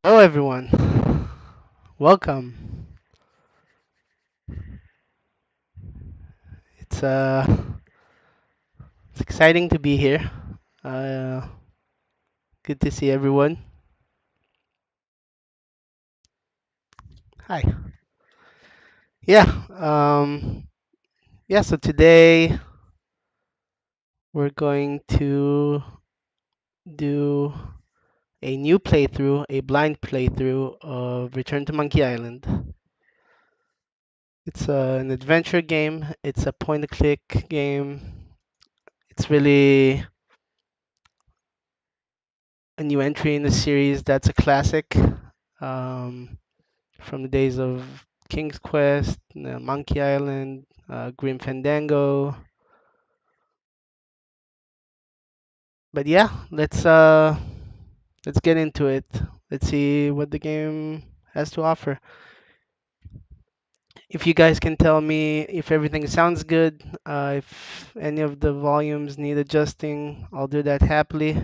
Hello, everyone. Welcome. It's uh, it's exciting to be here. Uh, Good to see everyone. Hi. Yeah. Yeah. So today we're going to do a new playthrough, a blind playthrough of Return to Monkey Island. It's an adventure game. It's a point-and-click game. It's really a new entry in the series that's a classic. Um, from the days of King's Quest, Monkey Island, Grim Fandango. But yeah, let's get into it. Let's see what the game has to offer. If you guys can tell me if everything sounds good, if any of the volumes need adjusting, I'll do that happily.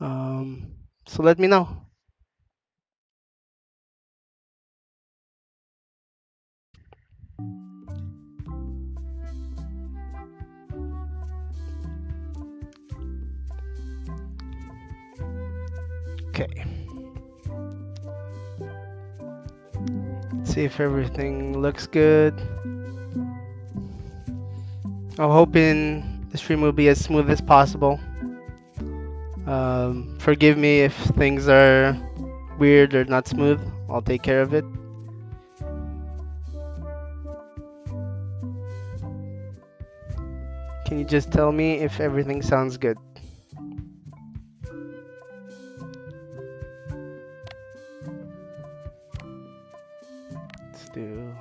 So let me know. Okay, let's see if everything looks good. I'm hoping the stream will be as smooth as possible. Forgive me if things are weird or not smooth. I'll take care of it. Can you just tell me if everything sounds good? Let's do.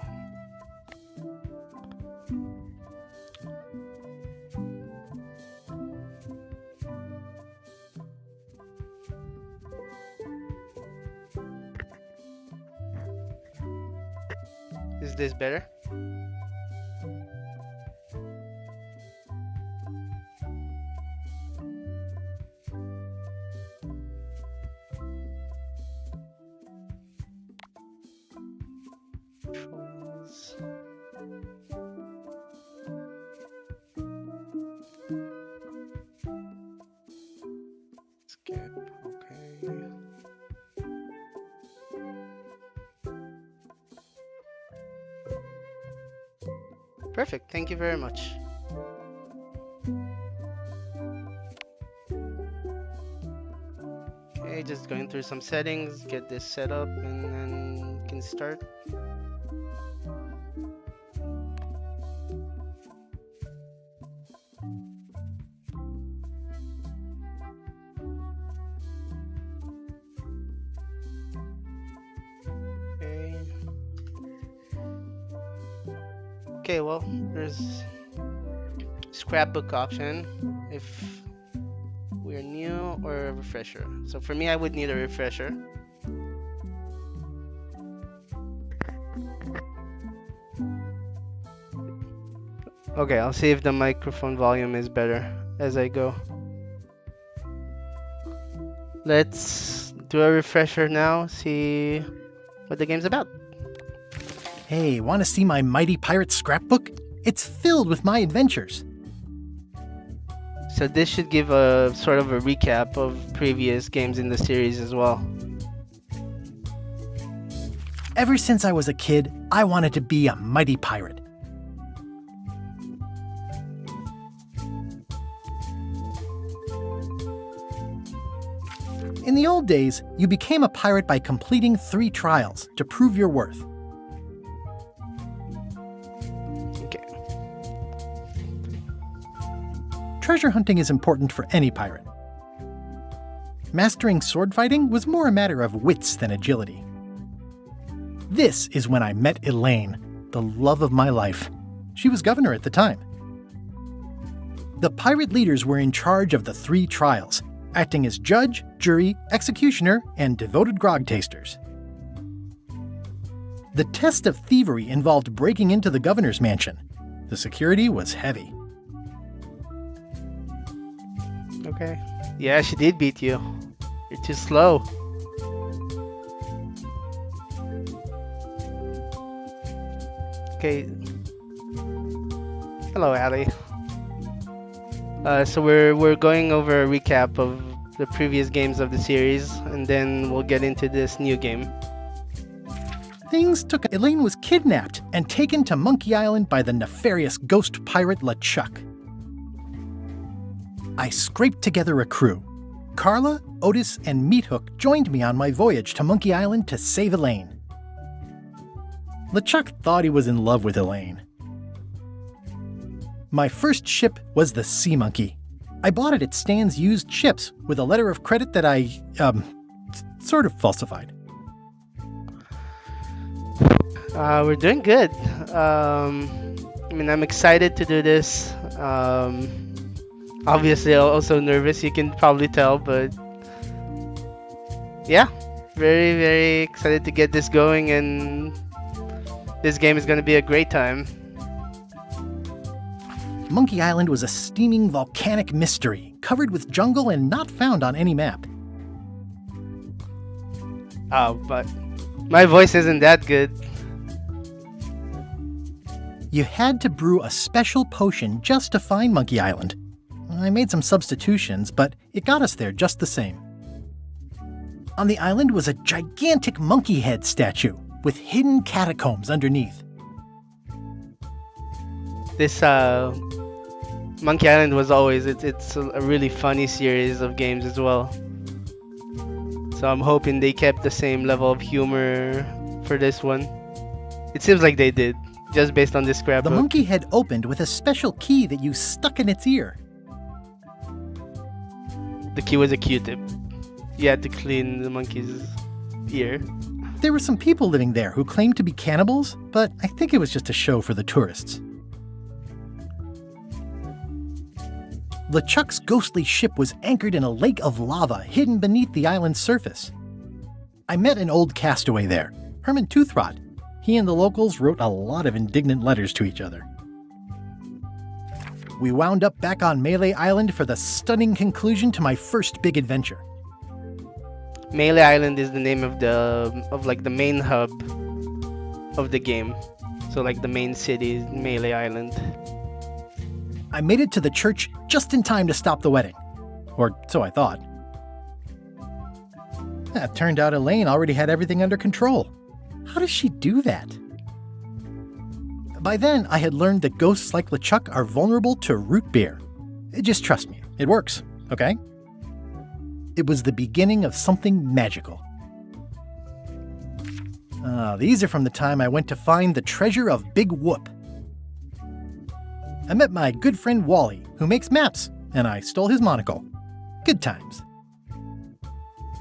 Is this better? Controls. Skip. Okay. Perfect. Thank you very much. Okay, just going through some settings, get this set up, and then can start. Okay. Okay, well, there's scrapbook option if we're new or a refresher. So for me, I would need a refresher. Okay, I'll see if the microphone volume is better as I go. Let's do a refresher now, see what the game's about. Hey, want to see my Mighty Pirate scrapbook? It's filled with my adventures. So this should give a sort of a recap of previous games in the series as well. Ever since I was a kid, I wanted to be a mighty pirate. In the old days, you became a pirate by completing 3 trials to prove your worth. Okay. Treasure hunting is important for any pirate. Mastering sword fighting was more a matter of wits than agility. This is when I met Elaine, the love of my life. She was governor at the time. The pirate leaders were in charge of the 3 trials, acting as judge, jury, executioner, and devoted grog tasters. The test of thievery involved breaking into the governor's mansion. The security was heavy. Okay. Yeah, she did beat you. You're too slow. Okay. Hello, Ali. So we're going over a recap of the previous games of the series, and then we'll get into this new game. Things took. Elaine was kidnapped and taken to Monkey Island by the nefarious ghost pirate LeChuck. I scraped together a crew. Carla, Otis, and Meathook joined me on my voyage to Monkey Island to save Elaine. LeChuck thought he was in love with Elaine. My first ship was the Sea Monkey. I bought it at Stan's used ships with a letter of credit that I, sort of falsified. We're doing good. I'm excited to do this. Obviously, also nervous, you can probably tell, but yeah, very, very excited to get this going, and this game is going to be a great time. Monkey Island was a steaming volcanic mystery, covered with jungle and not found on any map. Oh, but my voice isn't that good. You had to brew a special potion just to find Monkey Island. I made some substitutions, but it got us there just the same. On the island was a gigantic monkey head statue with hidden catacombs underneath. This Monkey Island was always it's a really funny series of games as well. So I'm hoping they kept the same level of humor for this one. It seems like they did, just based on this scrapbook. The monkey head opened with a special key that you stuck in its ear. The key was a Q-tip. You had to clean the monkey's ear. There were some people living there who claimed to be cannibals, but I think it was just a show for the tourists. LeChuck's ghostly ship was anchored in a lake of lava hidden beneath the island's surface. I met an old castaway there, Herman Toothrot. He and the locals wrote a lot of indignant letters to each other. We wound up back on Melee Island for the stunning conclusion to my first big adventure. Melee Island is the name of the main hub of the game. So like the main city is Melee Island. I made it to the church just in time to stop the wedding. Or so I thought. It turned out Elaine already had everything under control. How does she do that? By then, I had learned that ghosts like LeChuck are vulnerable to root beer. Just trust me, it works, okay? It was the beginning of something magical. These are from the time I went to find the treasure of Big Whoop. I met my good friend Wally, who makes maps, and I stole his monocle. Good times.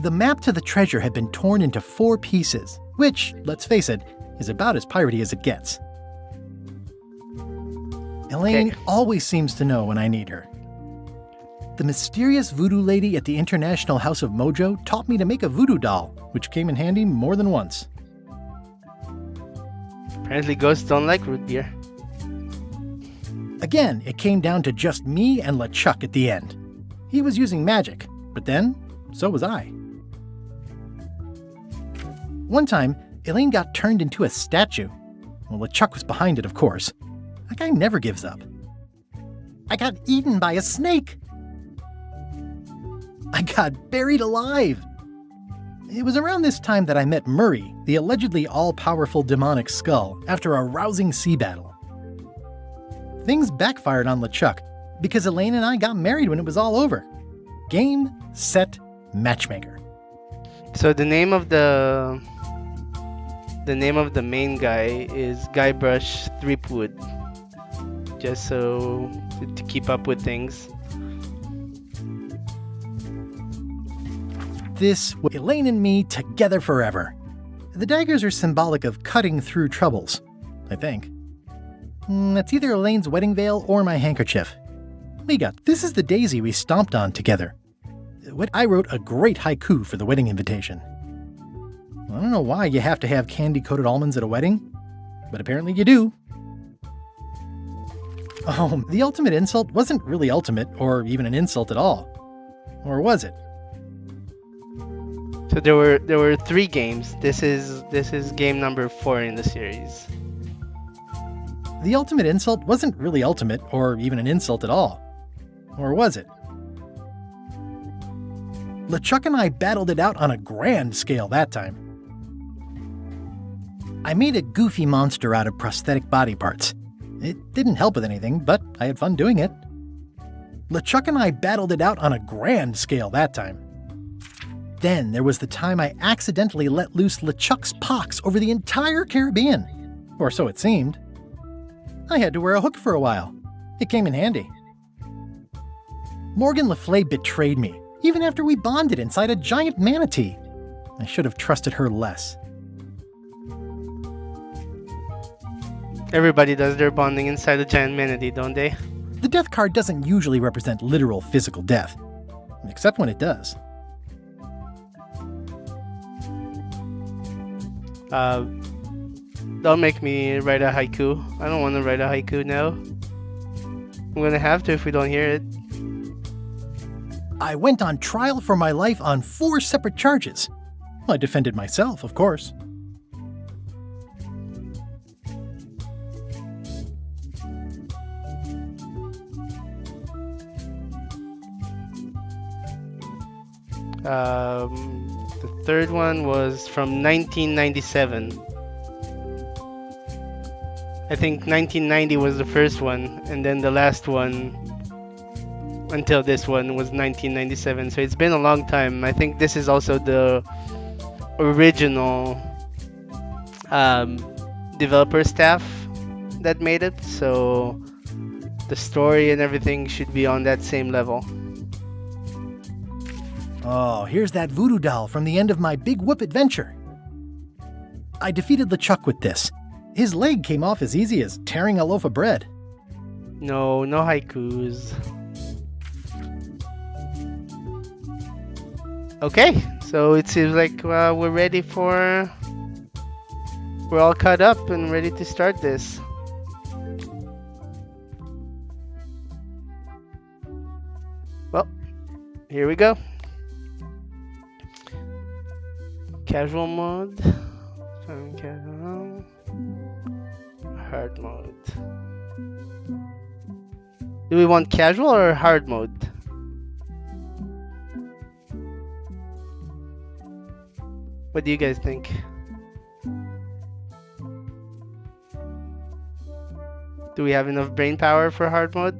The map to the treasure had been torn into 4 pieces, which, let's face it, is about as piratey as it gets. Elaine always seems to know when I need her. The mysterious voodoo lady at the International House of Mojo taught me to make a voodoo doll, which came in handy more than once. Apparently ghosts don't like root beer. Again, it came down to just me and LeChuck at the end. He was using magic, but then, so was I. One time, Elaine got turned into a statue. Well, LeChuck was behind it, of course. That guy never gives up. I got eaten by a snake. I got buried alive. It was around this time that I met Murray, the allegedly all-powerful demonic skull, after a rousing sea battle. Things backfired on LeChuck because Elaine and I got married when it was all over. Game, set, matchmaker. So the name of the main guy is Guybrush Threepwood. Just so to keep up with things. This was Elaine and me together forever. The daggers are symbolic of cutting through troubles, I think. That's either Elaine's wedding veil or my handkerchief. This is the daisy we stomped on together. I wrote a great haiku for the wedding invitation. I don't know why you have to have candy-coated almonds at a wedding, but apparently you do. Oh, the ultimate insult wasn't really ultimate or even an insult at all. Or was it? So there were 3 games. This is game number 4 in the series. the ultimate insult wasn't really ultimate or even an insult at all. Or was it? LeChuck and I battled it out on a grand scale that time. I made a goofy monster out of prosthetic body parts. It didn't help with anything, but I had fun doing it. LeChuck and I battled it out on a grand scale that time. Then there was the time I accidentally let loose LeChuck's pox over the entire Caribbean. Or so it seemed. I had to wear a hook for a while. It came in handy. Morgan Le Fay betrayed me, even after we bonded inside a giant manatee. I should have trusted her less. Everybody does their bonding inside a giant manatee, don't they? The death card doesn't usually represent literal physical death, except when it does. Don't make me write a haiku. I don't want to write a haiku now. I'm gonna have to if we don't hear it. I went on trial for my life on 4 separate charges. I defended myself, of course. The third one was from 1997. I think 1990 was the first one, and then the last one until this one was 1997. So it's been a long time. I think this is also the original developer staff that made it. So the story and everything should be on that same level. Oh, here's that voodoo doll from the end of my Big Whoop adventure. I defeated LeChuck with this. His leg came off as easy as tearing a loaf of bread. No haikus. Okay, so it seems like we're ready for... We're all caught up and ready to start this. Well, here we go. Casual mode. Casual. Hard mode. Do we want casual or hard mode? What do you guys think? Do we have enough brain power for hard mode?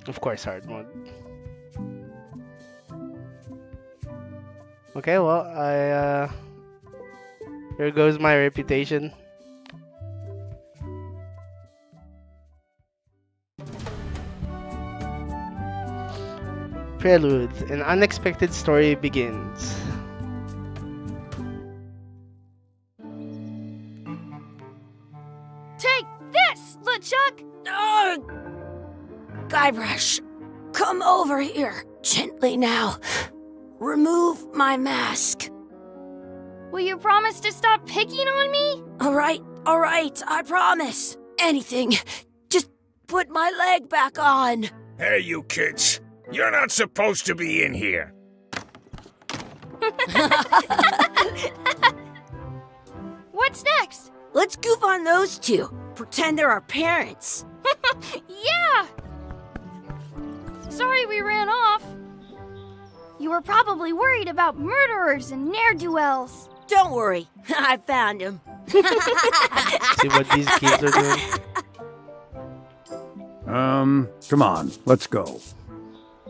Of course, hard mode. Okay, well, here goes my reputation. Prelude. An unexpected story begins. Take this, LeChuck! Guybrush, come over here. Gently now. Remove my mask. Will you promise to stop picking on me? All right, I promise. Anything. Just put my leg back on. Hey, you kids. You're not supposed to be in here. What's next? Let's goof on those two. Pretend they're our parents. Yeah! Sorry we ran off. You were probably worried about murderers and ne'er-do-wells. Don't worry. I found him. See what these kids are doing? Come on, let's go.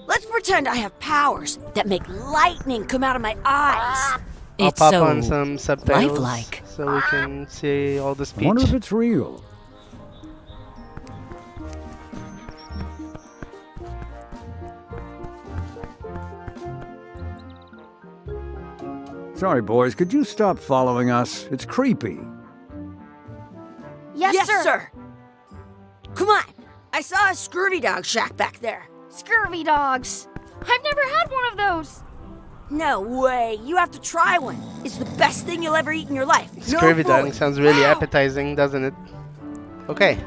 Let's pretend I have powers that make lightning come out of my eyes. I'll It's pop so on some subtitles lifelike. so we can see all the I speech. wonder if it's real. Sorry, boys, could you stop following us? It's creepy. Yes, sir. Come on. I saw a scurvy dog shack back there. Scurvy dogs. I've never had one of those. No way. You have to try one. It's the best thing you'll ever eat in your life. Scurvy no dog bully. sounds really Wow. appetizing, doesn't it? Okay.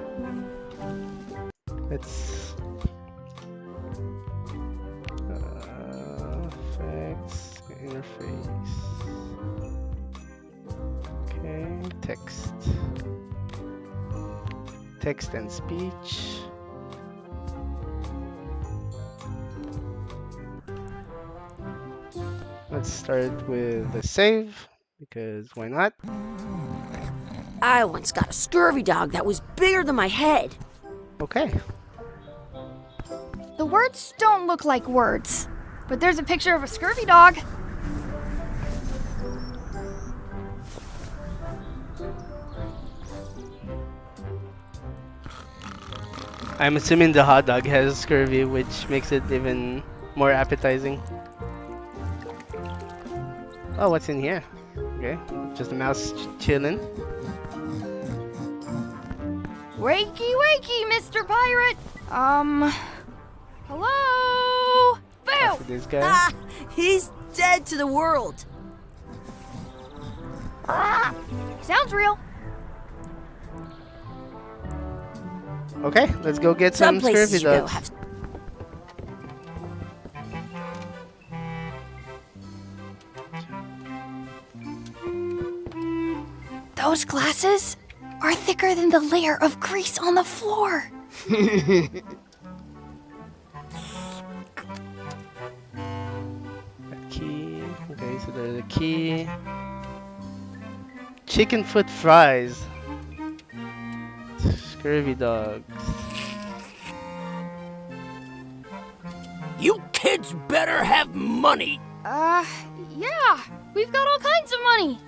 Let's effects interface. Okay, text and speech. Let's start with the save because why not? I once got a scurvy dog that was bigger than my head. Okay. The words don't look like words, but there's a picture of a scurvy dog. I'm assuming the hot dog has scurvy, which makes it even more appetizing. Oh, what's in here? Okay, just a mouse chilling. Wakey, wakey, Mr. Pirate. Hello? Phil! This guy. Ah, he's dead to the world. Sounds real. Okay, let's go get some places scurvy you go dogs. have. Those glasses are thicker than the layer of grease on the floor. Key. Okay, so there's a key. Chicken foot fries. Scurvy dogs. You kids better have money. Yeah. We've got all kinds of money.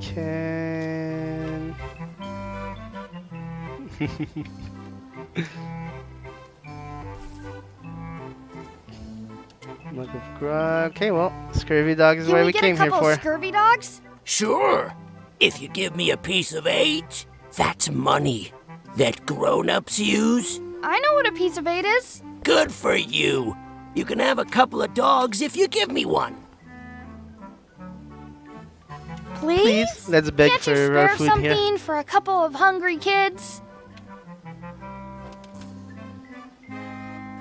Can mug of grog. Okay, well, scurvy dog is Can what we we get came a here couple for. of scurvy dogs? Sure. If you give me a piece of 8, that's money that grown-ups use. I know what a piece of 8 is. Good for you. You can have a couple of dogs if you give me one. Please? Let's beg Can't you for spare food something here. for a couple of hungry kids?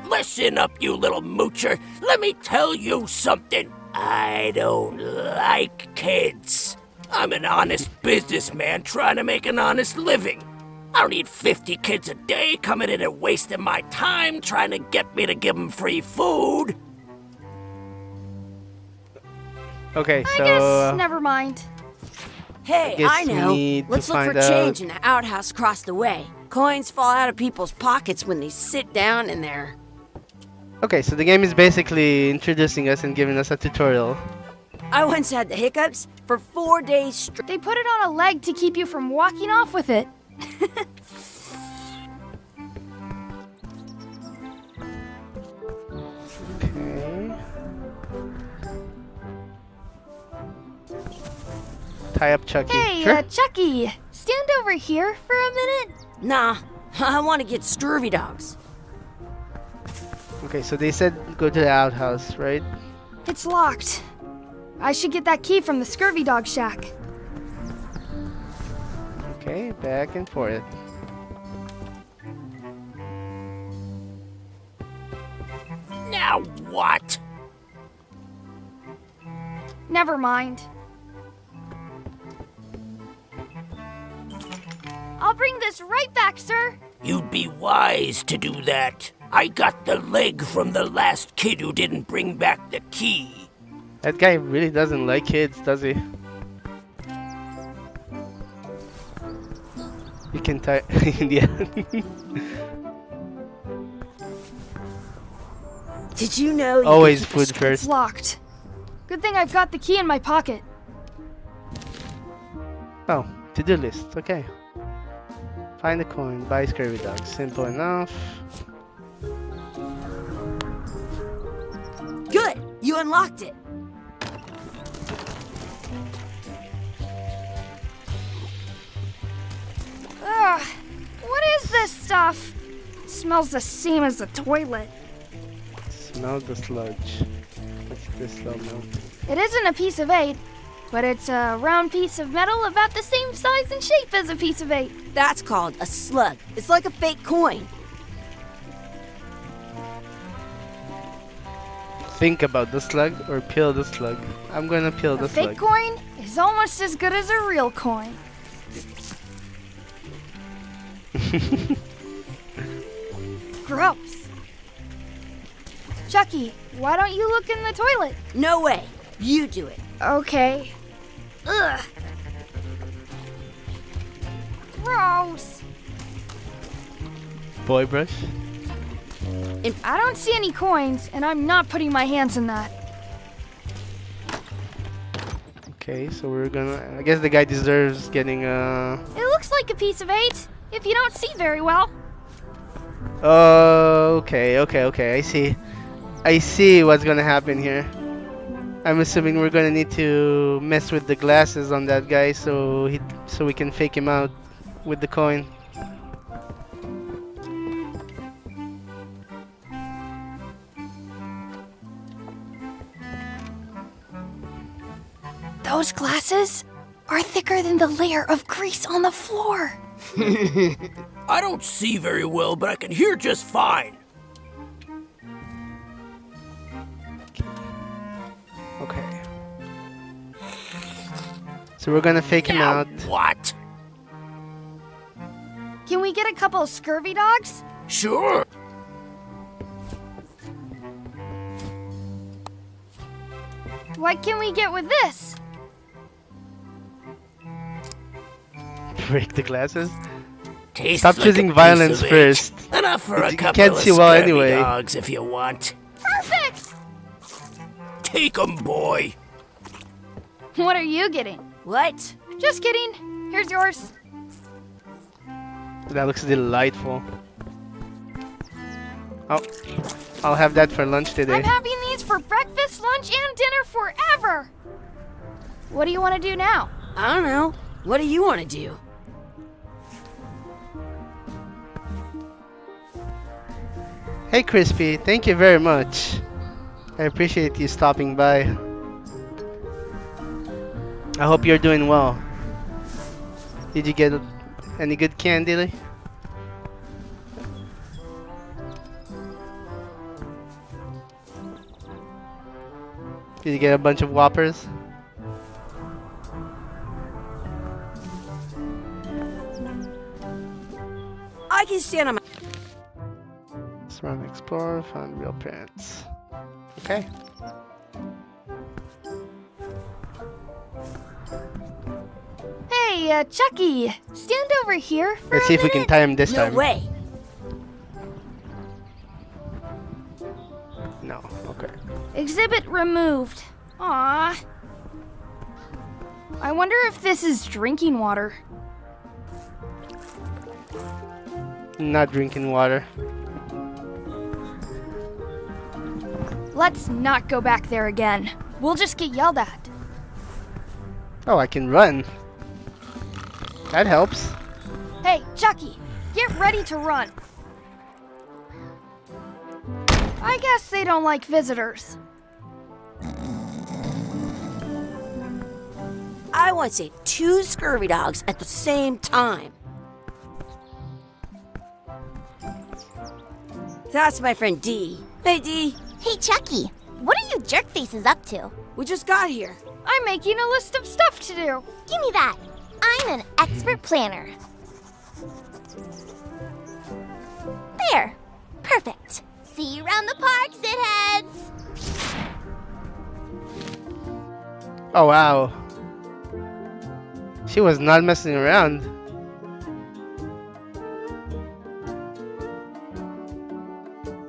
Listen up, you little moocher. Let me tell you something. I don't like kids. I'm an honest businessman trying to make an honest living. I don't need 50 kids a day coming in and wasting my time trying to get me to give them free food. Okay, I so guess never mind. Hey, guess I we know. need to Let's look for find out- change in the outhouse across the way. Coins fall out of people's pockets when they sit down in there. okay, so the game is basically introducing us and giving us a tutorial. I once had the hiccups for 4 days straight. They put it on a leg to keep you from walking off with it. Okay. Tie up Chucky. Hey, Sure. Chucky, stand over here for a minute. Nah, I want to get scurvy dogs. Okay, so they said go to the outhouse, right? It's locked. I should get that key from the scurvy dog shack. Okay, back and forth. Now what? Never mind. I'll bring this right back, sir. You'd be wise to do that. I got the leg from the last kid who didn't bring back the key. That guy really doesn't like kids, does he? You can tie yeah. Did you know you Always could keep a food It's first. locked. Good thing I've got the key in my pocket. Oh, to-do list. Okay. Find a coin, buy scurvy dog. Simple enough. Good, you unlocked it. Ugh, what is this stuff? It smells the same as the toilet. Smell the sludge. What's this smell? It isn't a piece of 8, but it's a round piece of metal about the same size and shape as a piece of 8. That's called a slug. It's like a fake coin. Think about the slug or peel the slug. I'm gonna peel A the fake slug. coin is almost as good as a real coin. Gross. Chucky, why don't you look in the toilet? No way. You do it. Okay. Ugh. Gross. Boy brush. I don't see any coins, and I'm not putting my hands in that. Okay, so we're gonna. I guess the guy deserves getting It looks like a piece of 8, if you don't see very well. Okay. I see what's gonna happen here. I'm assuming we're gonna need to mess with the glasses on that guy so we can fake him out with the coin. Those glasses are thicker than the layer of grease on the floor. I don't see very well, but I can hear just fine. Okay. So we're gonna fake him Now out. what? Can we get a couple of scurvy dogs? Sure. What can we get with this? Break the glasses. Tastes Stop like choosing a piece violence of 8. first. Enough for a You couple can't of see well scurvy anyway. dogs if you want. Perfect! Take 'em, boy. What are you getting? What? Just kidding. Here's yours. That looks delightful. Oh, I'll have that for lunch today. I'm having these for breakfast, lunch, and dinner forever. What do you want to do now? I don't know. What do you want to do? Hey Crispy, thank you very much. I appreciate you stopping by. I hope you're doing well. Did you get any good candy? Did you get a bunch of Whoppers? I can stand on my... Surround Explorer, found real parents. Okay. Hey, Chucky, stand over here for Let's a see if we can minute. tie him this No time. way. No, okay. Exhibit removed. Aww. I wonder if this is drinking water. Not drinking water. Let's not go back there again. We'll just get yelled at. Oh, I can run. That helps. Hey, Chucky, get ready to run. I guess they don't like visitors. I want to say 2 scurvy dogs at the same time. That's my friend Dee. Hey, Dee. Hey, Chucky, what are you jerk faces up to? We just got here. I'm making a list of stuff to do. Give me that. I'm an expert planner. There. Perfect. See you around the park, shitheads. Oh, wow. She was not messing around.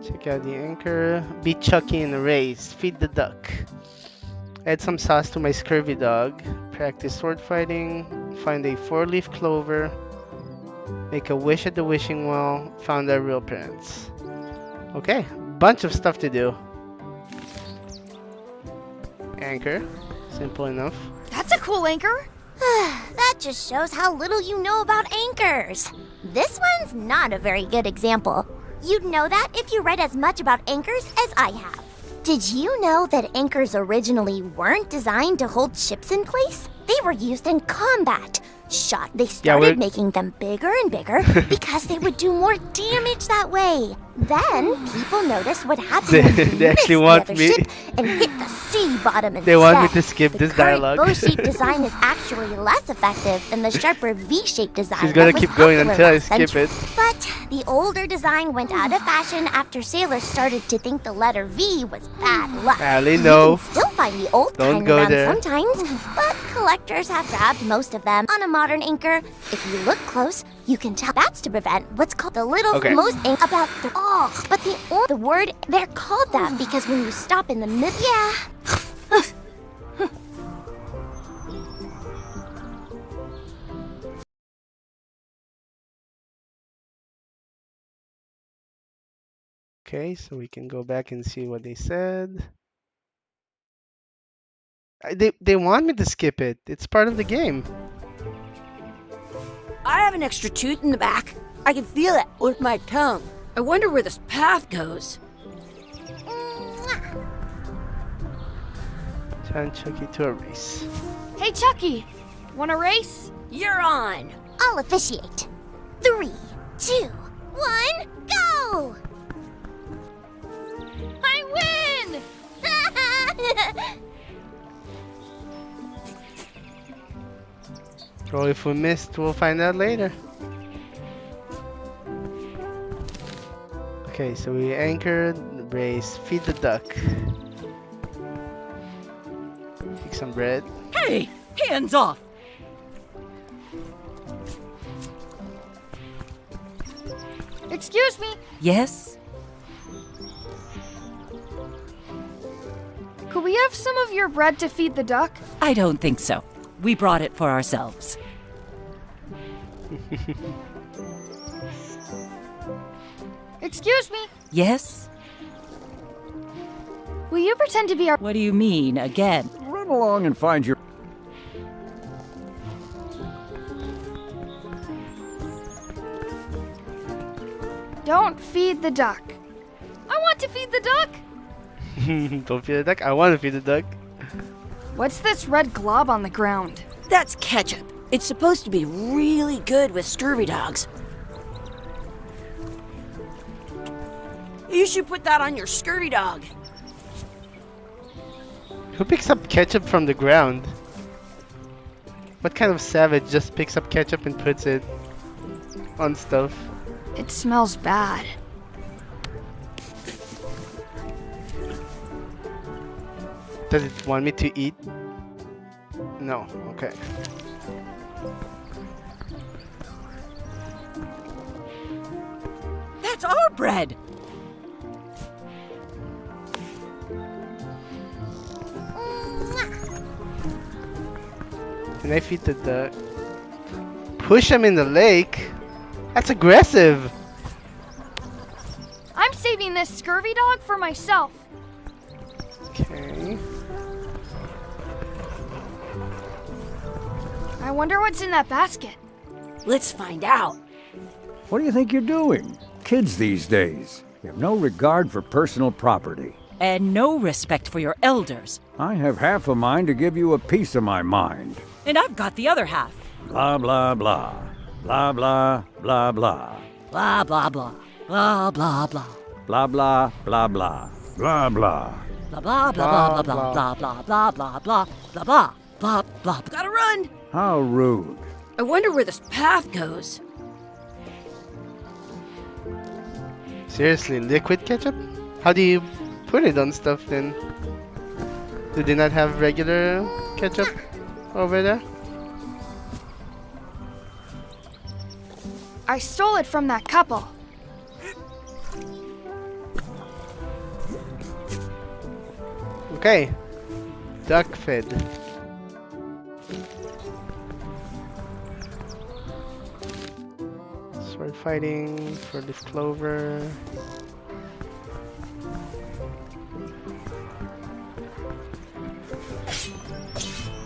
Check out the anchor. Beat Chucky in a race. Feed the duck. Add some sauce to my scurvy dog. Practice sword fighting. Find a 4-leaf clover. Make a wish at the wishing well. Found our real parents. Okay, bunch of stuff to do. Anchor. Simple enough. That's a cool anchor. That just shows how little you know about anchors. This one's not a very good example. You'd know that if you read as much about anchors as I have. Did you know that anchors originally weren't designed to hold ships in place? They were used in combat. They started making them bigger and bigger because they would do more damage that way. Then people noticed what happened when you They actually missed want the other me- ship and hit the sea bottom instead. They want me to skip The this current dialogue. bow-shaped design is actually less effective than the sharper V-shaped design. She's gonna that was keep going popular until I last skip century. it. But the older design went out of fashion after sailors started to think the letter V was bad luck. Allie, You no. can still find the old Don't kind go around there. sometimes, but collectors have grabbed most of them. On a modern anchor, if you look close, you can tell that's to prevent what's called the little Okay. most ink about the but the word they're called that because when you stop in the middle, yeah. Okay, so we can go back and see what they said. They want me to skip it. It's part of the game. I have an extra tooth in the back. I can feel it with my tongue. I wonder where this path goes. Challenge Chucky to a race. Hey, Chucky, want a race? You're on. I'll officiate. 3, 2, 1, go! I win! Or if we missed, we'll find out later. Okay, so we anchored, race, feed the duck. Take some bread. Hey, hands off. Excuse me, Yes? could we have some of your bread to feed the duck? I don't think so. We brought it for ourselves. Excuse me, Yes? will you pretend to be our... What do you mean, again? Run along and find your... Don't feed the duck. I want to feed the duck. Don't feed the duck. I want to feed the duck. What's this red glob on the ground? That's ketchup. It's supposed to be really good with scurvy dogs. You should put that on your scurvy dog. Who picks up ketchup from the ground? What kind of savage just picks up ketchup and puts it on stuff? It smells bad. Does it want me to eat? No. Okay. That's our bread! Can I feed the duck? Push him in the lake? That's aggressive. I'm saving this scurvy dog for myself. Okay. I wonder what's in that basket. Let's find out. What do you think you're doing? Kids these days. You have no regard for personal property. And no respect for your elders. I have half a mind to give you a piece of my mind. And I've got the other half. Blah, blah, blah. Blah, blah, blah, blah. Blah, blah, blah. Blah, blah, blah. Blah, blah, blah, blah. Blah, blah. Blah, blah, blah, blah, blah, blah, blah, blah, blah, blah, blah, blah, blah, blah. Gotta run. How rude. I wonder where this path goes. Seriously, liquid ketchup? How do you put it on stuff then? Do they not have regular ketchup over there? I stole it from that couple. Okay. Duck fed. Sword fighting for leaf clover.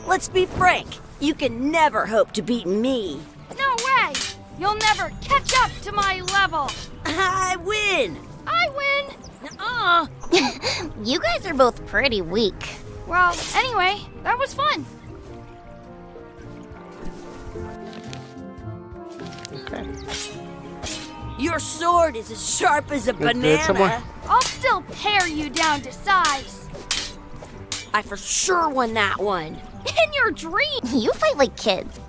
Let's be frank. You can never hope to beat me. No way! You'll never catch up to my level. I win. I win. huh? You guys are both pretty weak. Well, anyway, that was fun. Okay. Your sword is as sharp as a Let's do it some more. banana. I'll still pare you down to size. I for sure won that one. In your dream. You fight like kids.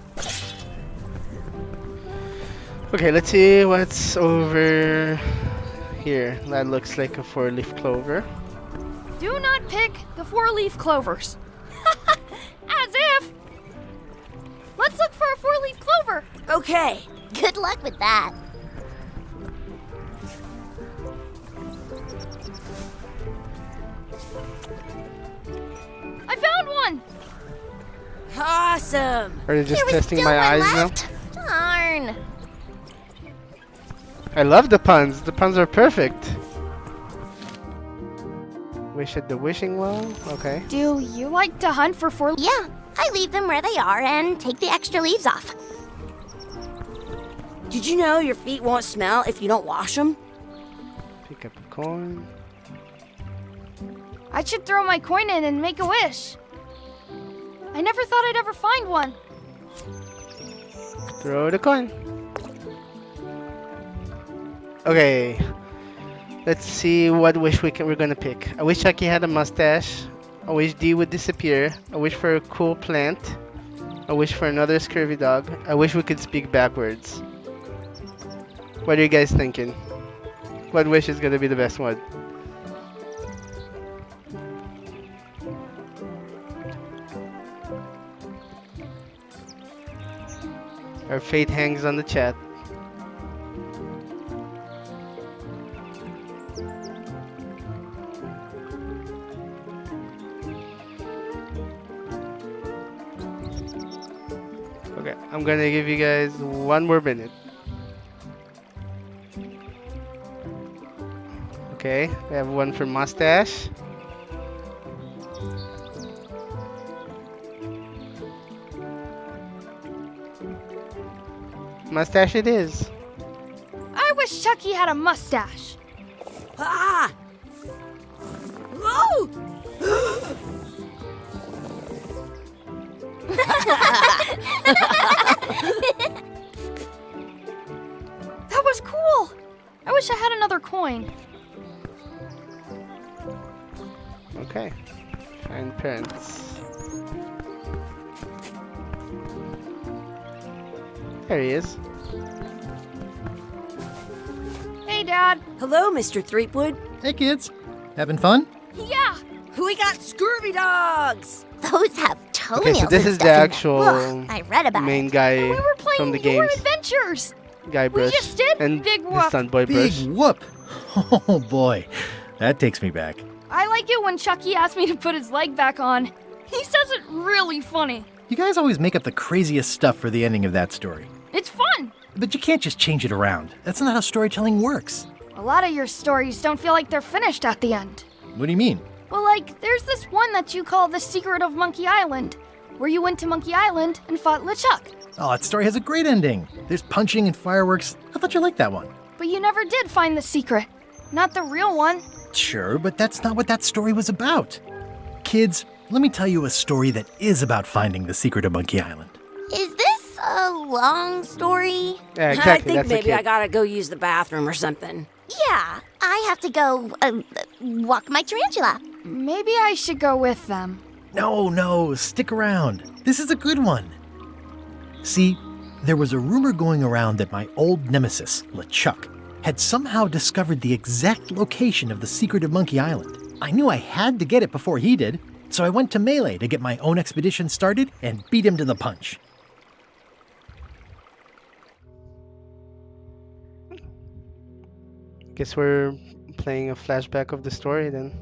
Okay, let's see what's over here. That looks like a 4-leaf clover. Do not pick the 4-leaf clovers. As if. Let's look for a 4-leaf clover. Okay. Good luck with that. I found one. Awesome. Are they just There was testing still my one eyes left. Darn. now? I love the puns. The puns are perfect. Wish at the wishing well. Okay. Do you like to hunt for 4? Yeah, I leave them where they are and take the extra leaves off. Did you know your feet won't smell if you don't wash them? Pick up a coin. I should throw my coin in and make a wish. I never thought I'd ever find one. Throw the coin. Okay. Let's see what wish we're gonna pick. I wish Chucky had a mustache. I wish Dee would disappear. I wish for a cool plant. I wish for another scurvy dog. I wish we could speak backwards. What are you guys thinking? What wish is gonna be the best one? Our fate hangs on the chat. Okay, I'm gonna give you guys 1 more minute. Okay, we have one for mustache. Mustache it is. I wish Chucky had a mustache. Ah! Whoa! That was cool. I wish I had another coin. Okay. Find parents. There he is. Hey, Dad. Hello, Mr. Threepwood. Hey, kids. Having fun? Yeah. We got scurvy dogs! Those have toenails. Okay, so this and is the stuff in them. actual Ugh, I read about main it. guy We were playing from the Your games. Adventures. Guybrush. just did and Big his Whoop. son Boy Big Brush. whoop. Oh, boy. That takes me back. I like it when Chucky asked me to put his leg back on. He says it really funny. You guys always make up the craziest stuff for the ending of that story. It's fun. But you can't just change it around. That's not how storytelling works. A lot of your stories don't feel like they're finished at the end. What do you mean? Well, like, there's this one that you call The Secret of Monkey Island, where you went to Monkey Island and fought LeChuck. Oh, that story has a great ending. There's punching and fireworks. I thought you liked that one. But you never did find the secret. Not the real one. Sure, but that's not what that story was about. Kids, let me tell you a story that is about finding the secret of Monkey Island. Is this a long story? Yeah, I exactly. think That's the maybe kid. I gotta go use the bathroom or something. Yeah, I have to go walk my tarantula. Maybe I should go with them. No, stick around. This is a good one. See, there was a rumor going around that my old nemesis, LeChuck, had somehow discovered the exact location of the secret of Monkey Island. I knew I had to get it before he did, so I went to Melee to get my own expedition started and beat him to the punch. Guess we're playing a flashback of the story then.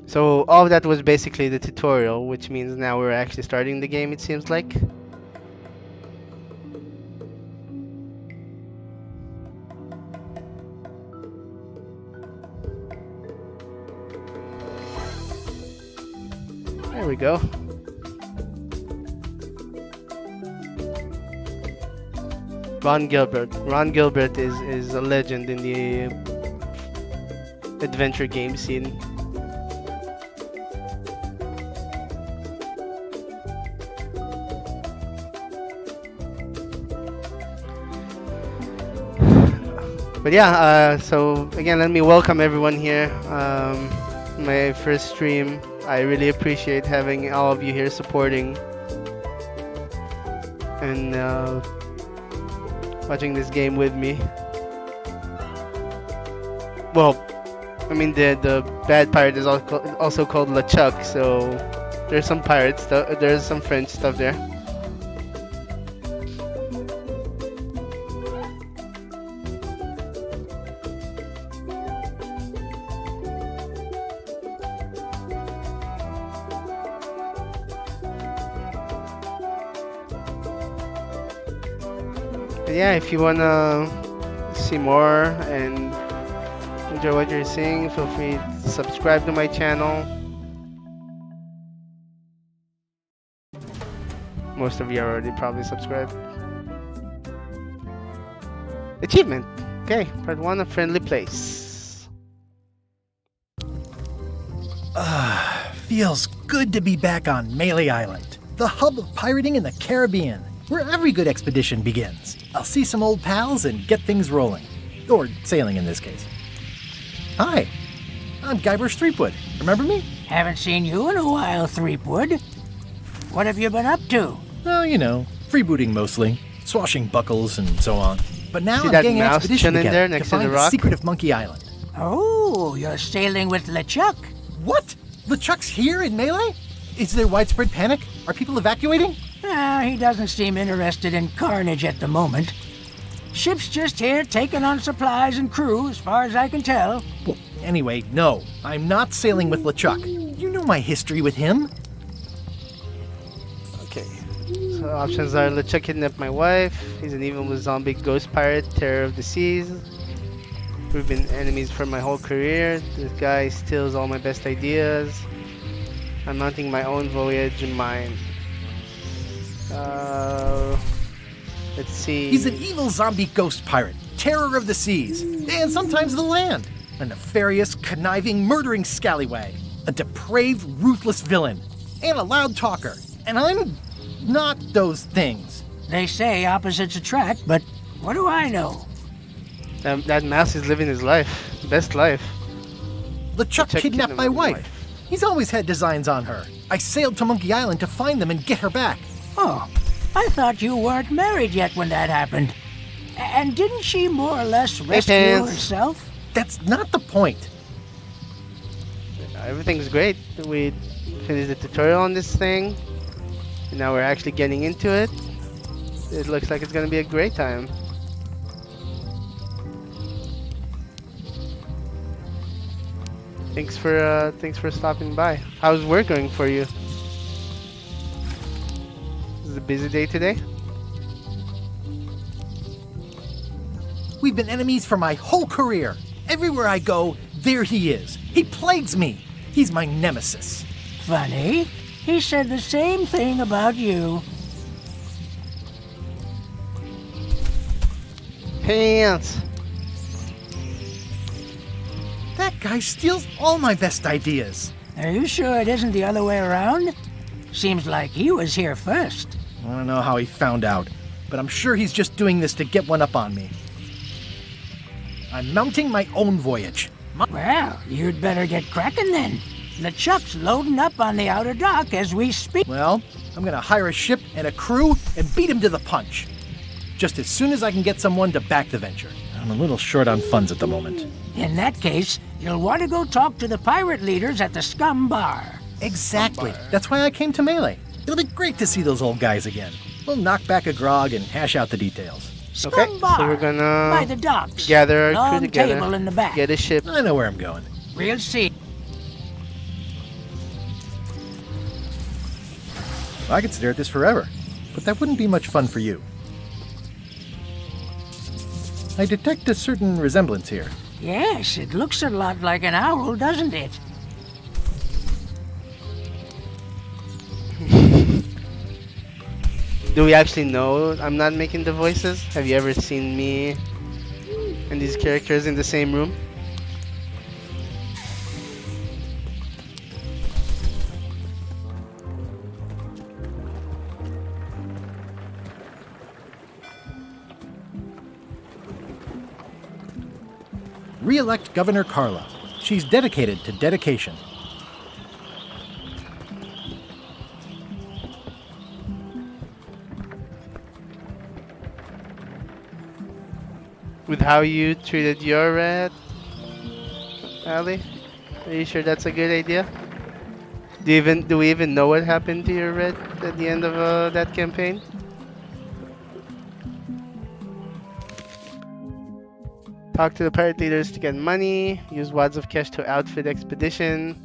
So all of that was basically the tutorial, which means now we're actually starting the game, it seems like. There we go. Ron Gilbert. Ron Gilbert is a legend in the adventure game scene. But yeah, so again, let me welcome everyone here. My first stream. I really appreciate having all of you here supporting and watching this game with me. Well, I mean the bad pirate is also called LeChuck, so there's some pirate stuff. There's some French stuff there. But yeah, if you wanna see more and enjoy what you're seeing, feel free to subscribe to my channel. Most of you are already probably subscribed. Achievement. Okay, part 1, a friendly place. Feels good to be back on Melee Island, the hub of pirating in the Caribbean, where every good expedition begins. I'll see some old pals and get things rolling. Or sailing in this case. Hi, I'm Guybrush Threepwood. Remember me? Haven't seen you in a while, Threepwood. What have you been up to? Oh, you know, freebooting mostly, swashing buckles and so on. But now See I'm that getting an mouse expedition chilling there together next to to the find the rock? secret of Monkey Island. Oh, you're sailing with LeChuck. What? LeChuck's here in Melee? Is there widespread panic? Are people evacuating? He doesn't seem interested in carnage at the moment. Ship's just here taking on supplies and crew, as far as I can tell. Well, anyway, no, I'm not sailing with LeChuck. You know my history with him. Okay. So options are: LeChuck kidnapped my wife. He's an evil zombie ghost pirate, terror of the seas. We've been enemies for my whole career. This guy steals all my best ideas. I'm mounting my own voyage in mine. Let's see. He's an evil zombie ghost pirate, terror of the seas, and sometimes the land. A nefarious, conniving, murdering scallywag. A depraved, ruthless villain. And a loud talker. And I'm not those things. They say opposites attract, but what do I know? That mouse is living his life. Best life. LeChuck kidnapped my wife. He's always had designs on her. I sailed to Monkey Island to find them and get her back. Oh, I thought you weren't married yet when that happened. And didn't she more or less rescue Pants. herself? That's not the point. Everything's great. We finished the tutorial on this thing. And now we're actually getting into it. It looks like it's gonna be a great time. Thanks for stopping by. How's work going for you? Is it a busy day today? We've been enemies for my whole career. Everywhere I go, there he is. He plagues me. He's my nemesis. Funny. He said the same thing about you. Pants. That guy steals all my best ideas. Are you sure it isn't the other way around? Seems like he was here first. I don't know how he found out, but I'm sure he's just doing this to get one up on me. I'm mounting my own voyage. Well, you'd better get cracking then. LeChuck's loading up on the outer dock as we speak. Well, I'm gonna hire a ship and a crew and beat him to the punch. Just as soon as I can get someone to back the venture. I'm a little short on funds at the moment. In that case, you'll want to go talk to the pirate leaders at the Scum Bar. Exactly. That's why I came to Melee. It'll be great to see those old guys again. We'll knock back a grog and hash out the details. Scum Okay, Bar. so we're gonna by the docks. gather our crew Long together. table in the back. Get a ship. I know where I'm going. We'll see. I could stare at this forever, but that wouldn't be much fun for you. I detect a certain resemblance here. Yes, it looks a lot like an owl, doesn't it? Do we actually know I'm not making the voices? Have you ever seen me and these characters in the same room? Re-elect Governor Carla. She's dedicated to dedication. With how you treated your rat, Ali? Are you sure that's a good idea? Do we even know what happened to your rat at the end of that campaign? Talk to the pirate leaders to get money. Use wads of cash to outfit expedition.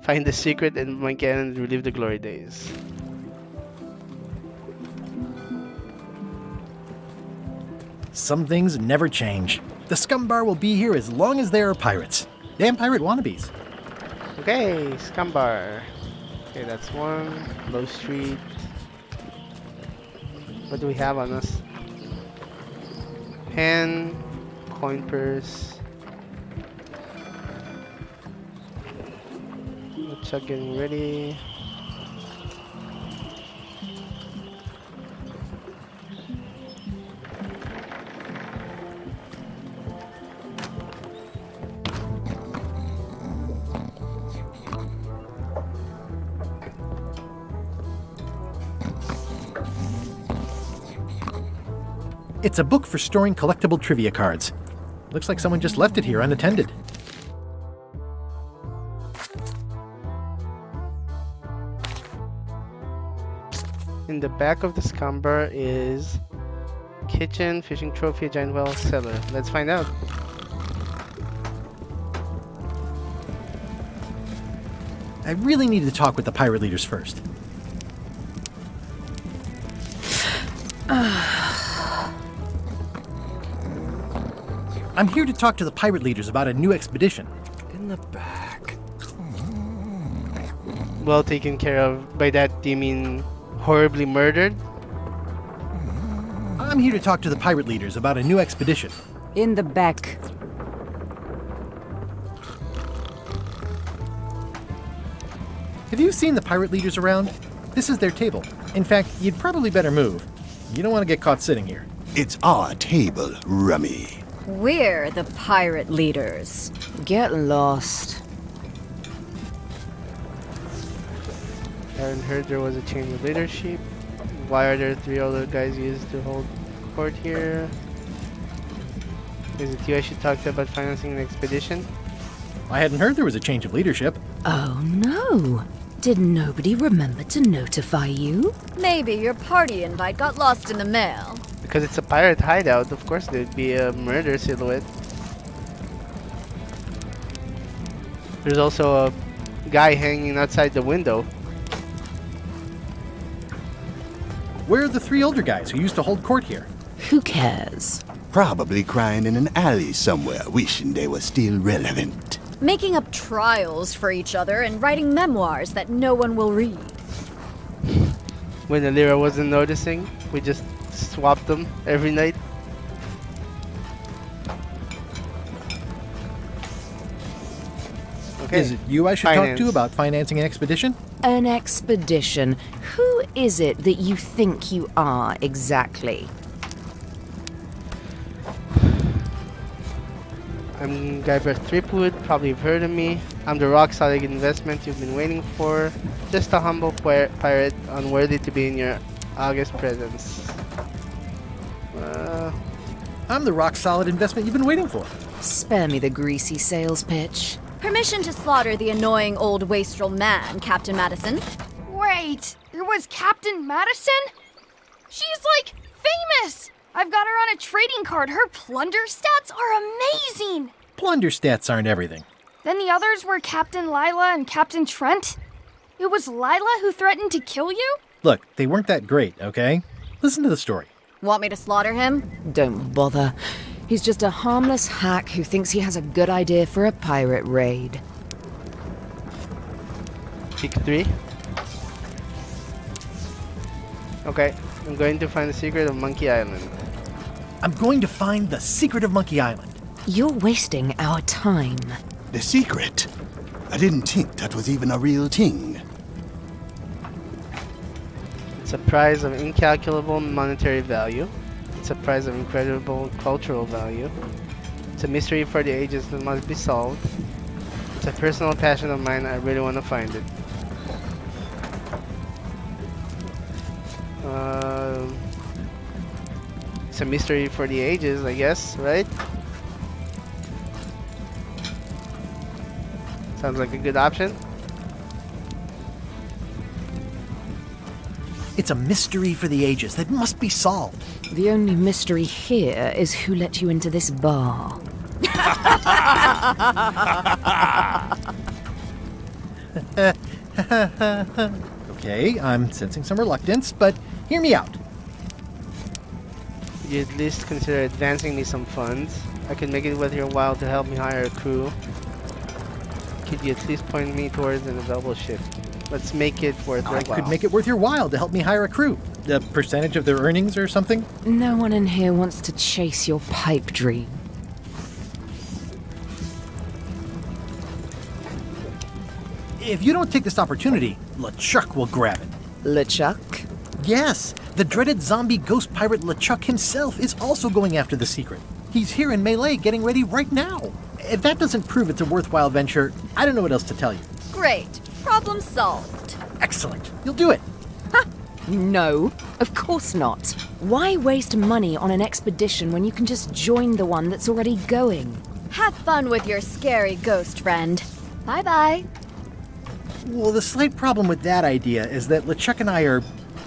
Find the secret and Monkey Island and relive the glory days. Some things never change. The Scum Bar will be here as long as there are pirates. Damn pirate wannabes. Okay, Scum Bar. Okay, that's one. Low Street. What do we have on us? Pen. Coin purse. Chuck getting ready. It's a book for storing collectible trivia cards. Looks like someone just left it here unattended. In the back of the Scum Bar is kitchen, fishing trophy, giant well, cellar. Let's find out. I really need to talk with the pirate leaders first. I'm here to talk to the pirate leaders about a new expedition. In the back. Well taken care of. By that, do you mean horribly murdered? I'm here to talk to the pirate leaders about a new expedition. In the back. Have you seen the pirate leaders around? This is their table. In fact, you'd probably better move. You don't want to get caught sitting here. It's our table, Rummy. We're the pirate leaders. Get lost. I heard there was a change of leadership. Why are there 3 other guys used to hold court here? Is it you I should talk to about financing an expedition? I hadn't heard there was a change of leadership. Oh no. Did nobody remember to notify you? Maybe your party invite got lost in the mail. Because it's a pirate hideout, of course there'd be a murder silhouette. There's also a guy hanging outside the window. Where are the 3 older guys who used to hold court here? Who cares? Probably crying in an alley somewhere, wishing they were still relevant. Making up trials for each other and writing memoirs that no one will read. When Alira wasn't noticing, we just swapped them every night. Okay. Is it you I should talk to about financing an expedition? An expedition. Who is it that you think you are exactly? I'm Guybrush Threepwood, probably you've heard of me. I'm the rock-solid investment you've been waiting for. Just a humble pirate, unworthy to be in your august presence. I'm the rock-solid investment you've been waiting for. Spare me the greasy sales pitch. Permission to slaughter the annoying old wastrel man, Captain Madison. Wait, it was Captain Madison? She's like famous! I've got her on a trading card. Her plunder stats are amazing! Plunder stats aren't everything. Then the others were Captain Lila and Captain Trent. It was Lila who threatened to kill you? Look, they weren't that great, okay? Listen to the story. Want me to slaughter him? Don't bother. He's just a harmless hack who thinks he has a good idea for a pirate raid. Pick 3. Okay, I'm going to find the secret of Monkey Island. I'm going to find the secret of Monkey Island. You're wasting our time. The secret? I didn't think that was even a real thing. It's a prize of incalculable monetary value. It's a prize of incredible cultural value. It's a mystery for the ages that must be solved. It's a personal passion of mine. I really want to find it. It's a mystery for the ages, I guess, right? Sounds like a good option. It's a mystery for the ages that must be solved. The only mystery here is who let you into this bar. Okay, I'm sensing some reluctance, but hear me out. Could you at least consider advancing me some funds? I could make it worth your while to help me hire a crew. Could you at least point me towards an available ship? Let's make it worth your I while. could make it worth your while to help me hire a crew. A percentage of their earnings or something? No one in here wants to chase your pipe dream. If you don't take this opportunity, LeChuck will grab it. LeChuck? Yes, the dreaded zombie ghost pirate LeChuck himself is also going after the secret. He's here in Melee getting ready right now. If that doesn't prove it's a worthwhile venture, I don't know what else to tell you. Great. Problem solved. Excellent. You'll do it. No, of course not. Why waste money on an expedition when you can just join the one that's already going? Have fun with your scary ghost friend. Bye-bye. Well, the slight problem with that idea is that LeChuck and I are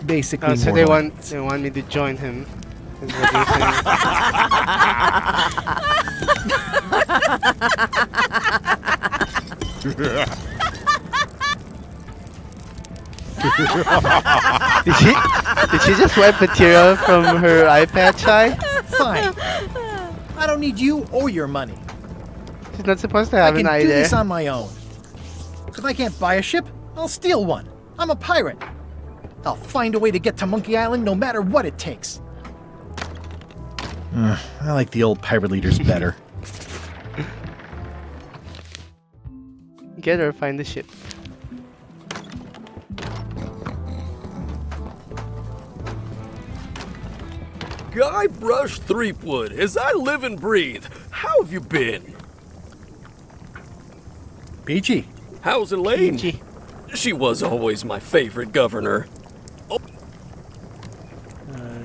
basically so morons. they want me to join him. Is what you're saying. Did she just wipe material from her iPad, Shy? Fine. I don't need you or your money. She's not supposed to have I an can do idea. this on my own. If I can't buy a ship, I'll steal one. I'm a pirate. I'll find a way to get to Monkey Island no matter what it takes. I like the old pirate leaders better. Get her, find the ship. Guybrush Threepwood, as I live and breathe, how have you been? Peachy. How's Elaine? Peachy. She was always my favorite governor.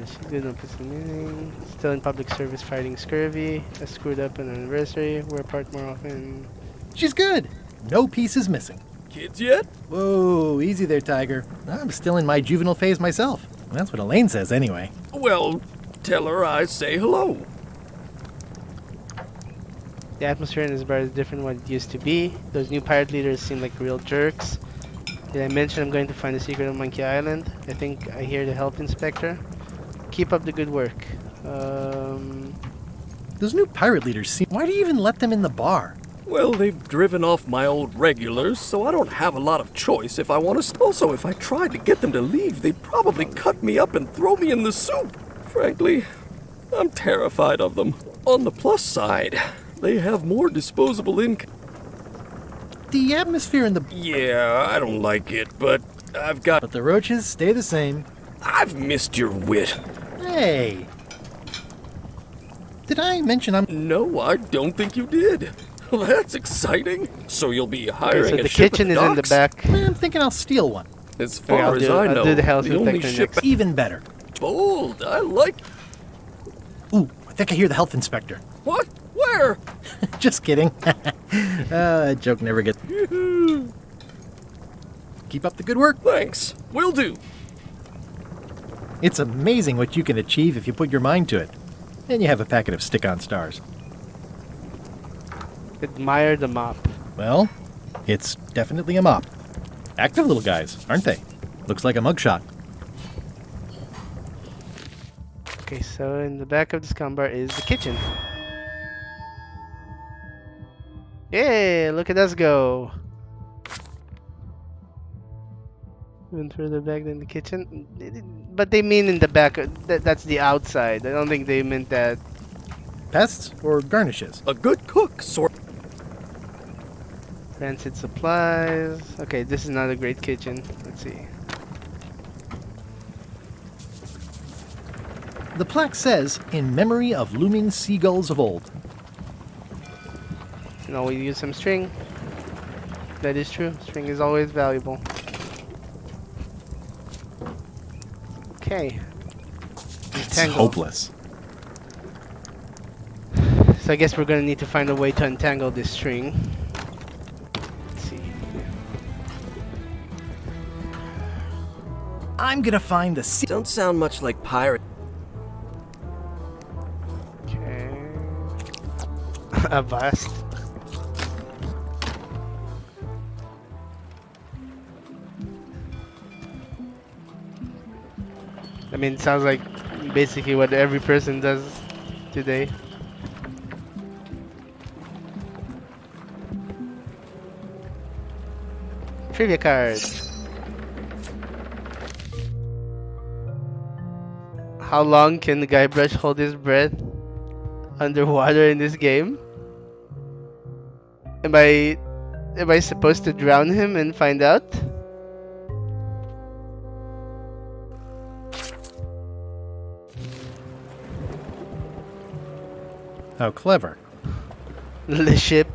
She's good on pistol meeting. Still in public service fighting scurvy. I screwed up an anniversary. We're apart more often. She's good. No pieces missing. Kids yet? Whoa, easy there, Tiger. I'm still in my juvenile phase myself. That's what Elaine says anyway. Well, tell her I say hello. The atmosphere in this bar is different from what it used to be. Those new pirate leaders seem like real jerks. Did I mention I'm going to find the secret of Monkey Island? I think I hear the health inspector. Keep up the good work. Those new pirate leaders seem... Why do you even let them in the bar? Well, they've driven off my old regulars, so I don't have a lot of choice if I want to. Also, if I tried to get them to leave, they'd probably cut me up and throw me in the soup. Frankly, I'm terrified of them. On the plus side, they have more disposable income. The atmosphere in the... Yeah, I don't like it, but I've got... But the roaches stay the same. I've missed your wit. Hey. Did I mention I'm... No, I don't think you did. Well, that's exciting. So you'll be hiring Okay, so a the ship kitchen at is in the docks? back. I'm thinking I'll steal one. As far I'll as do- I I'll know, do the health only inspector ship... next. Even better. Bold, I like... Ooh, I think I hear the health inspector. What? Where? Just kidding. That joke never gets... Keep up the good work. Thanks. Will do. It's amazing what you can achieve if you put your mind to it. And you have a packet of stick-on stars. Admire the mop. Well, it's definitely a mop. Active little guys, aren't they? Looks like a mugshot. Okay, so in the back of the scum bar is the kitchen. Yay, look at us go. Even further back than the kitchen. But they mean in the back. That's the outside. I don't think they meant that. Pests or garnishes? A good cook, sort. Rancid supplies. Okay, this is not a great kitchen. Let's see. The plaque says, in memory of looming seagulls of old. No, we use some string. That is true. String is always valuable. Okay. It's Untangle. hopeless. So I guess we're gonna need to find a way to untangle this string. Let's see. I'm gonna find the Don't sound much like pirate. Okay. Avast. I mean, it sounds like basically what every person does today. Trivia cards. How long can the Guybrush hold his breath underwater in this game? Am I supposed to drown him and find out? How clever. The ship.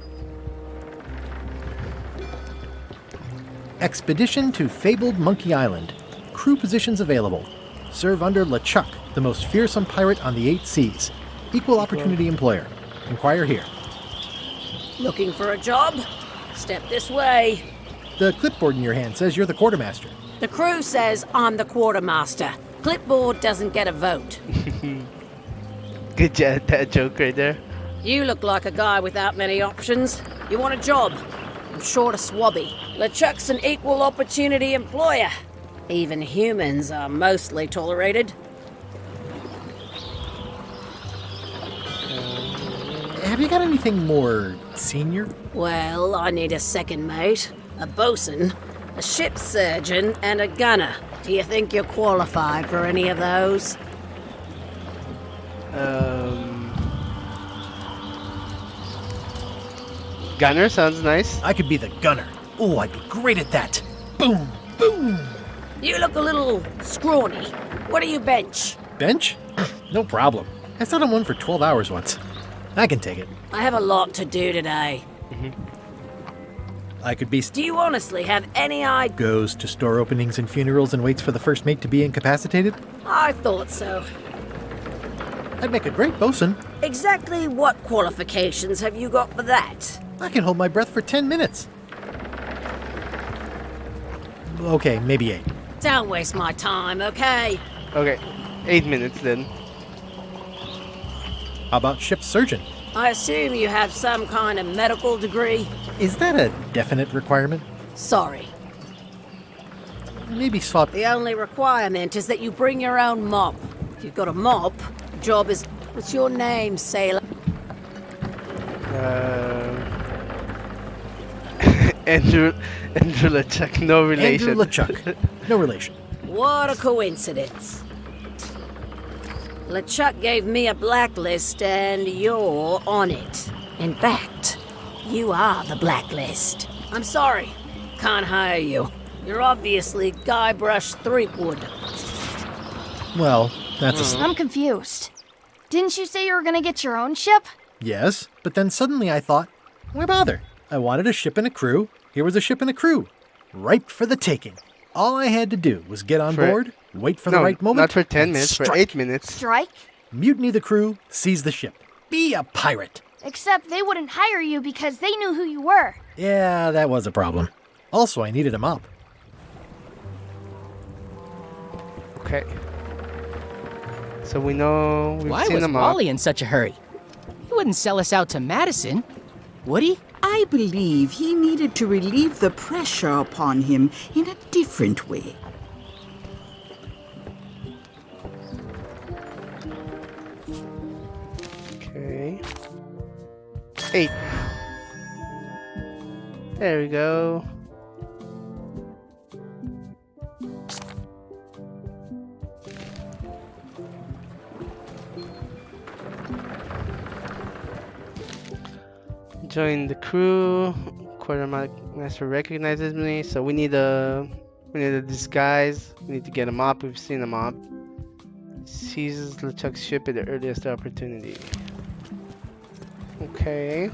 Expedition to fabled Monkey Island. Crew positions available. Serve under LeChuck, the most fearsome pirate on the 8 seas. Equal opportunity employer. Inquire here. Looking for a job? Step this way. The clipboard in your hand says you're the quartermaster. The crew says I'm the quartermaster. Clipboard doesn't get a vote. Good job, that joke right there. You look like a guy without many options. You want a job? I'm short of swabby. LeChuck's an equal opportunity employer. Even humans are mostly tolerated. Have you got anything more senior? Well, I need a second mate, a bosun, a ship surgeon, and a gunner. Do you think you're qualified for any of those? Gunner sounds nice. I could be the gunner. Oh, I'd be great at that. Boom, boom. You look a little scrawny. What do you bench? Bench? No problem. I sat on one for 12 hours once. I can take it. I have a lot to do today. I could be... Do you honestly have any idea? Goes to store openings and funerals and waits for the first mate to be incapacitated? I thought so. I'd make a great bosun. Exactly what qualifications have you got for that? I can hold my breath for 10 minutes. Okay, maybe 8. Don't waste my time, okay? Okay, 8 minutes then. How about ship surgeon? I assume you have some kind of medical degree? Is that a definite requirement? Sorry. Maybe swap... The only requirement is that you bring your own mop. If you've got a mop, the job is... What's your name, sailor? Andrew LeChuck, no relation. Andrew LeChuck, no relation. What a coincidence. LeChuck gave me a blacklist and you're on it. In fact, you are the blacklist. I'm sorry, can't hire you. You're obviously Guybrush Threepwood. Well, that's a... I'm confused. Didn't you say you were gonna get your own ship? Yes, but then suddenly I thought, why bother? I wanted a ship and a crew. Here was a ship and a crew. Ripe for the taking. All I had to do was get on board, wait for the right moment. Not for 10 minutes, strike. for 8 minutes. Strike? Mutiny the crew, seize the ship. Be a pirate. Except they wouldn't hire you because they knew who you were. Yeah, that was a problem. Also, I needed a mop. Okay. So we know we've Why seen was them all. Wally in such a hurry? He wouldn't sell us out to Madison, would he? I believe he needed to relieve the pressure upon him in a different way. Okay. 8. There we go. Join the crew. Quartermaster recognizes me, so we need a disguise. We need to get a mop. We've seen a mop. Seizes LeChuck's ship at the earliest opportunity. Okay.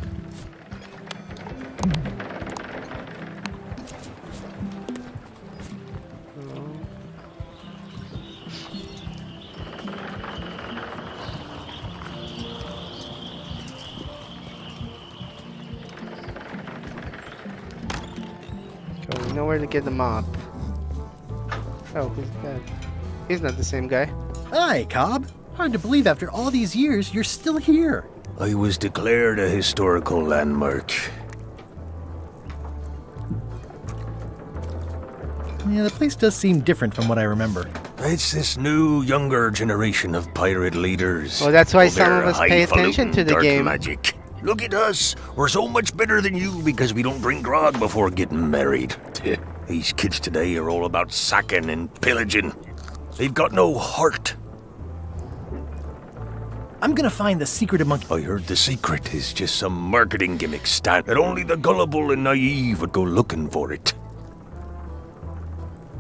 We know where to get the mop. Oh, who's that? He's not the same guy. Hi, Cobb. Hard to believe after all these years you're still here. I was declared a historical landmark. Yeah, the place does seem different from what I remember. It's this new, younger generation of pirate leaders. Well, that's why With some their of us pay attention to the dark game. Magic. Look at us. We're so much better than you because we don't drink grog before getting married. These kids today are all about sacking and pillaging. They've got no heart. I'm gonna find the secret of Monkey. I heard the secret is just some marketing gimmick stat that only the gullible and naive would go looking for it.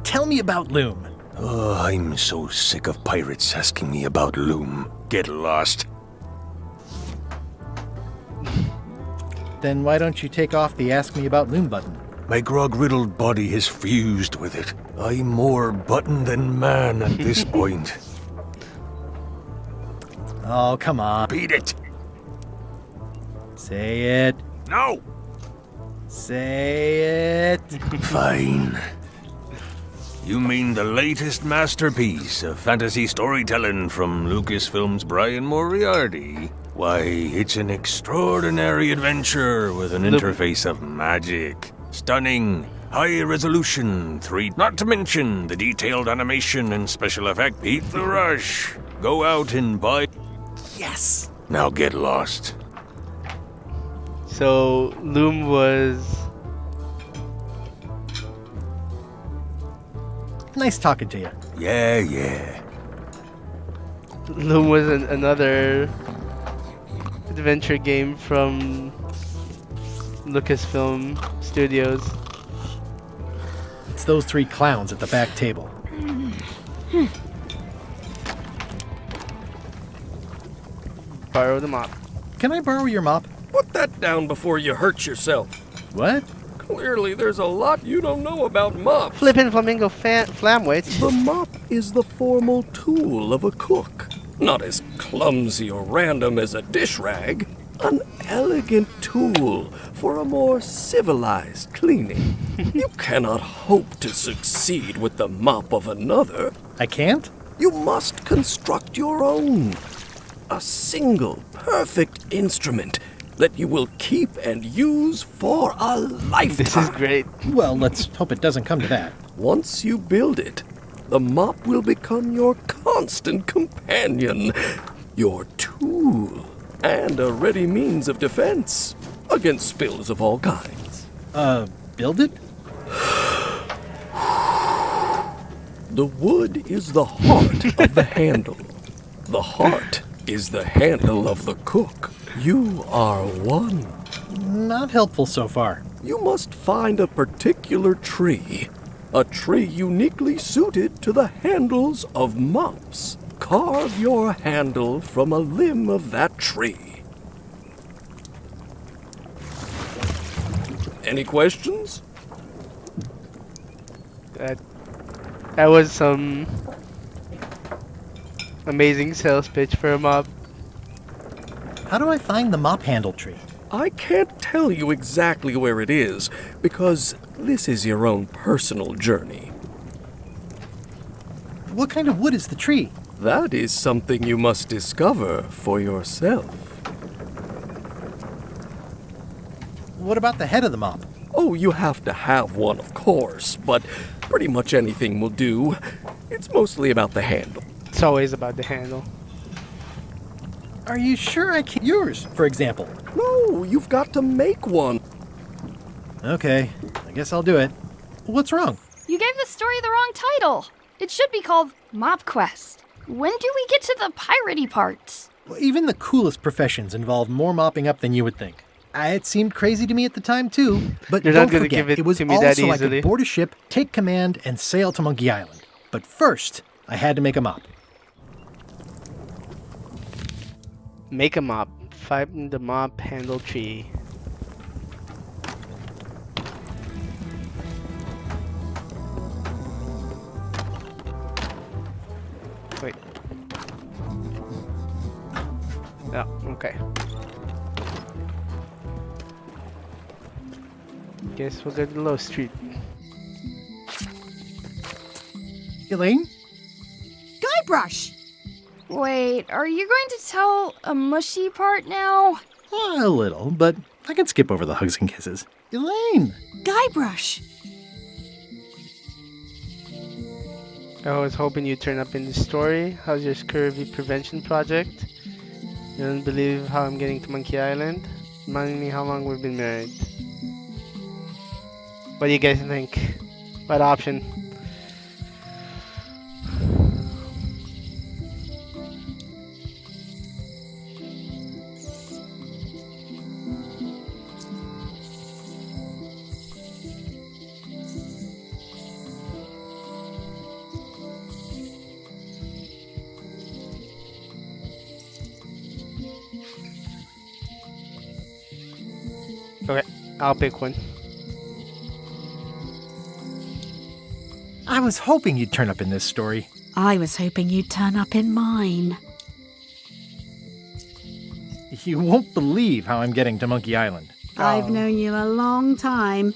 Tell me about Loom. Oh, I'm so sick of pirates asking me about Loom. Get lost. Then why don't you take off the Ask Me About Loom button? My grog-riddled body has fused with it. I'm more button than man at this point. Oh, come on. Beat it. Say it. No. Say it. Fine. You mean the latest masterpiece of fantasy storytelling from Lucasfilm's Brian Moriarty? Why, it's an extraordinary adventure with an interface of magic. Stunning, high resolution, 3, not to mention the detailed animation and special effect. Beat the rush. Go out and buy. Yes. Now get lost. So Loom was nice talking to you. Yeah. Loom was another adventure game from Lucasfilm Studios. It's those 3 clowns at the back table. Borrow the mop. Can I borrow your mop? Put that down before you hurt yourself. What? Clearly, there's a lot you don't know about mops. Flippin' Flamingo Flamwitch. The mop is the formal tool of a cook. Not as clumsy or random as a dish rag. An elegant tool for a more civilized cleaning. You cannot hope to succeed with the mop of another. I can't? You must construct your own. A single, perfect instrument that you will keep and use for a lifetime. This is great. Well, let's hope it doesn't come to that. Once you build it, the mop will become your constant companion, your tool, and a ready means of defense against spills of all kinds. Build it? The wood is the heart of the handle. The heart is the handle of the cook. You are one. Not helpful so far. You must find a particular tree. A tree uniquely suited to the handles of mops. Carve your handle from a limb of that tree. Any questions? That was some amazing sales pitch for a mop. How do I find the mop handle tree? I can't tell you exactly where it is, because this is your own personal journey. What kind of wood is the tree? That is something you must discover for yourself. What about the head of the mop? Oh, you have to have one, of course, but pretty much anything will do. It's mostly about the handle. It's always about the handle. Are you sure I can't? Yours, for example. No, you've got to make one. Okay, I guess I'll do it. What's wrong? You gave the story the wrong title. It should be called Mop Quest. When do we get to the piratey parts? Well, even the coolest professions involve more mopping up than you would think. It seemed crazy to me at the time too, but You're don't not gonna forget, give it it was to me all that so I easily. could board a ship, take command, and sail to Monkey Island. But first, I had to make a mop. Make a mop. Find the mop handle tree. Wait. Yeah, okay. Guess we'll go to Low Street. Elaine? Guybrush! Wait, are you going to tell a mushy part now? A little, but I can skip over the hugs and kisses. Elaine! Guybrush! I was hoping you'd turn up in the story. How's your scurvy prevention project? You don't believe how I'm getting to Monkey Island? Remind me how long we've been married. What do you guys think? What option? Okay, I'll pick one. I was hoping you'd turn up in this story. I was hoping you'd turn up in mine. You won't believe how I'm getting to Monkey Island. I've known you a long time.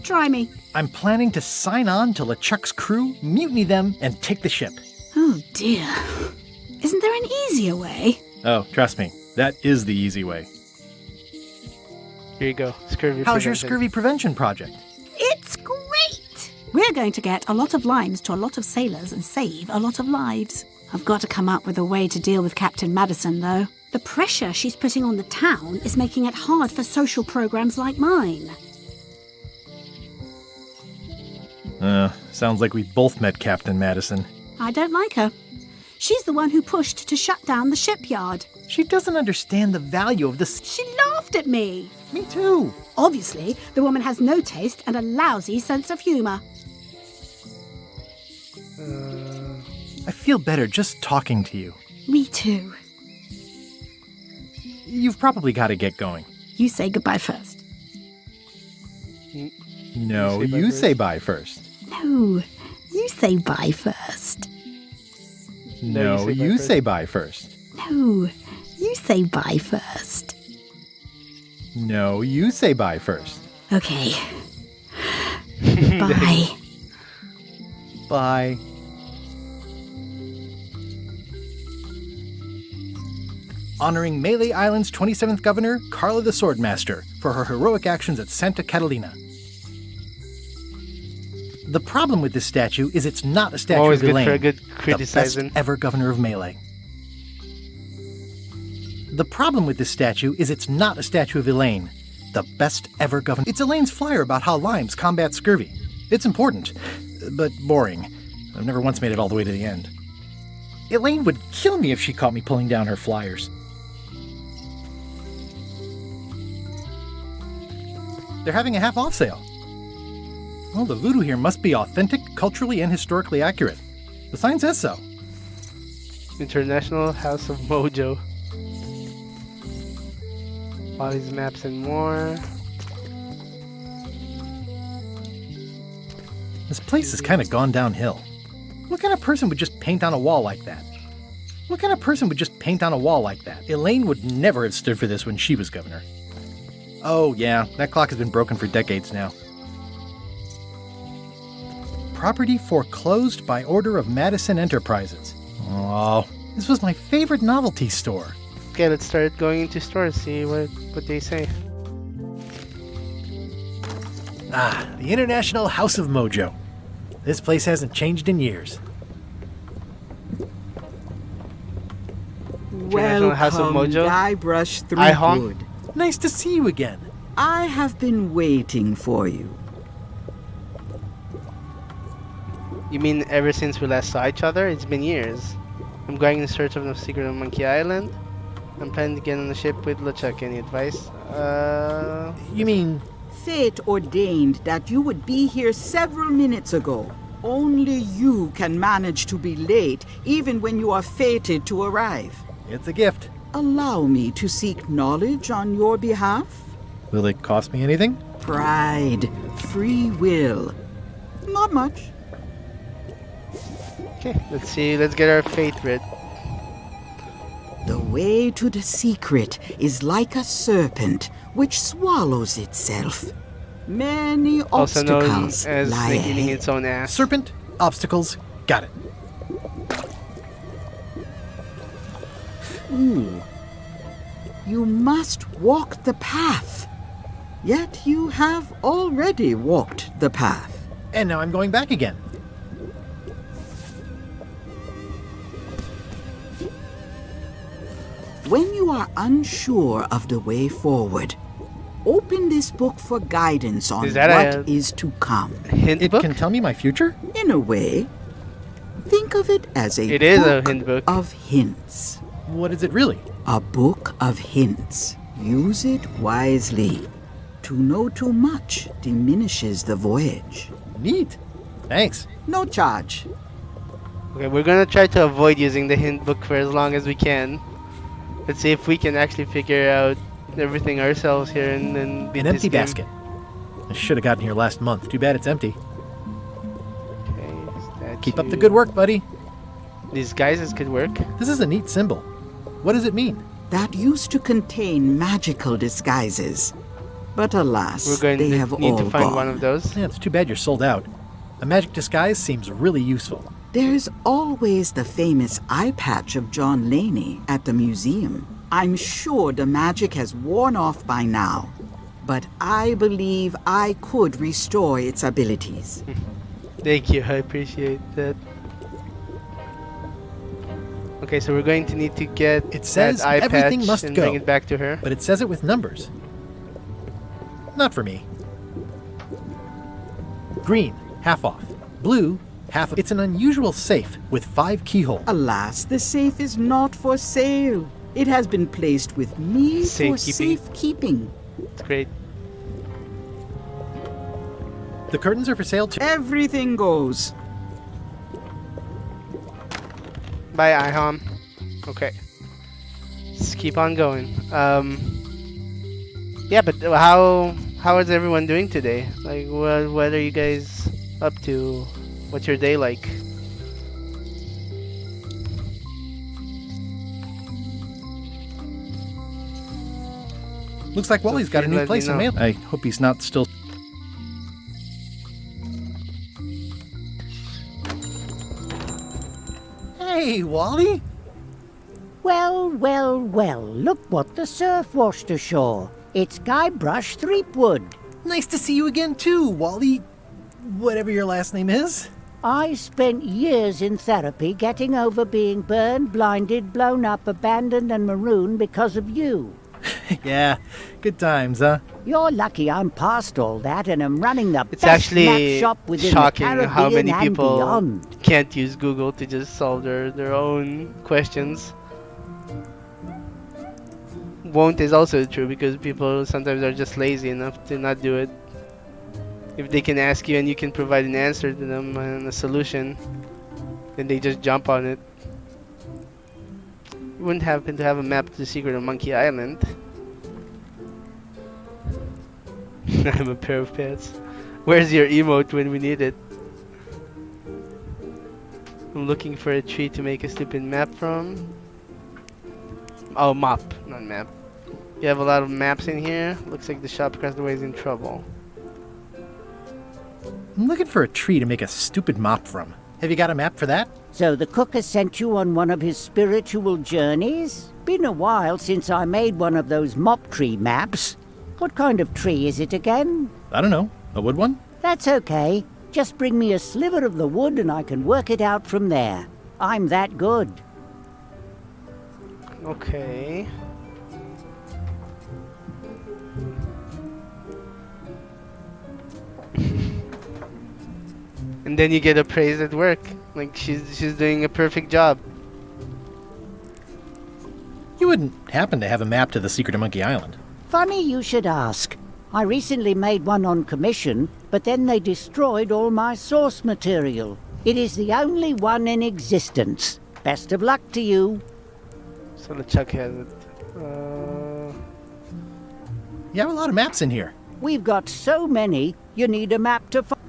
Try me. I'm planning to sign on to LeChuck's crew, mutiny them, and take the ship. Oh dear. Isn't there an easier way? Oh, trust me, that is the easy way. Here you go. Scurvy How's your prevention. scurvy prevention project? It's great! We're going to get a lot of lines to a lot of sailors and save a lot of lives. I've got to come up with a way to deal with Captain Madison, though. The pressure she's putting on the town is making it hard for social programs like mine. Sounds like we both met Captain Madison. I don't like her. She's the one who pushed to shut down the shipyard. She doesn't understand the value of this. She laughed at me. Me too. Obviously, the woman has no taste and a lousy sense of humor. I feel better just talking to you. Me too. You've probably got to get going. You say goodbye first. No, you say bye first. No, you say bye first. No, you say bye first. No, you say bye first. No, you say bye first. Okay. Bye. Bye. Honoring Melee Island's 27th governor, Carla the Swordmaster, for her heroic actions at Santa Catalina. The problem with this statue is it's not a statue Always of good Elaine, for a good the criticizing. best ever governor of Melee. The problem with this statue is it's not a statue of Elaine, the best ever governor. It's Elaine's flyer about how limes combat scurvy. It's important, but boring. I've never once made it all the way to the end. Elaine would kill me if she caught me pulling down her flyers. They're having a half-off sale. Well, the voodoo here must be authentic, culturally, and historically accurate. The sign says so. International House of Mojo. All these maps and more. This place has kind of gone downhill. What kind of person would just paint on a wall like that? What kind of person would just paint on a wall like that? Elaine would never have stood for this when she was governor. Oh yeah, that clock has been broken for decades now. Property foreclosed by order of Madison Enterprises. Oh, this was my favorite novelty store. Okay, let's start going into stores, see what they say. Ah, the International House of Mojo. This place hasn't changed in years. International House of Mojo? Guybrush I honk. Threepwood. Nice to see you again. I have been waiting for you. You mean ever since we last saw each other? It's been years. I'm going in search of the secret of Monkey Island. I'm planning to get on the ship with LeChuck. Any advice? You mean... Fate ordained that you would be here several minutes ago. Only you can manage to be late, even when you are fated to arrive. It's a gift. Allow me to seek knowledge on your behalf? Will it cost me anything? Pride, free will. Not much. Okay, let's see. Let's get our fate read. The way to the secret is like a serpent which swallows itself. Many Also known obstacles as lie eating ahead. its own ass. Serpent, obstacles, got it. You must walk the path. Yet you have already walked the path. And now I'm going back again. When you are unsure of the way forward, open this book for guidance on Is that what is to come. Hint It book? can tell me my future? In a way, think of it as It is a hint book. of hints. What is it really? A book of hints. Use it wisely. To know too much diminishes the voyage. Neat. Thanks. No charge. Okay, we're gonna try to avoid using the hint book for as long as we can. Let's see if we can actually figure out everything ourselves here and then beat An this empty game. basket. I should have gotten here last month. Too bad it's empty. Okay, Keep up the good work, buddy. These guys could work. This is a neat symbol. What does it mean? That used to contain magical disguises. But alas, We're going they to have need all to find gone. one of those. Yeah, it's too bad you're sold out. A magic disguise seems really useful. There's always the famous eye patch of John Laney at the museum. I'm sure the magic has worn off by now, but I believe I could restore its abilities. Thank you, I appreciate that. Okay, so we're going to need to get It says that eye everything patch must and go. bring it back to her. But it says it with numbers. Not for me. Green, half off. Blue, half off. It's an unusual safe with 5 keyholes. Alas, the safe is not for sale. It has been placed with me for Safekeeping. safekeeping. It's great. The curtains are for sale too. Everything goes. Bye, IHOM. Okay. Let's keep on going. Yeah, but how is everyone doing today? Like, what are you guys up to? What's your day like? Looks like Wally's got a new let me place in know. mail. I hope he's not still... Hey, Wally! Well, well, well, look what the surf washed ashore. It's Guybrush Threepwood. Nice to see you again too, Wally. Whatever your last name is. I spent years in therapy getting over being burned, blinded, blown up, abandoned, and marooned because of you. Yeah, good times, huh? You're lucky I'm past all that and am running the It's best map actually shop within shocking the Caribbean how many and people beyond. can't use Google to just solve their own questions. Won't is also true because people sometimes are just lazy enough to not do it. If they can ask you and you can provide an answer to them and a solution, then they just jump on it. You wouldn't happen to have a map to the secret of Monkey Island. I'm a pair of pants. Where's your emote when we need it? I'm looking for a tree to make a stupid map from. Oh, map, not map. You have a lot of maps in here. Looks like the shop across the way is in trouble. I'm looking for a tree to make a stupid mop from. Have you got a map for that? So the cook has sent you on one of his spiritual journeys? Been a while since I made one of those mop tree maps. What kind of tree is it again? I don't know. A wood one? That's okay. Just bring me a sliver of the wood and I can work it out from there. I'm that good. Okay. And then you get appraised at work. Like she's doing a perfect job. You wouldn't happen to have a map to the secret of Monkey Island? Funny you should ask. I recently made one on commission, but then they destroyed all my source material. It is the only one in existence. Best of luck to you. So LeChuck has it. You have a lot of maps in here. We've got so many, you need a map to find.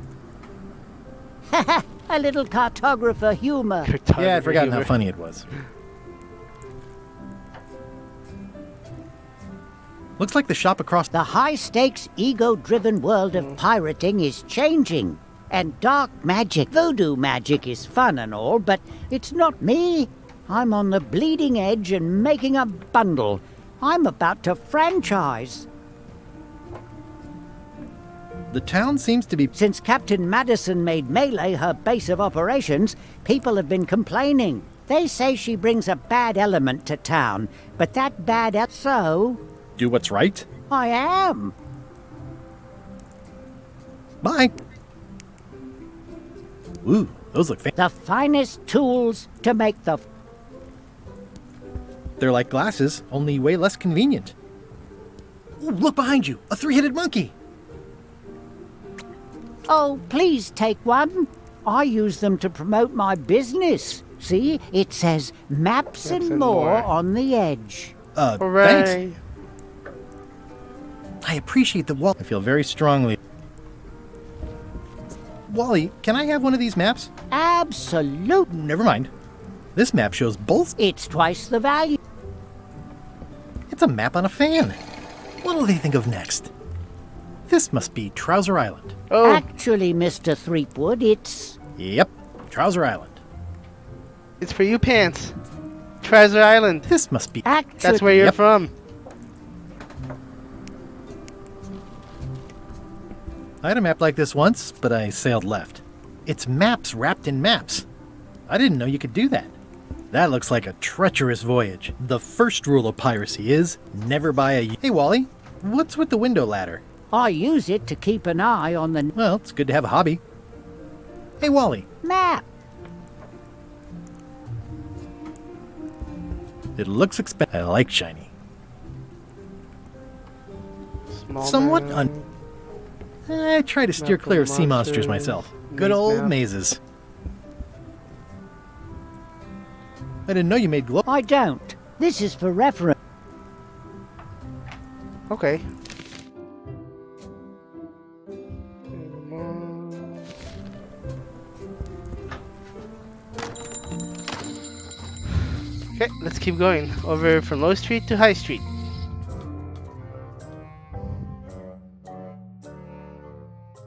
A little cartographer humor. Yeah, I'd forgotten how funny it was. Looks like the shop across... The high-stakes, ego-driven world of pirating is changing. And dark magic, voodoo magic is fun and all, but it's not me. I'm on the bleeding edge and making a bundle. I'm about to franchise. The town seems to be... Since Captain Madison made Melee her base of operations, people have been complaining. They say she brings a bad element to town, but that bad... So... Do what's right? I am. Bye. Ooh, those look The finest tools to make the... They're like glasses, only way less convenient. Ooh, look behind you! A three-headed monkey! Oh, please take one. I use them to promote my business. See, it says maps and more on the edge. Thanks. I appreciate the wall. I feel very strongly. Wally, can I have one of these maps? Absolutely. Never mind. This map shows both. It's twice the value. It's a map on a fan. What'll they think of next? This must be Trouser Island. Oh. Actually, Mr. Threepwood, it's... Yep, Trouser Island. It's for you, Pants. Trouser Island. This must be... That's where you're from. I had a map like this once, but I sailed left. It's maps wrapped in maps. I didn't know you could do that. That looks like a treacherous voyage. The first rule of piracy is never buy a... Hey, Wally, what's with the window ladder? I use it to keep an eye on the... Well, it's good to have a hobby. Hey, Wally. Map. It looks expensive. I like shiny. Small Somewhat man. I try to steer clear of sea monsters myself. Good old mazes. I didn't know you made glow. I don't. This is for reference. Okay. Okay, let's keep going. Over from Low Street to High Street.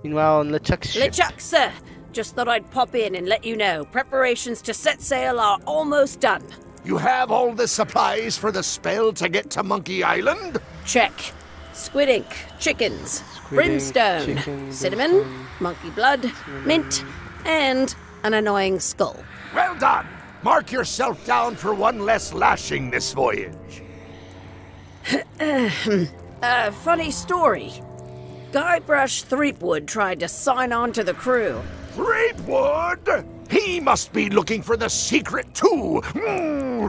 Meanwhile, on LeChuck's ship. LeChuck, sir. Just thought I'd pop in and let you know. Preparations to set sail are almost done. You have all the supplies for the spell to get to Monkey Island? Check. Squid ink, chickens, brimstone, cinnamon, monkey blood, mint, and an annoying skull. Well done! Mark yourself down for one less lashing this voyage. Funny story. Guybrush Threepwood tried to sign on to the crew. Threepwood? He must be looking for the secret too.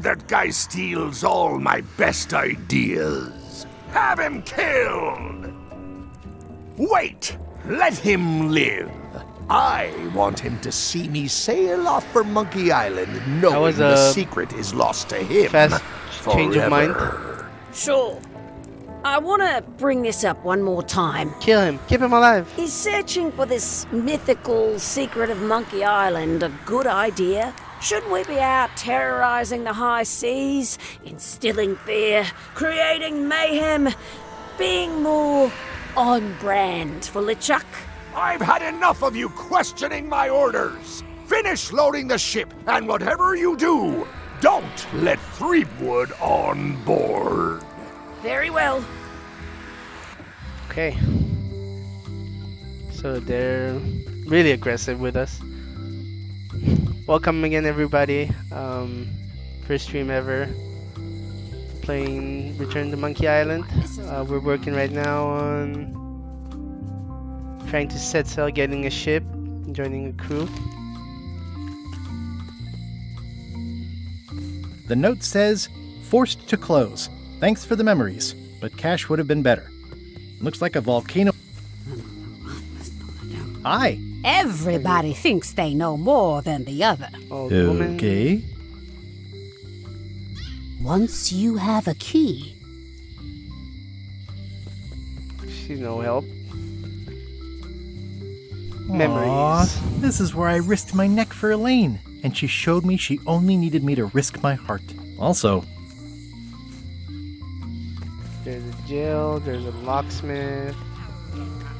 That guy steals all my best ideas. Have him killed! Wait! Let him live. I want him to see me sail off for Monkey Island knowing the secret is lost to him. Fast change of mind. Sure. I want to bring this up one more time. Kill him. Keep him alive. Is searching for this mythical secret of Monkey Island a good idea? Shouldn't we be out terrorizing the high seas, instilling fear, creating mayhem, being more on brand for LeChuck? I've had enough of you questioning my orders. Finish loading the ship, and whatever you do, don't let Threepwood on board. Very well. Okay. So they're really aggressive with us. Welcome again, everybody. First stream ever playing Return to Monkey Island. We're working right now on trying to set sail, getting a ship, joining a crew. The note says, forced to close. Thanks for the memories, but cash would have been better. Looks like a volcano. Hi. Everybody thinks they know more than the other. Okay. Once you have a key, She's no help. Aw, Memories. this is where I risked my neck for Elaine, and she showed me she only needed me to risk my heart. Also, There's a jail, there's a locksmith.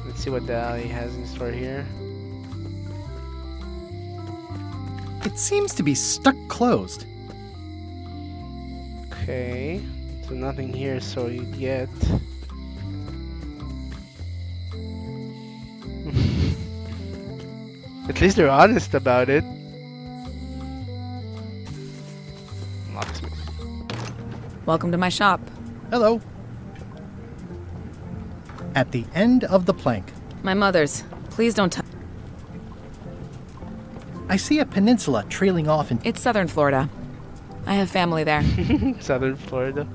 Let's see what the alley has in store here. it seems to be stuck closed. Okay, so nothing here, so yet. At least they're honest about it. Locksmith. Welcome to my shop. Hello. At the end of the plank, My mother's. Please don't touch. I see a peninsula trailing off in. It's southern Florida. I have family there. Southern Florida.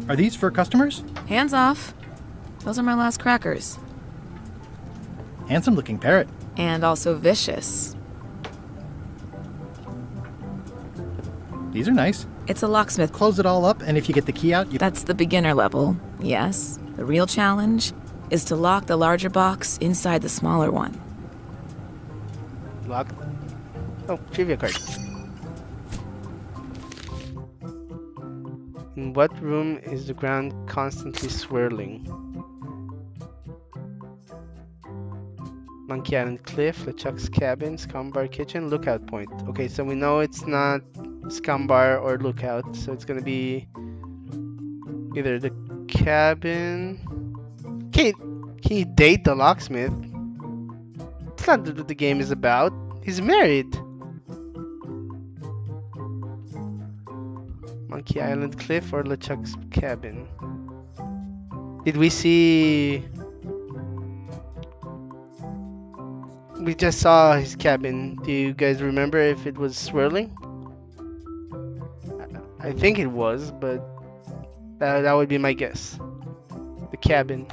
Are these for customers? Hands off. Those are my last crackers. Handsome looking parrot. And also vicious. These are nice. It's a locksmith. Close it all up, and if you get the key out, you. That's the beginner level, yes. The real challenge is to lock the larger box inside the smaller one. Locked. Oh, trivia card. In what room is the ground constantly swirling? Monkey Island Cliff, LeChuck's cabin, Scumbar kitchen, lookout point. Okay, so we know it's not Scumbar or lookout, so it's gonna be either the cabin. Can you date the locksmith? It's not what the game is about. He's married. Monkey Island Cliff or LeChuck's cabin? Did we see? We just saw his cabin. Do you guys remember if it was swirling? I think it was, but that would be my guess. The cabin.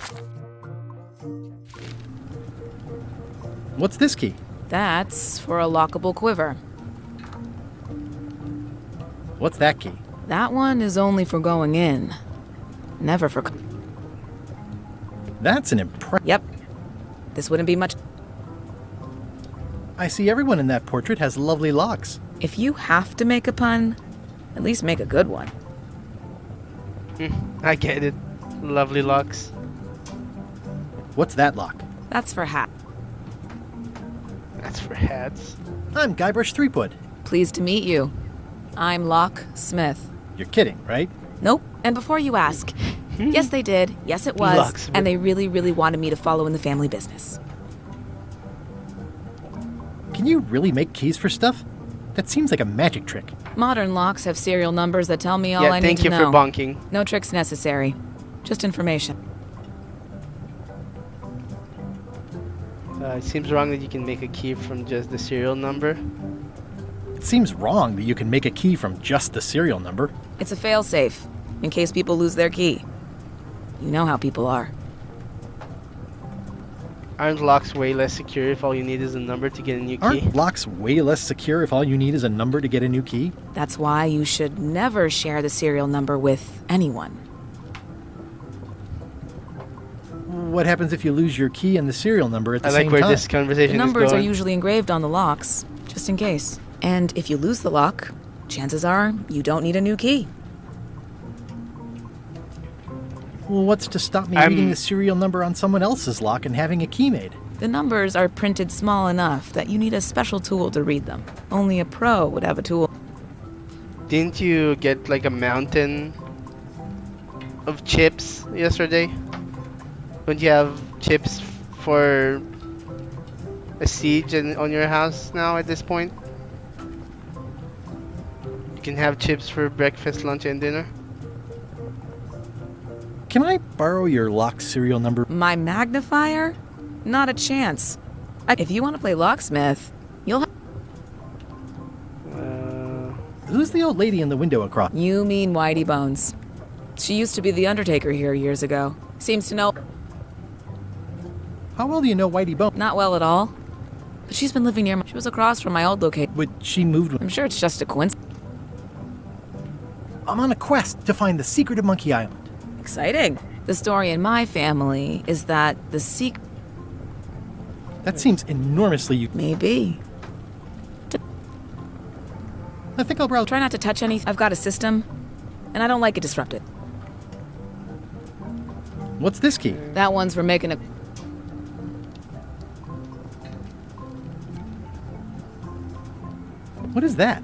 What's this key? That's for a lockable quiver. What's that key? That one is only for going in. Never for... That's an impressive. Yep. This wouldn't be much... I see everyone in that portrait has lovely locks. If you have to make a pun, at least make a good one. I get it. Lovely locks. What's that lock? That's for hat. That's for hats. I'm Guybrush Threepwood. Pleased to meet you. I'm Locke Smith. You're kidding, right? Nope. And before you ask, yes they did, yes it was, Locksmith. and they really, really wanted me to follow in the family business. Can you really make keys for stuff? That seems like a magic trick. Modern locks have serial numbers that tell me all Yeah, I need thank to you know. for bonking. No tricks necessary. Just information. It seems wrong that you can make a key from just the serial number. It seems wrong that you can make a key from just the serial number. It's a failsafe, in case people lose their key. You know how people are. Aren't locks way less secure if all you need is a number to get a new key? Aren't locks way less secure if all you need is a number to get a new key? That's why you should never share the serial number with anyone. What happens if you lose your key and the serial number at the I same like where time? this conversation The is numbers are going. usually engraved on the locks, just in case. And if you lose the lock, chances are you don't need a new key. Well, what's to stop me reading the serial number on someone else's lock and having a key made? The numbers are printed small enough that you need a special tool to read them. Only a pro would have a tool. Didn't you get like a mountain of chips yesterday? Don't you have chips for a siege on your house now at this point? You can have chips for breakfast, lunch, and dinner. Can I borrow your lock serial number? My magnifier? Not a chance. If you want to play locksmith, you'll have... who's the old lady in the window across? You mean Whitey Bones. She used to be the Undertaker here years ago. Seems to know... How well do you know Whitey Bones? Not well at all. But she's been living near me. She was across from my old location. But she moved with... I'm sure it's just a coincidence. I'm on a quest to find the secret of Monkey Island. Exciting. The story in my family is that the secret... That seems enormously... Maybe. I think I'll browse... Try not to touch anything. I've got a system, and I don't like it disrupted. What's this key? That one's for making a... What is that?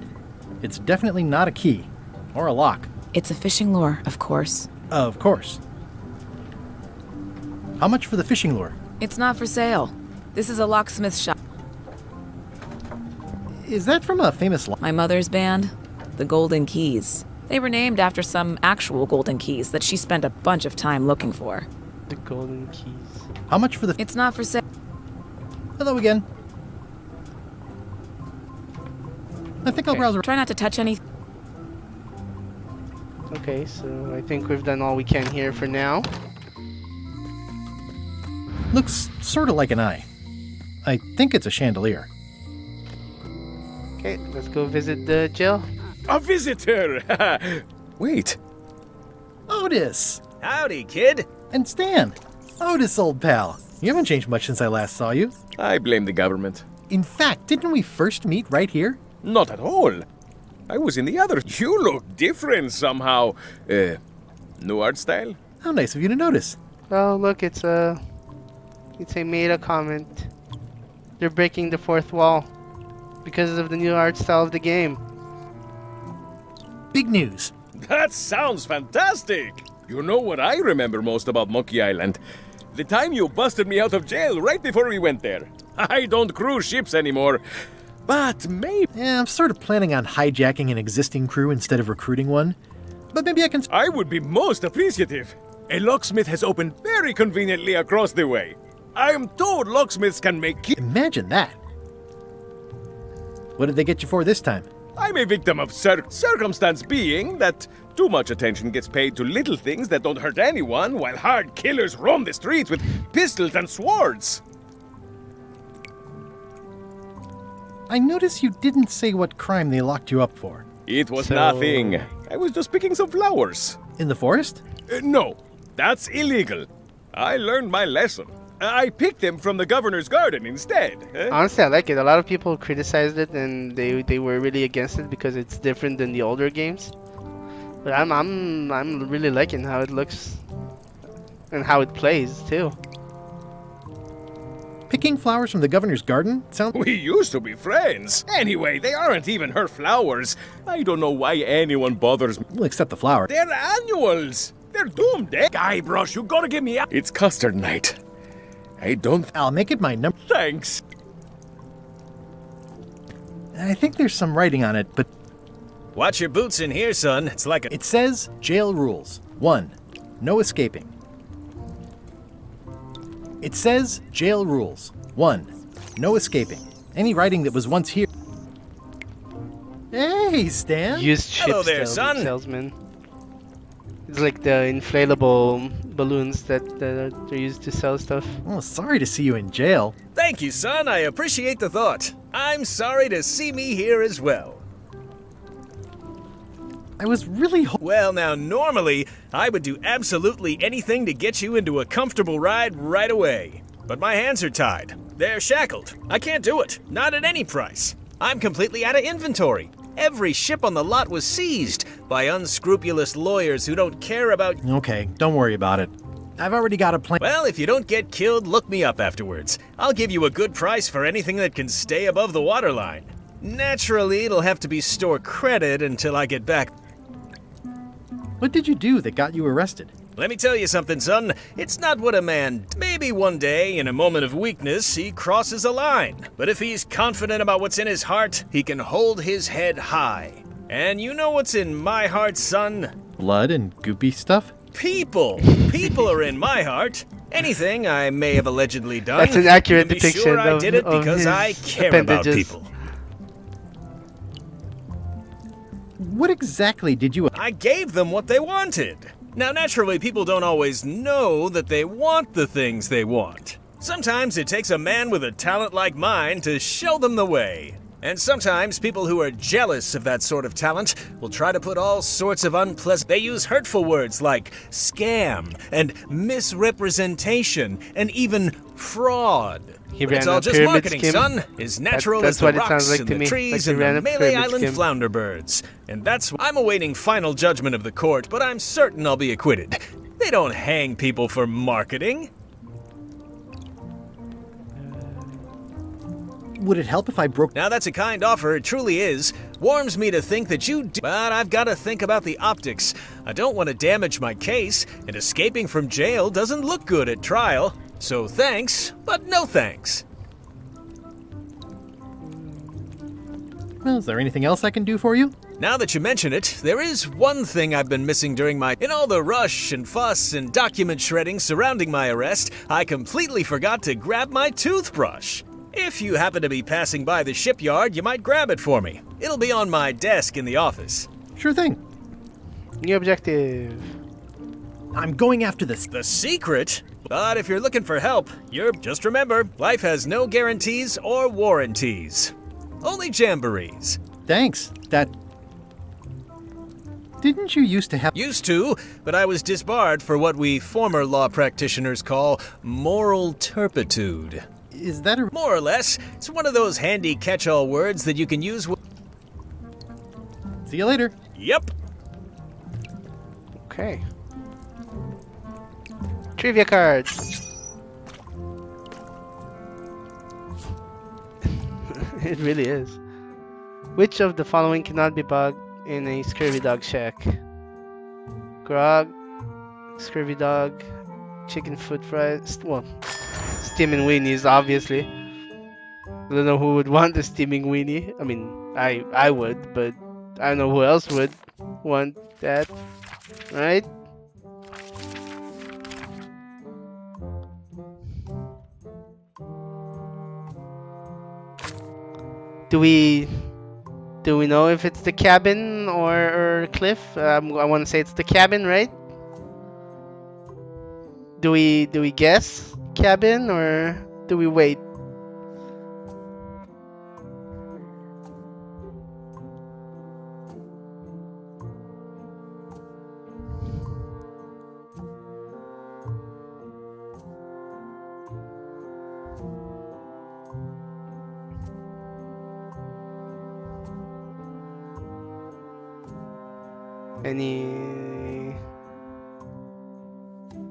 It's definitely not a key. Or a lock. It's a fishing lure, of course. Of course. How much for the fishing lure? It's not for sale. This is a locksmith shop. Is that from a famous... My mother's band, the Golden Keys. They were named after some actual golden keys that she spent a bunch of time looking for. The Golden Keys. How much for the... It's not for sale. Hello again. I think I'll browse... Try not to touch anything. Okay, so I think we've done all we can here for now. Looks sort of like an eye. I think it's a chandelier. Okay, let's go visit the jail. A visitor! Wait. Otis! Howdy, kid. And Stan. Otis, old pal. You haven't changed much since I last saw you. I blame the government. In fact, didn't we first meet right here? Not at all. I was in the other. You look different somehow. New art style? How nice of you to notice. Oh, look, it's a meta comment. They're breaking the fourth wall because of the new art style of the game. Big news. That sounds fantastic. You know what I remember most about Monkey Island? The time you busted me out of jail right before we went there. I don't cruise ships anymore. But maybe... Yeah, I'm sort of planning on hijacking an existing crew instead of recruiting one. But maybe I can... I would be most appreciative. A locksmith has opened very conveniently across the way. I am told locksmiths can make... Imagine that. What did they get you for this time? I'm a victim of circumstance being that too much attention gets paid to little things that don't hurt anyone, while hard killers roam the streets with pistols and swords. I notice you didn't say what crime they locked you up for. It was nothing. I was just picking some flowers. In the forest? No, that's illegal. I learned my lesson. I picked them from the governor's garden instead. Honestly, I like it. A lot of people criticized it and they were really against it because it's different than the older games. But I'm really liking how it looks and how it plays too. Picking flowers from the governor's garden? We used to be friends. Anyway, they aren't even her flowers. I don't know why anyone bothers me. We'll accept the flower. They're annuals. They're doomed, eh? Guybrush, you gotta give me a... It's custard night. I don't... I'll make it my number... Thanks. I think there's some writing on it, but... Watch your boots in here, son. It's like a... It says, jail rules. 1. No escaping. It says, jail rules. 1. No escaping. Any writing that was once here... Hey, Stan! Used Hello there, son. Salesman. It's like the inflatable balloons that they're used to sell stuff. Oh, sorry to see you in jail. Thank you, son. I appreciate the thought. I'm sorry to see me here as well. I was really Well, now, normally, I would do absolutely anything to get you into a comfortable ride right away. But my hands are tied. They're shackled. I can't do it. Not at any price. I'm completely out of inventory. Every ship on the lot was seized by unscrupulous lawyers who don't care about... Okay, don't worry about it. I've already got a plan. Well, if you don't get killed, look me up afterwards. I'll give you a good price for anything that can stay above the waterline. Naturally, it'll have to be store credit until I get back. What did you do that got you arrested? Let me tell you something, son. It's not what a man... Maybe one day, in a moment of weakness, he crosses a line. But if he's confident about what's in his heart, he can hold his head high. And you know what's in my heart, son? Blood and goopy stuff? People! People are in my heart. Anything I may have allegedly done... That's an accurate you can be depiction sure I did it of because his I care about appendages. people. What exactly did you... I gave them what they wanted. Now, naturally, people don't always know that they want the things they want. Sometimes it takes a man with a talent like mine to show them the way. And sometimes people who are jealous of that sort of talent will try to put all sorts of unpleasant... They use hurtful words like scam and misrepresentation and even fraud. He But ran it's a all just pyramid marketing, scheme. son. As natural That's as the what it sounds rocks like and to the me, trees like he and ran the a Malay pyramid Island scheme. flounder birds. And that's why I'm awaiting final judgment of the court, but I'm certain I'll be acquitted. They don't hang people for marketing. Would it help if I broke... Now that's a kind offer, it truly is. Warms me to think that you do... But I've got to think about the optics. I don't want to damage my case, and escaping from jail doesn't look good at trial. So thanks, but no thanks. Well, is there anything else I can do for you? Now that you mention it, there is one thing I've been missing during my... In all the rush and fuss and document shredding surrounding my arrest, I completely forgot to grab my toothbrush. If you happen to be passing by the shipyard, you might grab it for me. It'll be on my desk in the office. Sure thing. New objective. I'm going after this. The secret? But if you're looking for help, just remember, life has no guarantees or warranties. Only jamborees. Thanks. Didn't you used to have... Used to, but I was disbarred for what we former law practitioners call moral turpitude. Is that a... More or less. It's one of those handy catch-all words that you can use... See you later. Yep. Okay. Trivia cards. It really is. Which of the following cannot be bought in a scurvy dog shack? Grog, scurvy dog, chicken foot fries. Well, steaming weenies, obviously. I don't know who would want the steaming weenie. I mean, I would, but I don't know who else would want that. Right? Do we know if it's the cabin or cliff? I want to say it's the cabin, right? Do we guess cabin or do we wait?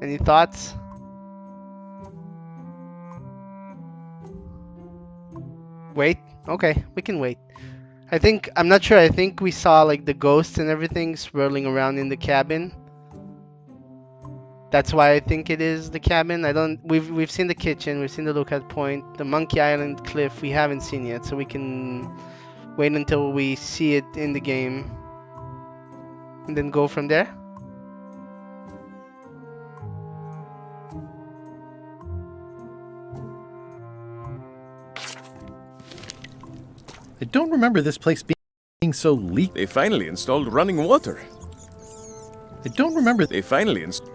Any thoughts? Wait? Okay, we can wait. I'm not sure. I think we saw like the ghosts and everything swirling around in the cabin. That's why I think it is the cabin. We've seen the kitchen, we've seen the lookout point, the Monkey Island cliff we haven't seen yet, so we can wait until we see it in the game and then go from there. I don't remember this place being so leaky. They finally installed running water. I don't remember. They finally installed.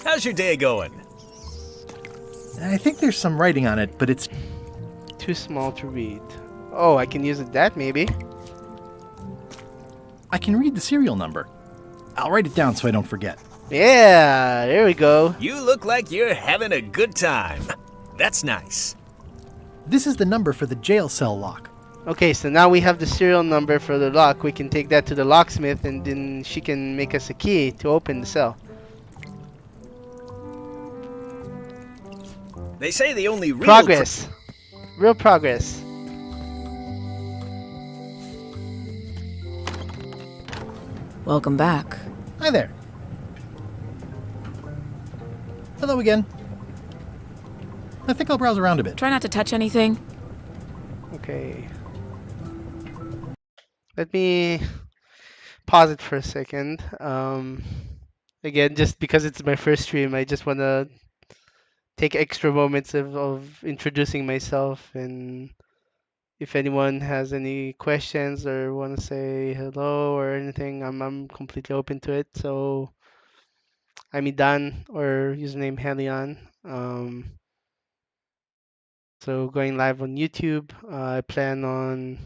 How's your day going? I think there's some writing on it, but it's too small to read. Oh, I can use that maybe. I can read the serial number. I'll write it down so I don't forget. Yeah, there we go. You look like you're having a good time. That's nice. This is the number for the jail cell lock. Okay, so now we have the serial number for the lock. We can take that to the locksmith and then she can make us a key to open the cell. They say the only real progress. Real progress. Welcome back. Hi there. Hello again. I think I'll browse around a bit. Try not to touch anything. Okay. Let me pause it for a second. Again, just because it's my first stream, I just want to take extra moments of introducing myself and if anyone has any questions or want to say hello or anything, I'm completely open to it. So I'm Idan, or username Helion. So going live on YouTube. I plan on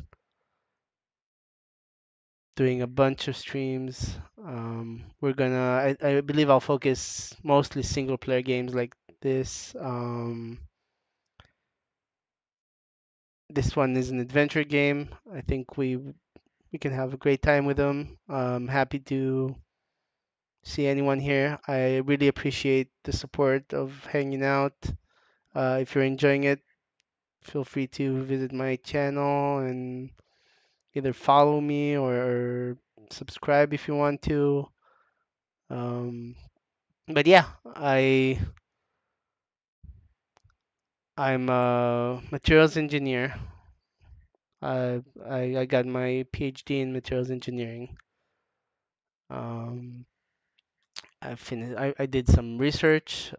doing a bunch of streams. I believe I'll focus mostly single player games like this. This one is an adventure game. I think we can have a great time with them. Happy to see anyone here. I really appreciate the support of hanging out. If you're enjoying it, feel free to visit my channel and either follow me or subscribe if you want to. But yeah, I'm a materials engineer. I got my PhD in materials engineering. I finished. I did some research.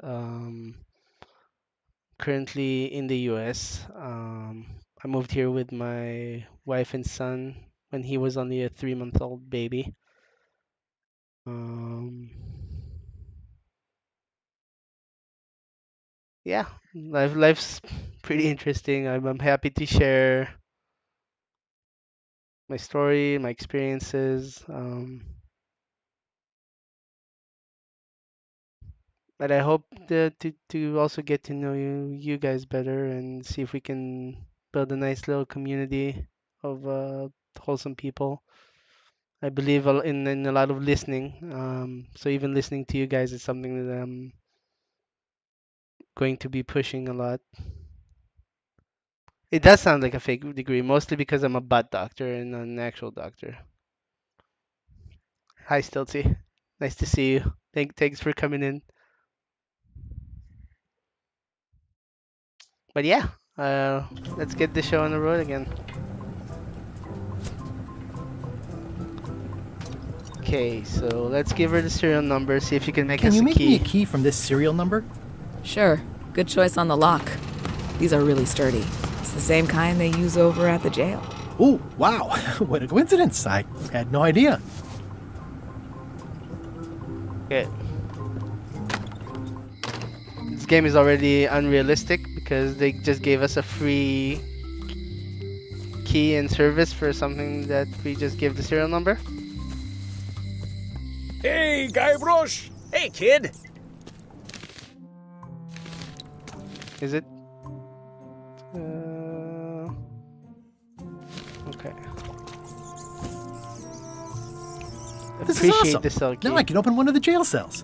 Currently in the U.S. I moved here with my wife and son when he was only a 3-month-old baby. Yeah, life's pretty interesting. I'm happy to share my story, my experiences. But I hope to also get to know you guys better and see if we can build a nice little community of wholesome people. I believe in a lot of listening. So even listening to you guys is something that I'm going to be pushing a lot. It does sound like a fake degree, mostly because I'm a butt doctor and not an actual doctor. Hi, Stiltsy. Nice to see you. Thanks for coming in. But yeah, let's get the show on the road again. Okay, so let's give her the serial number, see if you can make us a key. Can you make me a key from this serial number? Sure. Good choice on the lock. These are really sturdy. It's the same kind they use over at the jail. Oh, wow. What a coincidence. I had no idea. Okay. This game is already unrealistic because they just gave us a free key and service for something that we just gave the serial number. Hey, Guybrush! Hey, kid! Is it? Okay. This is awesome. The cell key. Now I can open one of the jail cells.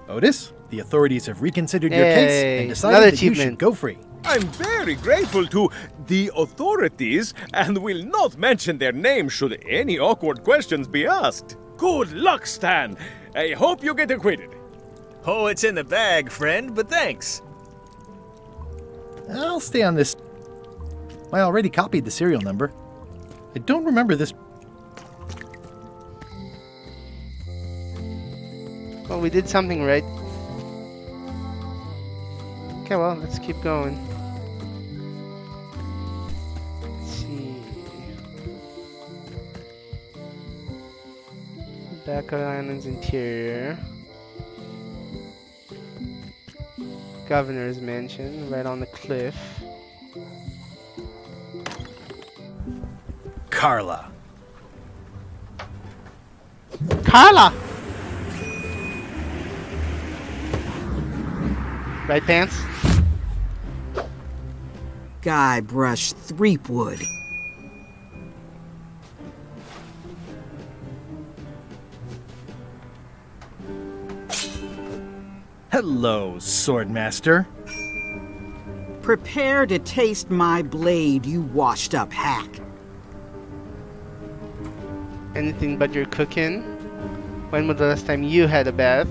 Otis, the authorities have reconsidered your case and decided that you should go free. I'm very grateful to the authorities and will not mention their name should any awkward questions be asked. Good luck, Stan. I hope you get acquitted. Oh, it's in the bag, friend, but thanks. I'll stay on this. I already copied the serial number. I don't remember this. Well, we did something right. Okay, well, let's keep going. Let's see. Back of the island's interior. Governor's mansion, right on the cliff. Carla. Carla! Right pants? Guybrush Threepwood. Hello, Swordmaster. Prepare to taste my blade, you washed-up hack. Anything but your cooking? When was the last time you had a bath?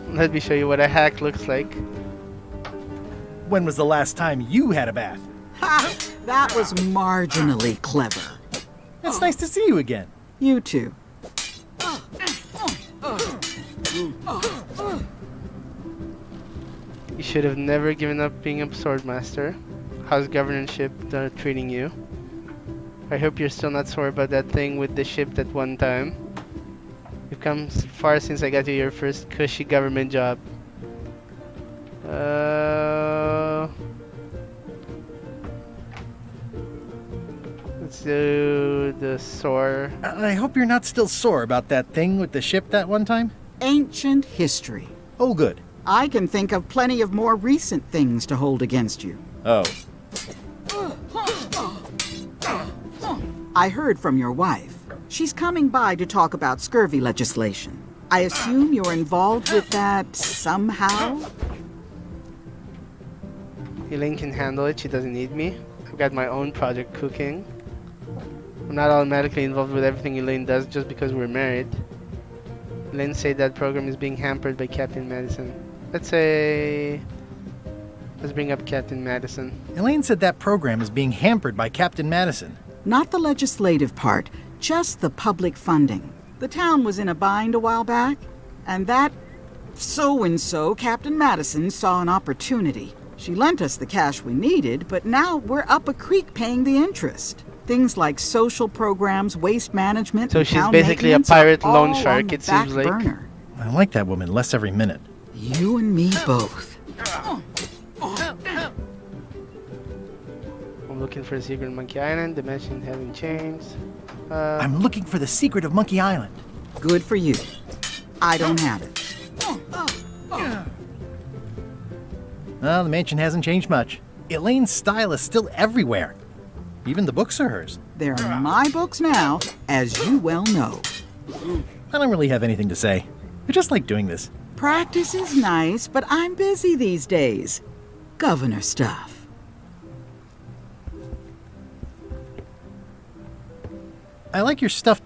Let me show you what a hack looks like. When was the last time you had a bath? Ha! That was marginally clever. It's nice to see you again. You too. You should have never given up being a swordmaster. How's governorship treating you? I hope you're still not sore about that thing with the ship that one time. You've come far since I got you your first cushy government job. Let's do the sore. I hope you're not still sore about that thing with the ship that one time. Ancient history. Oh, good. I can think of plenty of more recent things to hold against you. Oh. I heard from your wife. She's coming by to talk about scurvy legislation. I assume you're involved with that somehow? Elaine can handle it, she doesn't need me. I've got my own project cooking. I'm not automatically involved with everything Elaine does just because we're married. Elaine said that program is being hampered by Captain Madison. Let's bring up Captain Madison. Elaine said that program is being hampered by Captain Madison. Not the legislative part, just the public funding. The town was in a bind a while back, and that so-and-so, Captain Madison, saw an opportunity. She lent us the cash we needed, but now we're up a creek paying the interest. Things like social programs, waste management, so and she's town basically a maintenance pirate are loan all shark, on the it seems back like. burner. I like that woman less every minute. You and me both. I'm looking for a secret in Monkey Island. Dimension haven't changed. I'm looking for the secret of Monkey Island. Good for you. I don't have it. Well, the mansion hasn't changed much. Elaine's style is still everywhere. Even the books are hers. They're my books now, as you well know. I don't really have anything to say. I just like doing this. Practice is nice, but I'm busy these days. Governor stuff. I like your stuffed,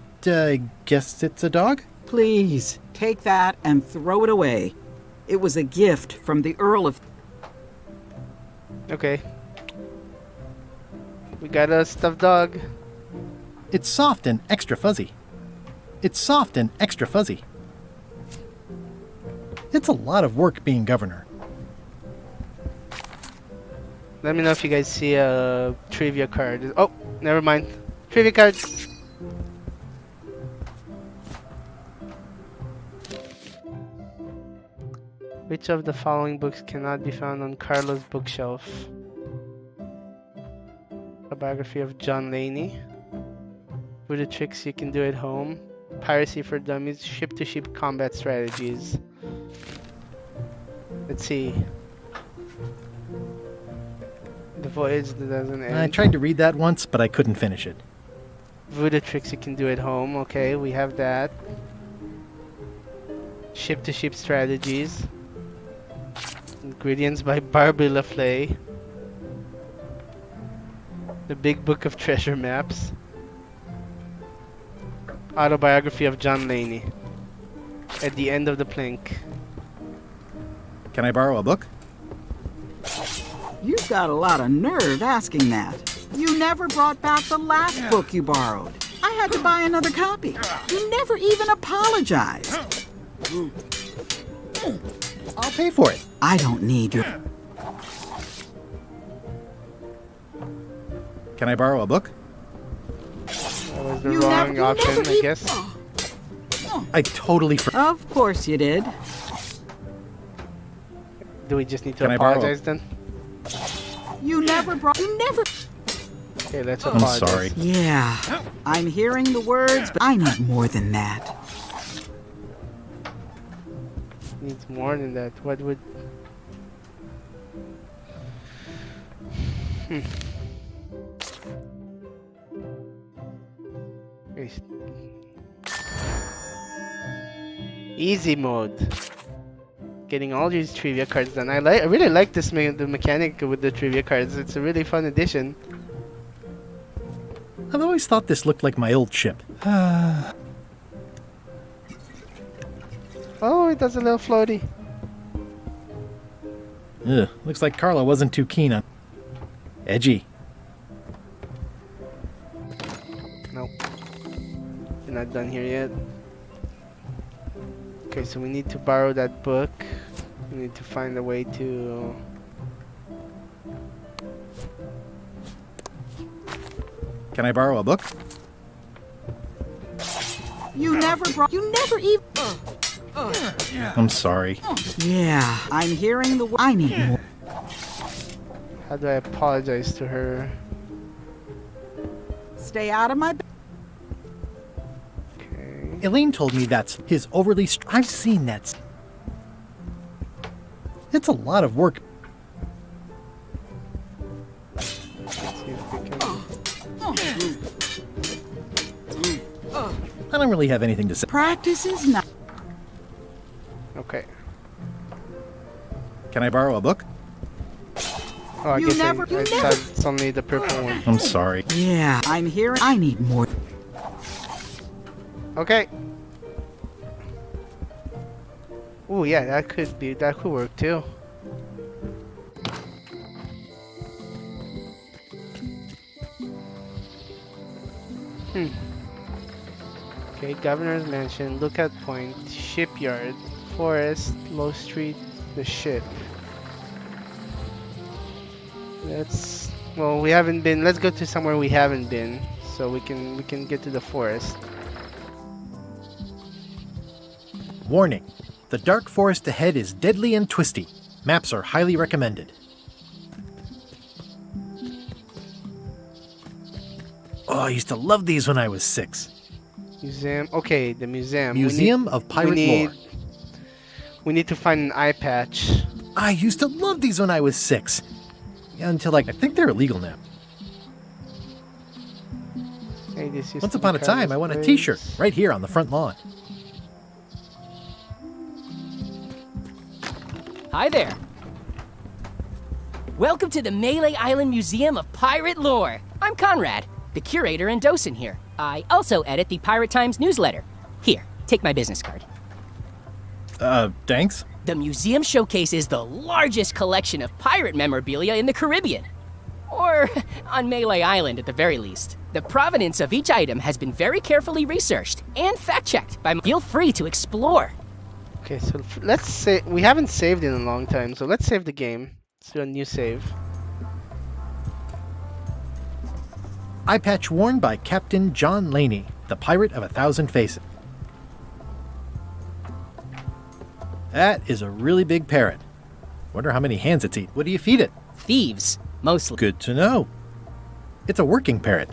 guess it's a dog? Please, take that and throw it away. It was a gift from the Earl of... Okay. We got a stuffed dog. It's soft and extra fuzzy. It's soft and extra fuzzy. It's a lot of work being governor. Let me know if you guys see a trivia card. Oh, never mind. Trivia card. Which of the following books cannot be found on Carla's bookshelf? A biography of John Laney. Voodoo tricks you can do at home. Piracy for dummies. Ship-to-ship combat strategies. Let's see. The voyage that doesn't end. I tried to read that once, but I couldn't finish it. Voodoo tricks you can do at home. Okay, we have that. Ship-to-ship strategies. Ingredients by Barbie LaFlay. The Big Book of Treasure Maps. Autobiography of John Laney. At the End of the Plank. Can I borrow a book? You've got a lot of nerve asking that. You never brought back the last book you borrowed. I had to buy another copy. You never even apologized. I'll pay for it. I don't need your... Can I borrow a book? That was the wrong option, I guess. I totally forgot. Of course you did. Do we just need to Can I borrow apologize then? You never brought... You never... Okay, let's I'm apologize. sorry. Yeah, I'm hearing the words, but I need more than that. Needs more than that. What would... Easy mode. Getting all these trivia cards done. I really like this the mechanic with the trivia cards. It's a really fun addition. I've always thought this looked like my old ship. Oh, it does a little floaty. Ugh, looks like Carla wasn't too keen on... Edgy. Nope. We're not done here yet. Okay, so we need to borrow that book. We need to find a way to... Can I borrow a book? You never even. I'm sorry. Yeah, I'm hearing the. I need more. How do I apologize to her? Stay out of my. Elaine told me that's his overly. I've seen that. It's a lot of work. I don't really have anything to say. Practice is not. Okay. Can I borrow a book? Oh, I guess I never- thought it's only the purple one. I'm sorry. Yeah, I'm hearing. I need more. Okay. Oh yeah, that could work too. Okay, Governor's Mansion, Lookout Point, Shipyard, Forest, Low Street, the ship. Well, we haven't been. Let's go to somewhere we haven't been, so we can get to the forest. Warning. The dark forest ahead is deadly and twisty. Maps are highly recommended. Oh, I used to love these when I was 6. Museum. Okay, the museum. Museum of Pirate Lore. We need to find an eye patch. I used to love these when I was 6. Yeah, until I think they're illegal now. Hey, this used Once to be upon a time, I won a Carlos t-shirt Place. right here on the front lawn. Hi there. Welcome to the Melee Island Museum of Pirate Lore. I'm Conrad, the curator and docent here. I also edit the Pirate Times newsletter. Here, take my business card. Thanks. The museum showcases the largest collection of pirate memorabilia in the Caribbean. Or on Melee Island at the very least. The provenance of each item has been very carefully researched and fact-checked by. Feel free to explore. Okay, so let's say we haven't saved in a long time, so let's save the game. Let's do a new save. Eye patch worn by Captain John Laney, the pirate of 1,000 faces. That is a really big parrot. Wonder how many hands it's eat. What do you feed it? Thieves, mostly. Good to know. It's a working parrot.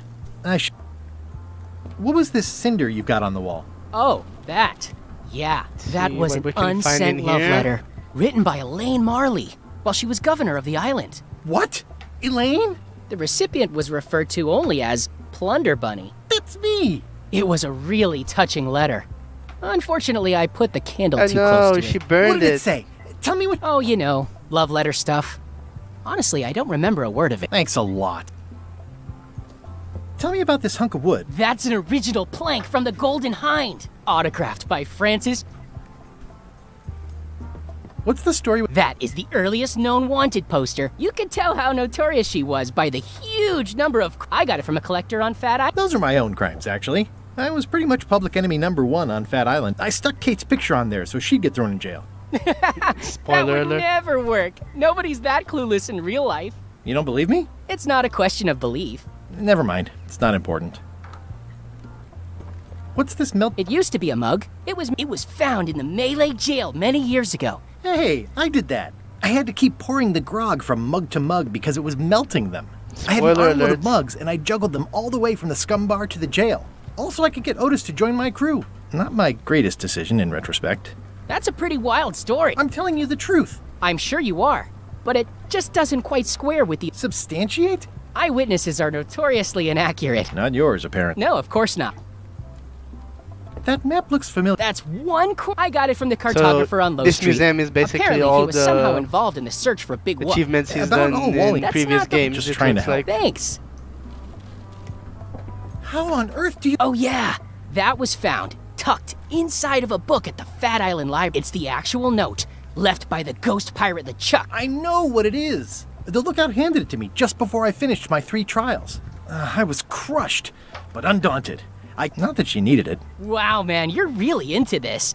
What was this cinder you've got on the wall? Oh, that. Yeah, that see was what an we can find unsent in love here. letter written by Elaine Marley while she was governor of the island. What? Elaine? The recipient was referred to only as Plunder Bunny. That's me. It was a really touching letter. Unfortunately, I put the candle I too know, close to she it. burned What did it. it say? Tell me what. Oh, you know, love letter stuff. Honestly, I don't remember a word of it. Thanks a lot. Tell me about this hunk of wood. That's an original plank from the Golden Hind, autographed by Francis. What's the story with That is the earliest known wanted poster. You can tell how notorious she was by the huge number of. I got it from a collector on Fat Island. Those are my own crimes, actually. I was pretty much public enemy #1 on Fat Island. I stuck Kate's picture on there so she'd get thrown in jail. That Spoiler would alert. never work. Nobody's that clueless in real life. You don't believe me? It's not a question of belief. Never mind. It's not important. What's this melt? It used to be a mug. It was found in the Melee jail many years ago. Hey, I did that. I had to keep pouring the grog from mug to mug because it was melting them. I had an Spoiler armload alert. of mugs and I juggled them all the way from the scum bar to the jail. Also, I could get Otis to join my crew. Not my greatest decision in retrospect. That's a pretty wild story. I'm telling you the truth. I'm sure you are, but it just doesn't quite square with the. Substantiate? Eyewitnesses are notoriously inaccurate. Not yours, apparently. No, of course not. That map looks familiar. That's one. I got it from the cartographer on Low this Street. museum is basically Apparently, all he was somehow the involved in the search for Big Whoop. achievements he's About done all in Wally. That's previous not the- games. Just it trying to looks like. Thanks. How on earth do you... Oh yeah, that was found tucked inside of a book at the Fat Island Library. It's the actual note left by the ghost pirate LeChuck. I know what it is. The lookout handed it to me just before I finished my 3 trials. I was crushed, but undaunted. Not that she needed it. Wow, man, you're really into this.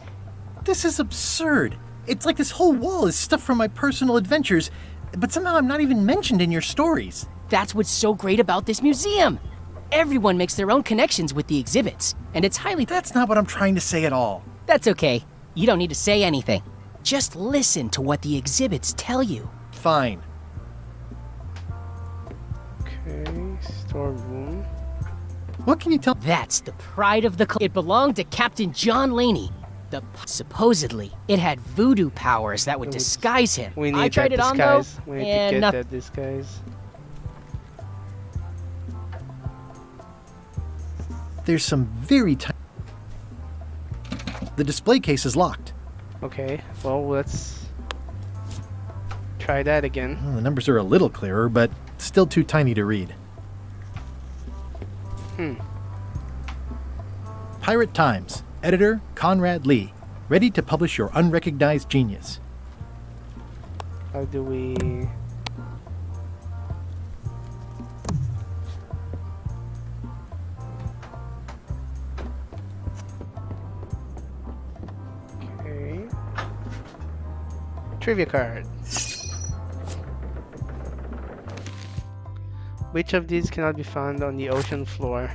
This is absurd. It's like this whole wall is stuff from my personal adventures, but somehow I'm not even mentioned in your stories. That's what's so great about this museum. Everyone makes their own connections with the exhibits, and it's highly... That's not what I'm trying to say at all. That's okay. You don't need to say anything. Just listen to what the exhibits tell you. Fine. Okay, storeroom. What can you tell? That's the pride of the... It belonged to Captain John Laney. Supposedly, it had voodoo powers that would disguise him. We need I tried that it disguise. on, though, We need and to get nothing. that disguise. There's some very tiny... The display case is locked. Okay, well, let's try that again. Well, the numbers are a little clearer, but still too tiny to read. Pirate Times. Editor Conrad Lee. Ready to publish your unrecognized genius. How do we... Okay. Trivia card. Which of these cannot be found on the ocean floor?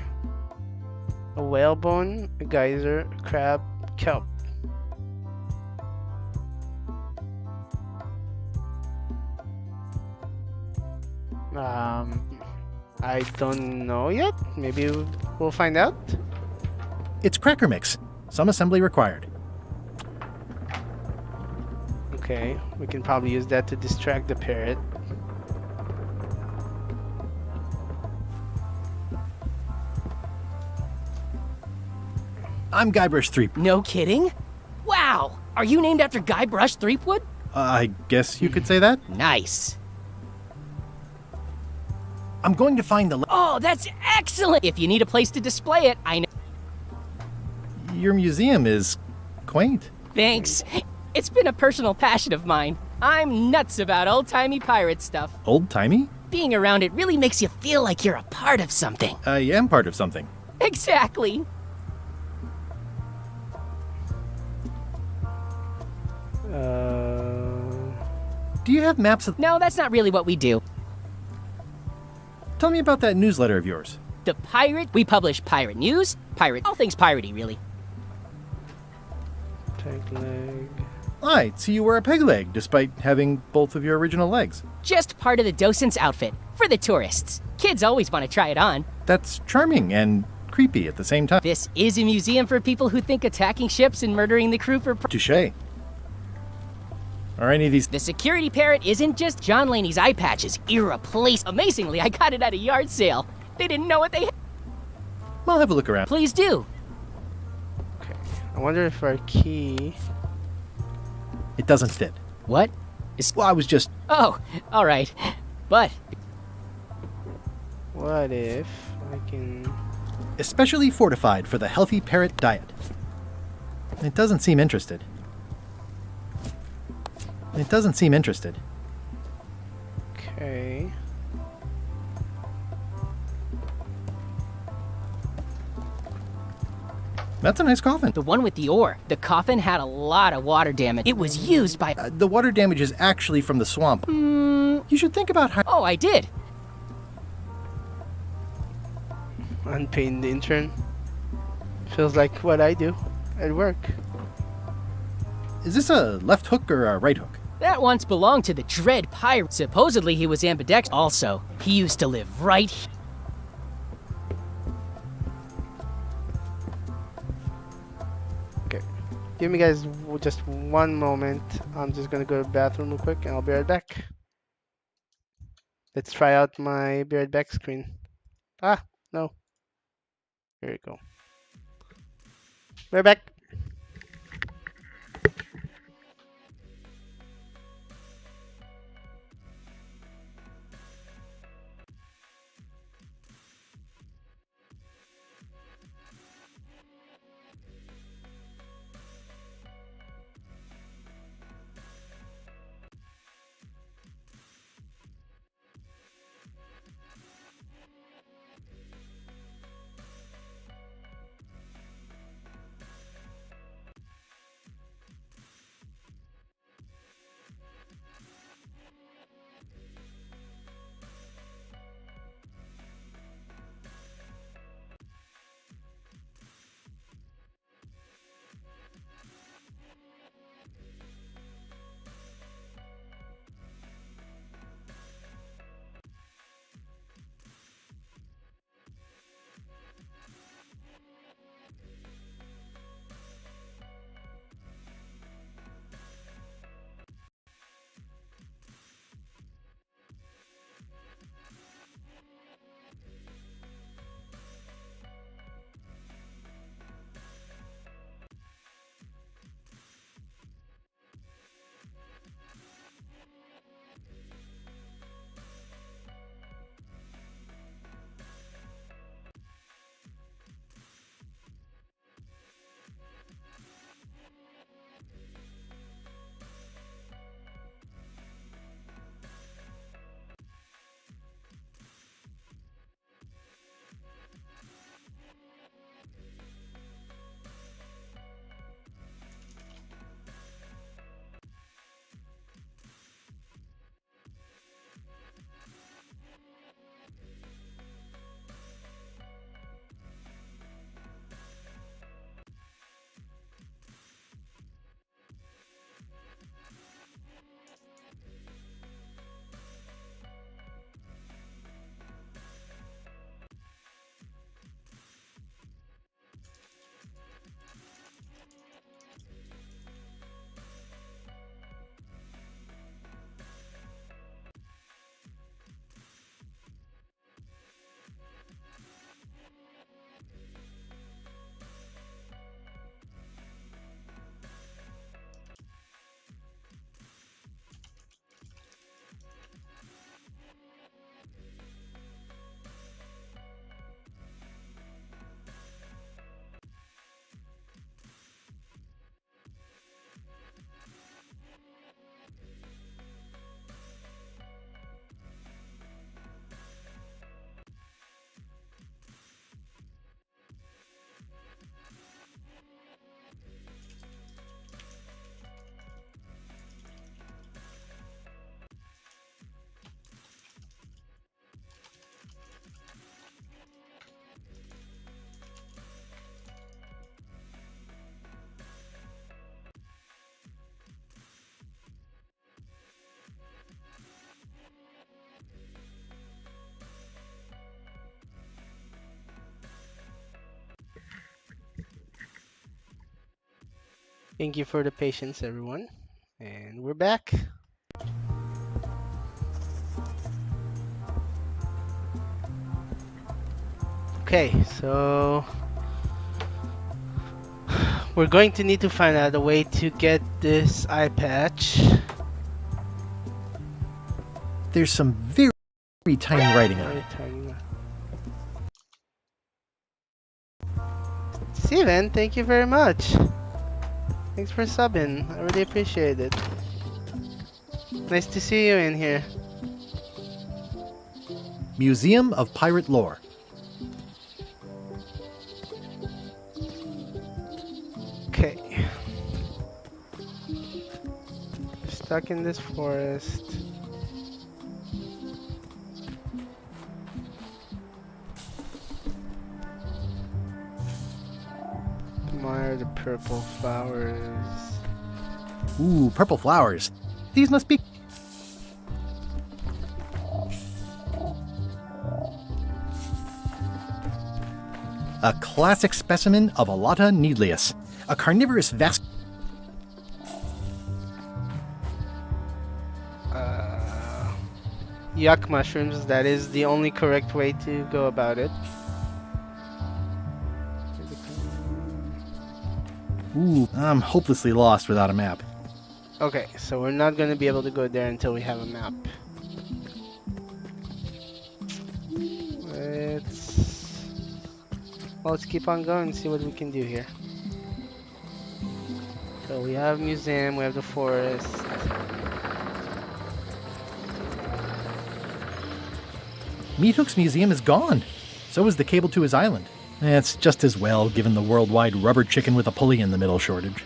A whalebone, a geyser, a crab, kelp. I don't know yet. Maybe we'll find out. It's Cracker Mix. Some assembly required. Okay, we can probably use that to distract the parrot. I'm Guybrush Threep. No kidding? Wow! Are you named after Guybrush Threepwood? I guess you could say that. Nice. I'm going to find the... Oh, that's excellent! If you need a place to display it, I know. Your museum is quaint. Thanks. It's been a personal passion of mine. I'm nuts about old-timey pirate stuff. Old-timey? Being around it really makes you feel like you're a part of something. I am part of something. Exactly. Do you have maps of... No, that's not really what we do. Tell me about that newsletter of yours. The Pirate, we publish pirate news, all things piratey, really. Peg leg. Right, so you wear a peg leg, despite having both of your original legs. Just part of the docent's outfit, for the tourists. Kids always want to try it on. That's charming and creepy at the same time. This is a museum for people who think attacking ships and murdering the crew for... Touché. Are any of these... The security parrot isn't just John Laney's eye patches. Irreplaceable. Amazingly, I got it at a yard sale. They didn't know what they had. I'll have a look around. Please do. Okay. I wonder if our key... It doesn't fit. What? Well, I was just... Oh, all right. But... What if I can... Especially fortified for the healthy parrot diet. It doesn't seem interested. It doesn't seem interested. Okay. That's a nice coffin. The one with the ore. The coffin had a lot of water damage. It was used by... The water damage is actually from the swamp. You should think about how... Oh, I did. Unpaid intern. Feels like what I do at work. Is this a left hook or a right hook? That once belonged to the Dread Pirate. Supposedly he was ambidextrous. Also, he used to live right here. Okay. Give me guys just one moment. I'm just gonna go to the bathroom real quick and I'll be right back. Let's try out my be right back screen. Ah, no. Here we go. We're back. Thank you for the patience, everyone. And we're back. Okay, so we're going to need to find out a way to get this eye patch. There's some very tiny writing on it. Steven, thank you very much. Thanks for subbing. I really appreciate it. Nice to see you in here. Museum of Pirate Lore. Okay. Stuck in this forest. Admire the purple flowers. Ooh, purple flowers. These must be... a classic specimen of Alata needleus, a carnivorous vast... Yuck mushrooms, that is the only correct way to go about it. Ooh, I'm hopelessly lost without a map. Okay, so we're not going to be able to go there until we have a map. Let's keep on going and see what we can do here. So we have museum, we have the forest. Meat Hook's museum is gone. So is the cable to his island. It's just as well, given the worldwide rubber chicken with a pulley in the middle shortage.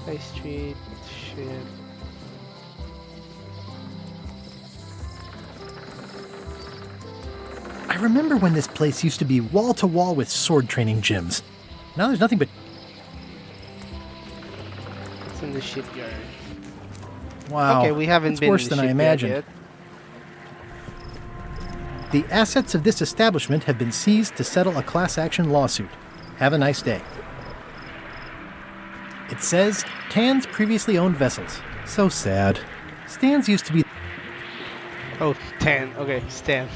High Street, ship. I remember when this place used to be wall-to-wall with sword training gyms. Now there's nothing but... It's in the shipyard. Wow, okay, we haven't that's been worse in the than I shipyard imagined. yet. The assets of this establishment have been seized to settle a class action lawsuit. Have a nice day. It says, Tan's previously owned vessels. So sad. Stan's used to be... Oh, Tan. Okay, Stan.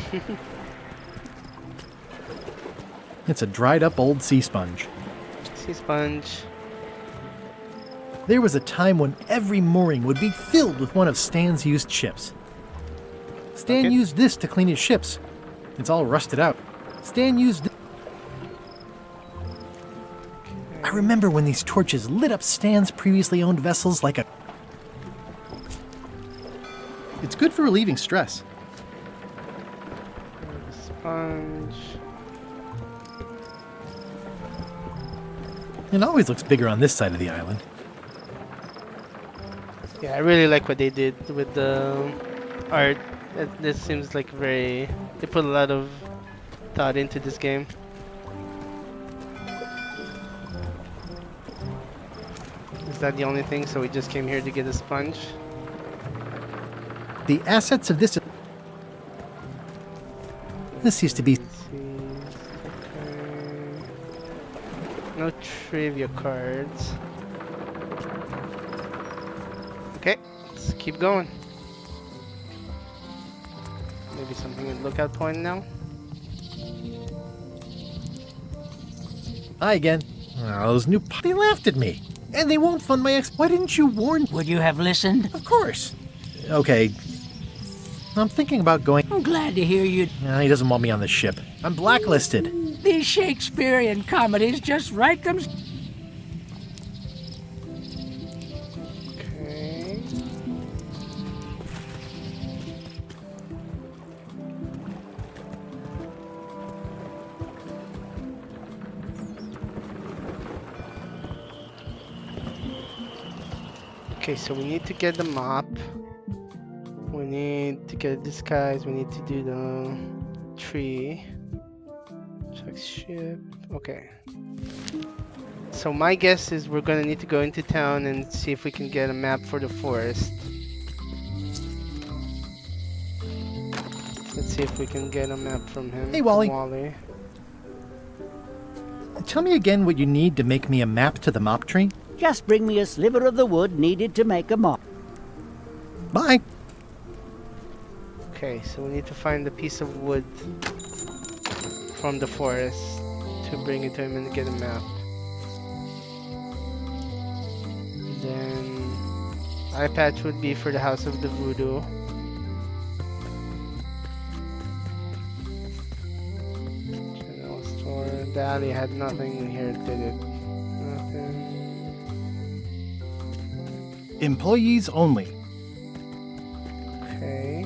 It's a dried up old sea sponge. Sea sponge. There was a time when every mooring would be filled with one of Stan's used ships. Stan used this to clean his ships. It's all rusted out. Stan used... I remember when these torches lit up Stan's previously owned vessels like a... It's good for relieving stress. Sponge. It always looks bigger on this side of the island. Yeah, I really like what they did with the art. This seems like very... They put a lot of thought into this game. Is that the only thing? So we just came here to get a sponge? The assets of this... This used to be... No trivia cards. Okay, let's keep going. Maybe something at Lookout Point now? Hi again. Oh, those new... They laughed at me. And they won't fund my ex... Why didn't you warn... Would you have listened? Of course. Okay. I'm thinking about going... I'm glad to hear you... He doesn't want me on the ship. I'm blacklisted. These Shakespearean comedies just write them... Okay. Okay, so we need to get the mop. We need to get a disguise. We need to do the tree. Check ship. Okay. So my guess is we're gonna need to go into town and see if we can get a map for the forest. Let's see if we can get a map from him. Hey, Wally. Wally. Tell me again what you need to make me a map to the mop tree. Just bring me a sliver of the wood needed to make a mop. Bye. Okay, so we need to find a piece of wood from the forest to bring it to him and get a map. Then eye patch would be for the House of the Voodoo. General store. The alley had nothing here, did it? Nothing. Employees only. Okay.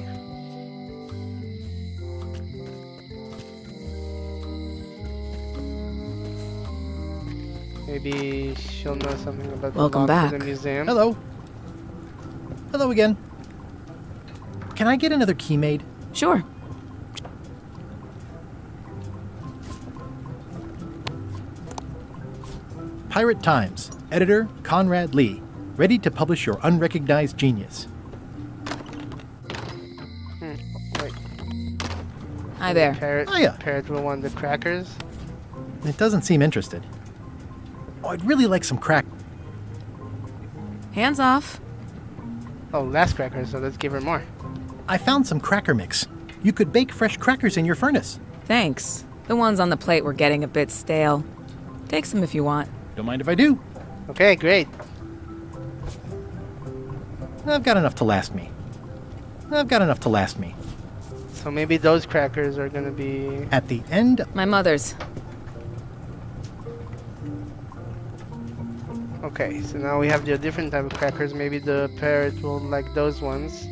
Maybe she'll know something about Welcome the lock to back. the museum. Hello. Hello again. Can I get another key made? Sure. Pirate Times. Editor Conrad Lee. Ready to publish your unrecognized genius. Wait. Hi there. Parrot, Hiya. Parrot will want the crackers. It doesn't seem interested. Oh, I'd really like some crack. Hands off. Oh, last crackers, so let's give her more. I found some cracker mix. You could bake fresh crackers in your furnace. Thanks. The ones on the plate were getting a bit stale. Take some if you want. Don't mind if I do. Okay, great. I've got enough to last me. So maybe those crackers are gonna be... At the end... My mother's. Okay, so now we have the different type of crackers. Maybe the parrot will like those ones.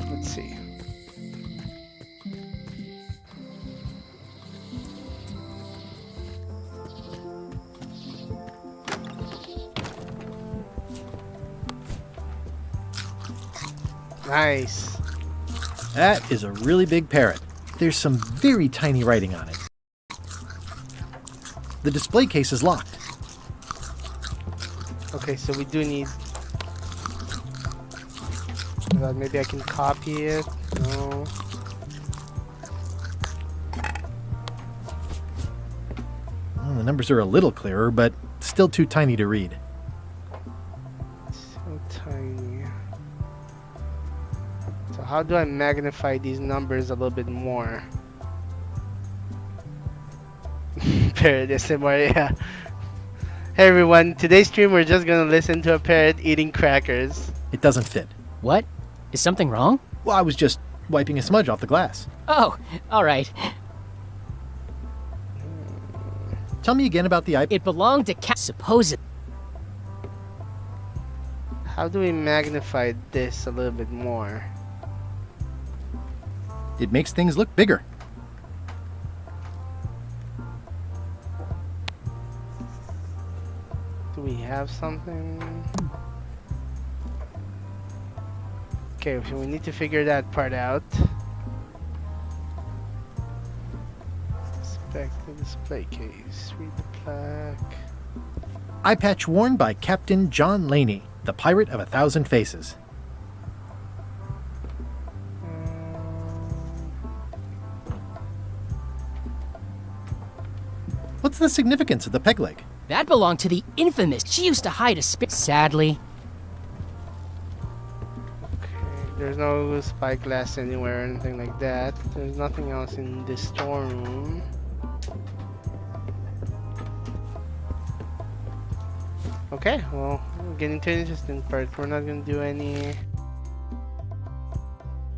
Let's see. Nice. That is a really big parrot. There's some very tiny writing on it. The display case is locked. Okay, so we do need... Maybe I can copy it. No. Well, the numbers are a little clearer, but still too tiny to read. So tiny. So how do I magnify these numbers a little bit more? Parrot SMR, yeah. Hey everyone, today's stream we're just gonna listen to a parrot eating crackers. It doesn't fit. What? Is something wrong? Well, I was just wiping a smudge off the glass. Oh, alright. Tell me again about the iPad. It belonged to supposedly. How do we magnify this a little bit more? It makes things look bigger. Do we have something? Okay, so we need to figure that part out. Inspect the display case. Read the plaque. Eye patch worn by Captain John Laney, the Pirate of 1,000 Faces. What's the significance of the peg leg? That belonged to the infamous. She used to hide a sadly. There's no spyglass anywhere or anything like that. There's nothing else in this storeroom. Okay, well, we're getting to the interesting part. We're not gonna do any...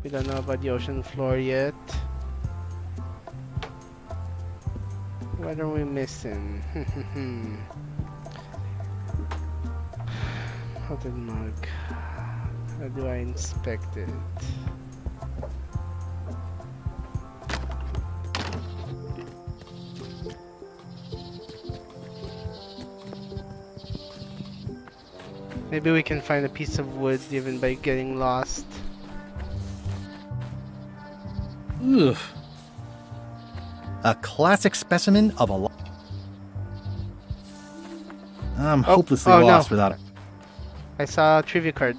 We don't know about the ocean floor yet. What are we missing? Haunted mug. How do I inspect it? Maybe we can find a piece of wood even by getting lost. Ugh. A classic specimen of a... I'm hopelessly lost no. without it. I saw a trivia card.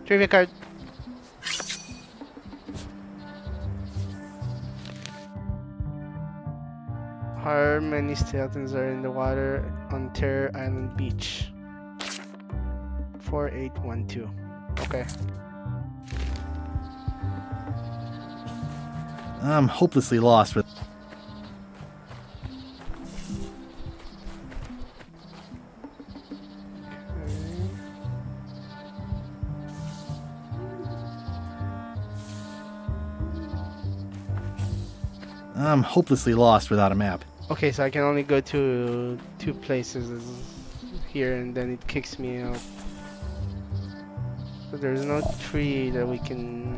Trivia card. How many skeletons are in the water on Terror Island Beach? 4812. Okay. I'm hopelessly lost with. I'm hopelessly lost without a map. Okay, so I can only go to 2 places here, and then it kicks me out. So there's no tree that we can.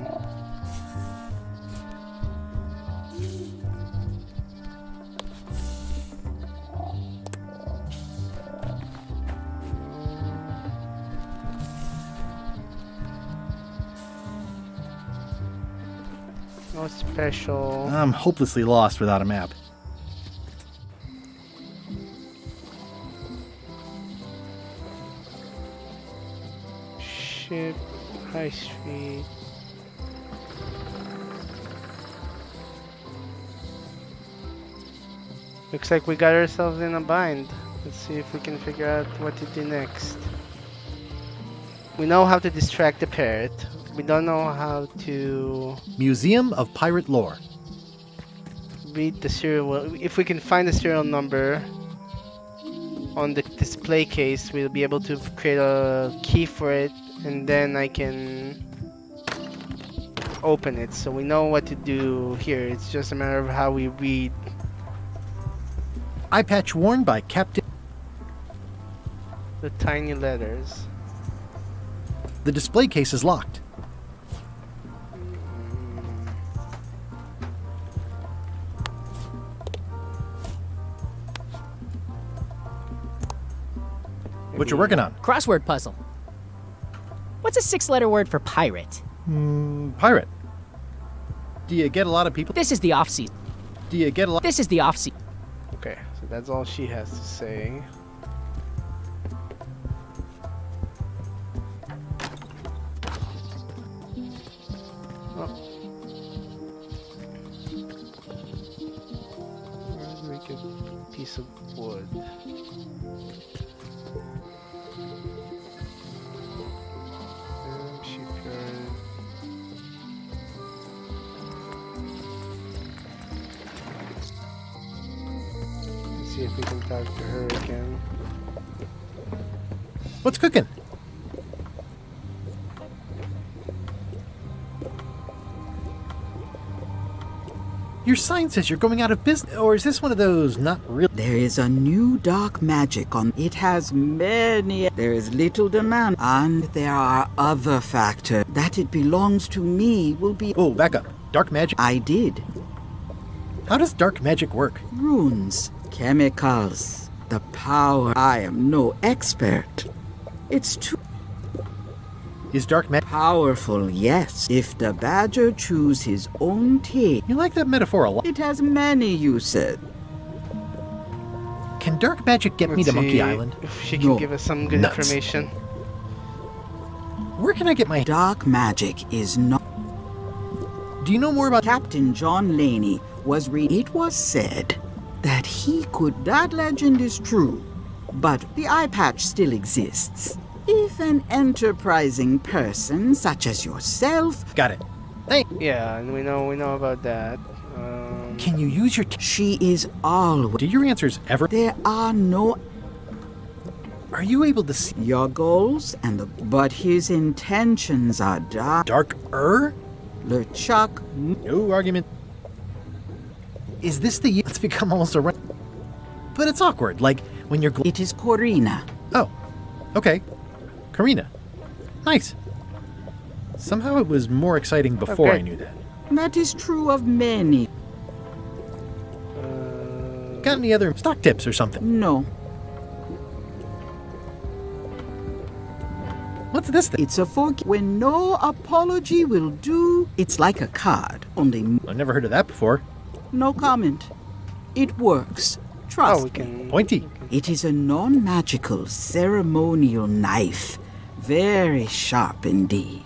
No special. I'm hopelessly lost without a map. Ship, High Street. Looks like we got ourselves in a bind. Let's see if we can figure out what to do next. We know how to distract the parrot. We don't know how to Museum of Pirate Lore. read the serial. If we can find the serial number on the display case, we'll be able to create a key for it, and then I can open it. So we know what to do here. It's just a matter of how we read. Eye patch worn by Captain. The tiny letters. The display case is locked. What you working on? Crossword puzzle. What's a 6-letter word for pirate? Pirate. Do you get a lot of people? This is the off-season. Do you get a lot? This is the off-season. Okay, so that's all she has to say. Where do we get a piece of wood? Shipyard. Let's see if we can talk to her again. What's cooking? Your sign says you're going out of business, or is this one of those not real? There is a new dark magic on. It has many. There is little demand, and there are other factors. That it belongs to me will be. Oh, back up. Dark magic? I did. How does dark magic work? Runes, chemicals, the power. I am no expert. It's too. Is dark magic powerful? Yes. If the badger choose his own tail. You like that metaphor a lot. It has many uses. Can dark magic get me to Monkey Island? If she can give us some good information. Where can I get my dark magic is not. Do you know more about Captain John Laney was it was said that he could. That legend is true, but the eye patch still exists. If an enterprising person such as yourself. Got it. Hey. Yeah, and we know about that. Can you use your? She is always. Do your answers ever? There are no. Are you able to see your goals and the? But his intentions are dark. Darker? LeChuck. No argument. Is this the? It's become almost a. But it's awkward. Like when you're. It is Corina. Oh, okay. Karina. Nice. Somehow it was more exciting before I knew that. That is true of many. Got any other stock tips or something? No. What's this thing? It's a fork. When no apology will do, it's like a card. Only. I've never heard of that before. No comment. It works. Trust me. Pointy. It is a non-magical ceremonial knife. Very sharp indeed.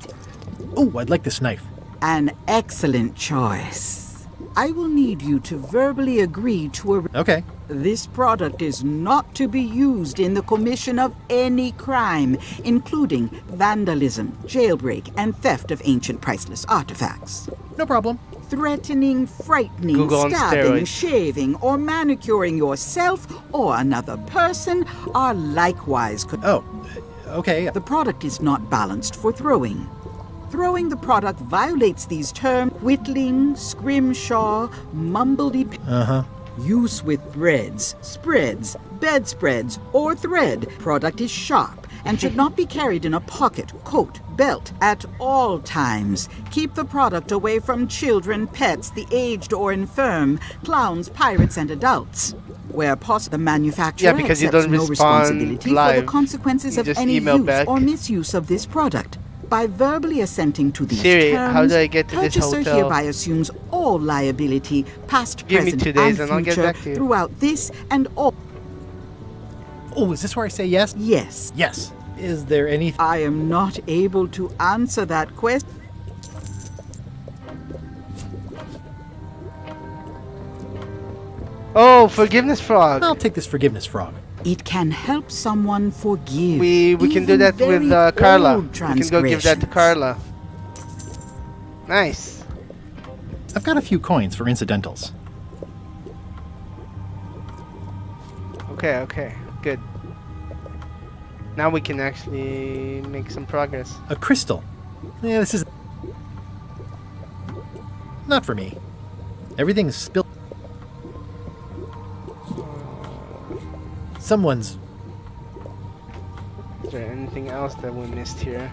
Oh, I'd like this knife. An excellent choice. I will need you to verbally agree to a... Okay. This product is not to be used in the commission of any crime, including vandalism, jailbreak, and theft of ancient priceless artifacts. No problem. Threatening, frightening, Google on stabbing, steroids. shaving, or manicuring yourself or another person are likewise... Okay. The product is not balanced for throwing. Throwing the product violates these terms: whittling, scrimshaw, mumbledy... Use with breads, spreads, bedspreads, or thread. Product is sharp and should not be carried in a pocket, coat, belt at all times. Keep the product away from children, pets, the aged or infirm, clowns, pirates, and adults. Where possible, the manufacturer because you accepts don't no respond responsibility for live. the consequences You of just any email use back. or misuse of this product. By verbally assenting to these Siri, terms, how do I get to this purchaser hotel? hereby assumes all liability, past, Give me present, 2 days and and I'll get future, back to you. throughout this and all. Oh, is this where I say yes? Yes. Yes. Is there any... I am not able to answer that question. Oh, forgiveness frog. I'll take this forgiveness frog. It can help someone forgive. We can do even that with very Carla. old We can go give that to transgressions. Carla. Nice. I've got a few coins for incidentals. Okay, good. Now we can actually make some progress. A crystal. Yeah, this is... not for me. Everything's spilled. Someone's... Is there anything else that we missed here?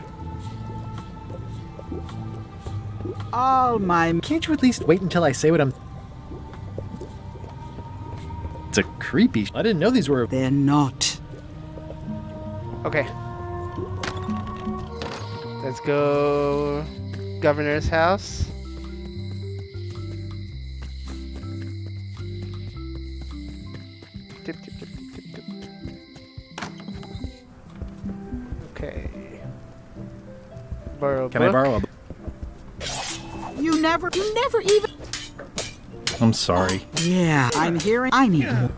All my... Can't you at least wait until I say what I'm... It's a creepy... I didn't know these were... They're not. Okay. Let's go... Governor's house. Tip, tip, tip, tip, tip, tip. Okay. Borrow a Can I book. borrow a... You never even... I'm sorry. Yeah, I'm hearing... I need...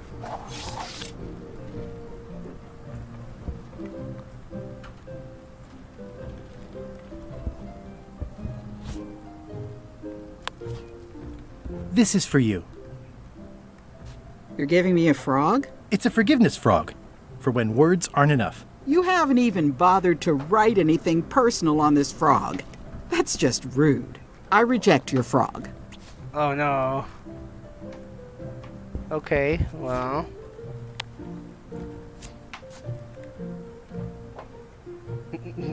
This is for you. You're giving me a frog? It's a forgiveness frog. For when words aren't enough. You haven't even bothered to write anything personal on this frog. That's just rude. I reject your frog. Oh no. Okay, well.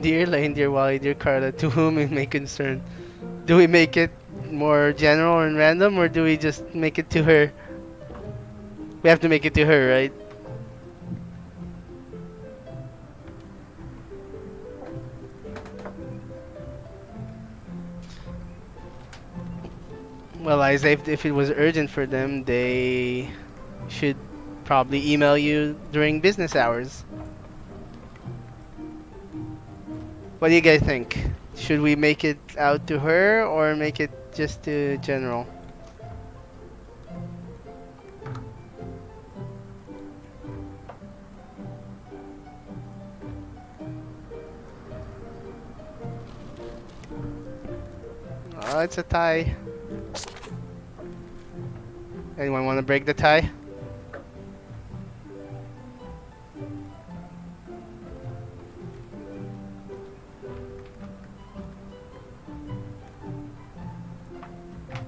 Dear Lane, dear Wally, dear Carla, to whom it may concern. Do we make it more general and random, or do we just make it to her? We have to make it to her, right? Well, Liza, if it was urgent for them, they should probably email you during business hours. What do you guys think? Should we make it out to her or make it just to general? Oh, it's a tie. Anyone want to break the tie?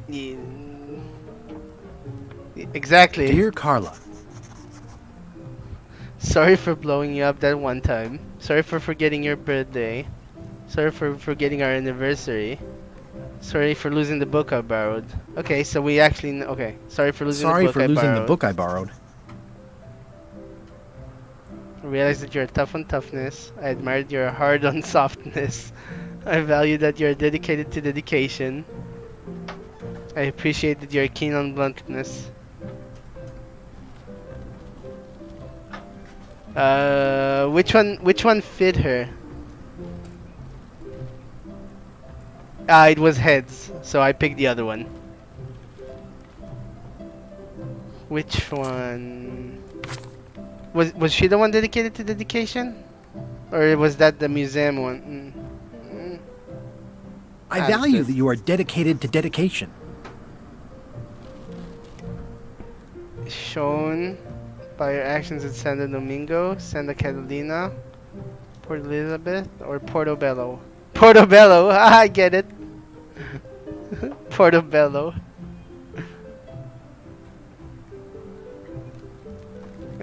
Yeah. Exactly. Dear Carla. Sorry for blowing you up that one time. Sorry for forgetting your birthday. Sorry for forgetting our anniversary. Sorry for losing the book I borrowed. Okay, so we actually... Okay, sorry for losing Sorry the book for I losing borrowed. the book I borrowed. I realize that you're tough on toughness. I admired your hard on softness. I value that you're dedicated to dedication. I appreciate that you're keen on bluntness. Which one fit her? It was heads, so I picked the other one. Which one? Was she the one dedicated to dedication? Or was that the museum one? I value that you are dedicated to dedication. Shown by your actions at Santo Domingo, Santa Catalina, Port Elizabeth, or Portobello. Portobello! I get it. Portobello.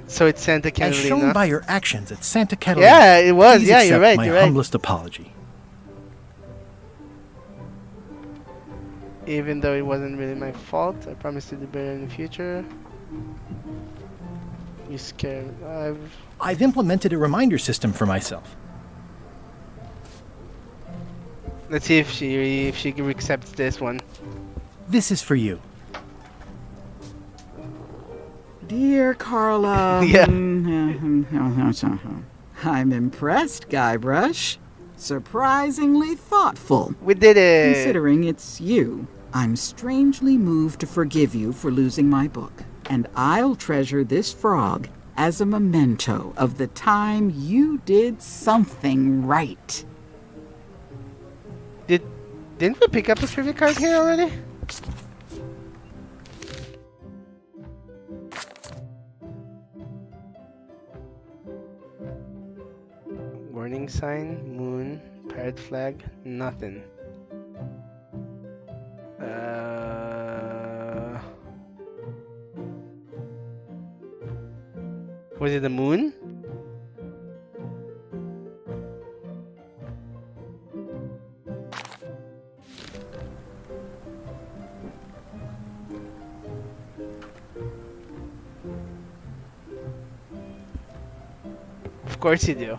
So it's Santa As Catalina. shown by your actions at Santa Catalina. Yeah, it was. Please Yeah, you're accept right. my You're right. humblest apology. Even though it wasn't really my fault, I promise to do better in the future. You scared. I've implemented a reminder system for myself. Let's see if she accepts this one. This is for you. Dear Carla. Yeah. I'm impressed, Guybrush. Surprisingly thoughtful. We did it. Considering it's you, I'm strangely moved to forgive you for losing my book. And I'll treasure this frog as a memento of the time you did something right. Didn't we pick up a trivia card here already? Warning sign, moon, pirate flag, nothing. Was it the moon? Of course you do.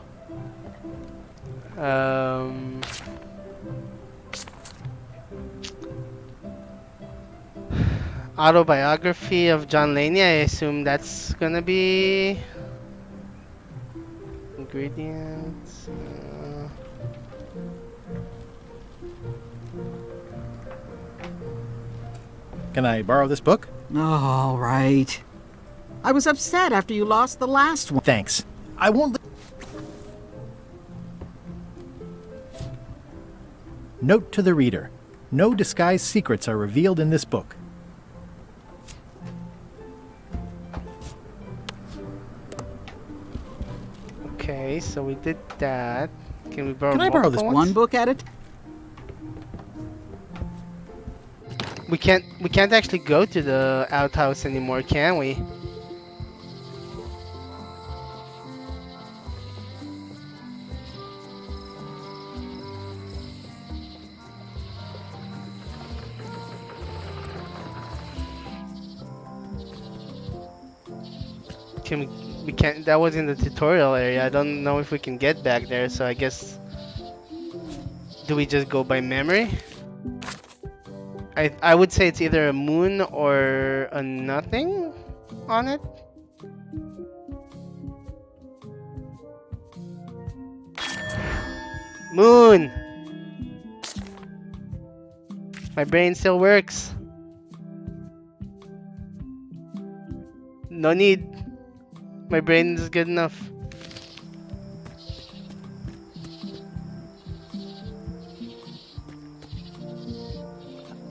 Autobiography of John Laney, I assume that's gonna be ingredients. Can I borrow this book? All right. I was upset after you lost the last one. Thanks. I won't. Note to the reader. No disguised secrets are revealed in this book. Okay, so we did that. Can we borrow? Can I borrow this multiple one ones? book at it? We can't actually go to the outhouse anymore, can we? We can't. That was in the tutorial area. I don't know if we can get back there, so I guess. Do we just go by memory? I would say it's either a moon or a nothing on it. Moon! My brain still works. No need. My brain is good enough.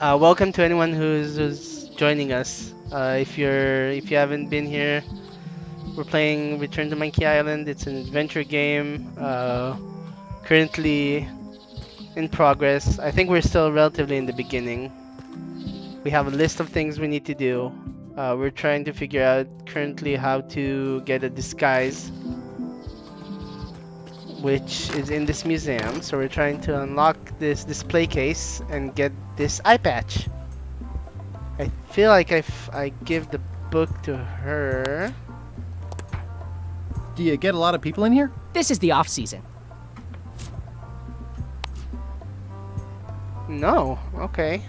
Welcome to anyone who's joining us. If you haven't been here, we're playing Return to Monkey Island. It's an adventure game, currently in progress. I think we're still relatively in the beginning. We have a list of things we need to do. We're trying to figure out currently how to get a disguise, which is in this museum. So we're trying to unlock this display case and get this eye patch. I feel like I give the book to her. Do you get a lot of people in here? This is the off season. No. Okay.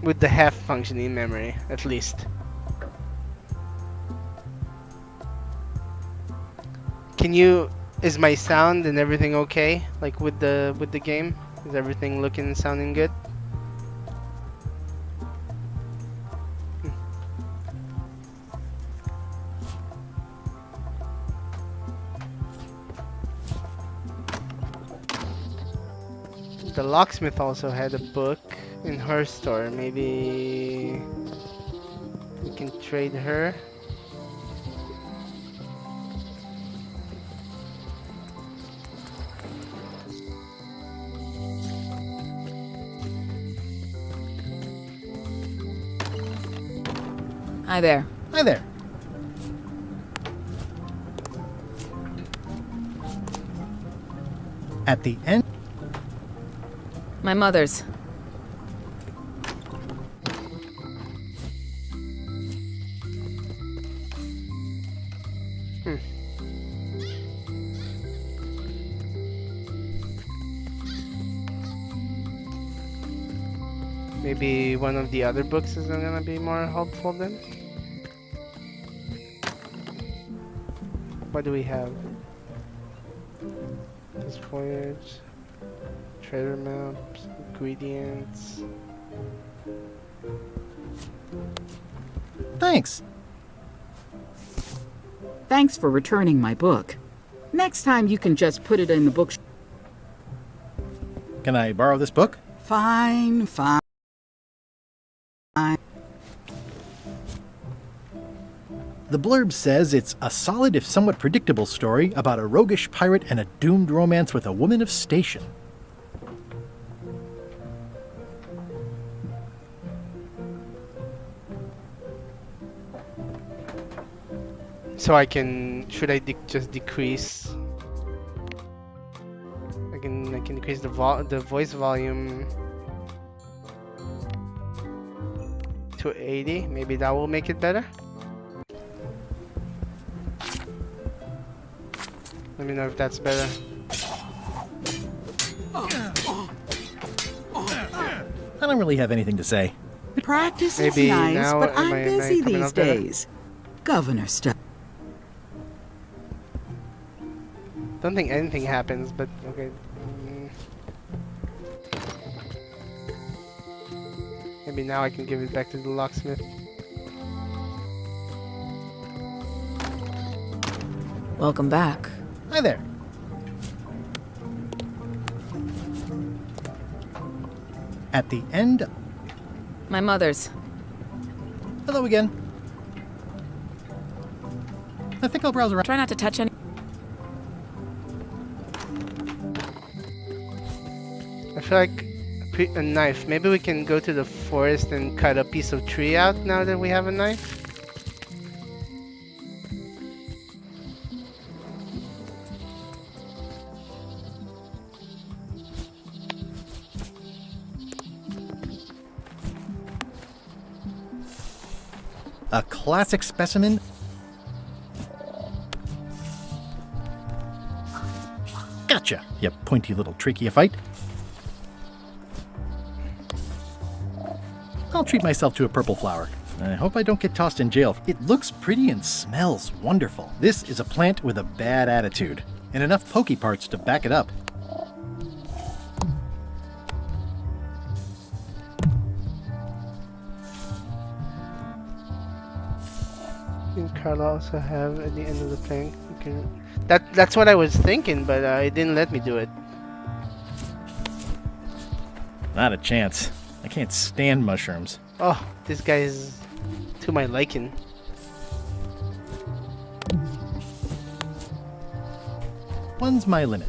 With the half functioning memory, at least. Is my sound and everything okay? Like with the game? Is everything looking and sounding good? The locksmith also had a book in her store. Maybe we can trade her. Hi there. Hi there. At the end. My mother's. Maybe one of the other books is gonna be more helpful then? What do we have? This voyage, treasure maps, ingredients. Thanks. Thanks for returning my book. Next time you can just put it in the book. Can I borrow this book? Fine, fine. The blurb says it's a solid if somewhat predictable story about a roguish pirate and a doomed romance with a woman of station. So I can, should I just decrease? I can decrease the voice volume to 80. Maybe that will make it better. Let me know if that's better. I don't really have anything to say. Practice Maybe is nice, now but I'm busy coming these out better? days. Governor stuff. Don't think anything happens, but okay. Maybe now I can give it back to the locksmith. Welcome back. Hi there. At the end. My mother's. Hello again. I think I'll browse around. Try not to touch any. I feel like a knife. Maybe we can go to the forest and cut a piece of tree out now that we have a knife. A classic specimen. Gotcha, you pointy little Tracheophyte. I'll treat myself to a purple flower. I hope I don't get tossed in jail. It looks pretty and smells wonderful. This is a plant with a bad attitude, and enough pokey parts to back it up. And Carla also have at the end of the plank. You can. That's what I was thinking, but it didn't let me do it. Not a chance. I can't stand mushrooms. Oh, this guy is to my liking. One's my limit.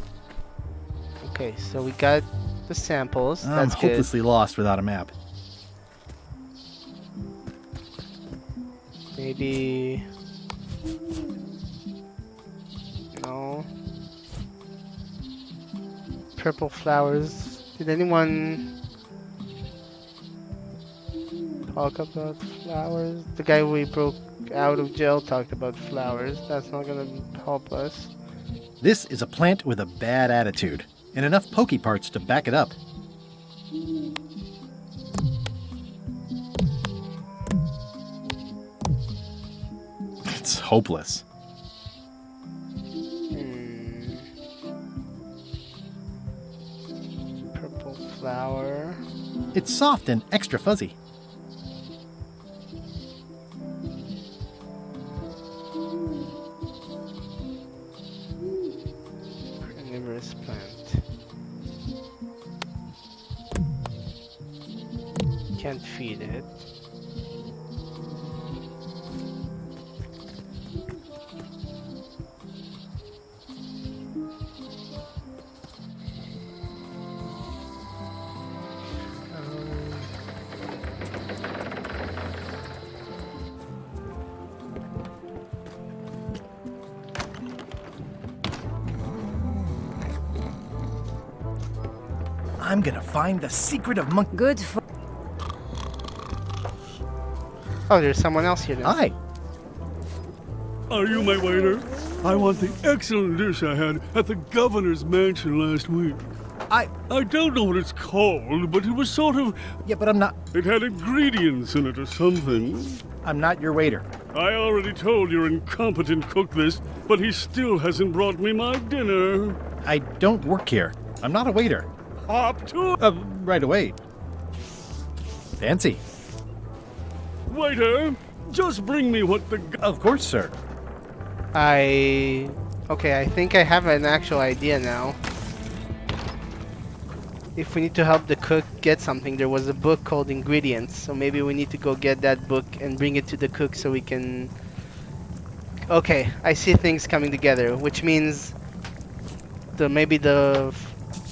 Okay, so we got the samples. I'm That's good. hopelessly lost without a map. Maybe. No. Purple flowers. Did anyone talk about flowers? The guy we broke out of jail talked about flowers. That's not gonna help us. This is a plant with a bad attitude, and enough pokey parts to back it up. It's hopeless. Purple flour. It's soft and extra fuzzy. Carnivorous plant. Can't feed it. I'm gonna find the secret of monkey. Good for. Oh, there's someone else here now. Hi. Are you my waiter? I want the excellent dish I had at the governor's mansion last week. I don't know what it's called, but it was sort of... Yeah, but I'm not... It had ingredients in it or something. I'm not your waiter. I already told your incompetent cook this, but he still hasn't brought me my dinner. I don't work here. I'm not a waiter. Hop to... Right away. Fancy. Waiter, just bring me what the... Of course, sir. Okay, I think I have an actual idea now. If we need to help the cook get something, there was a book called Ingredients, so maybe we need to go get that book and bring it to the cook so we can... Okay, I see things coming together, which means maybe the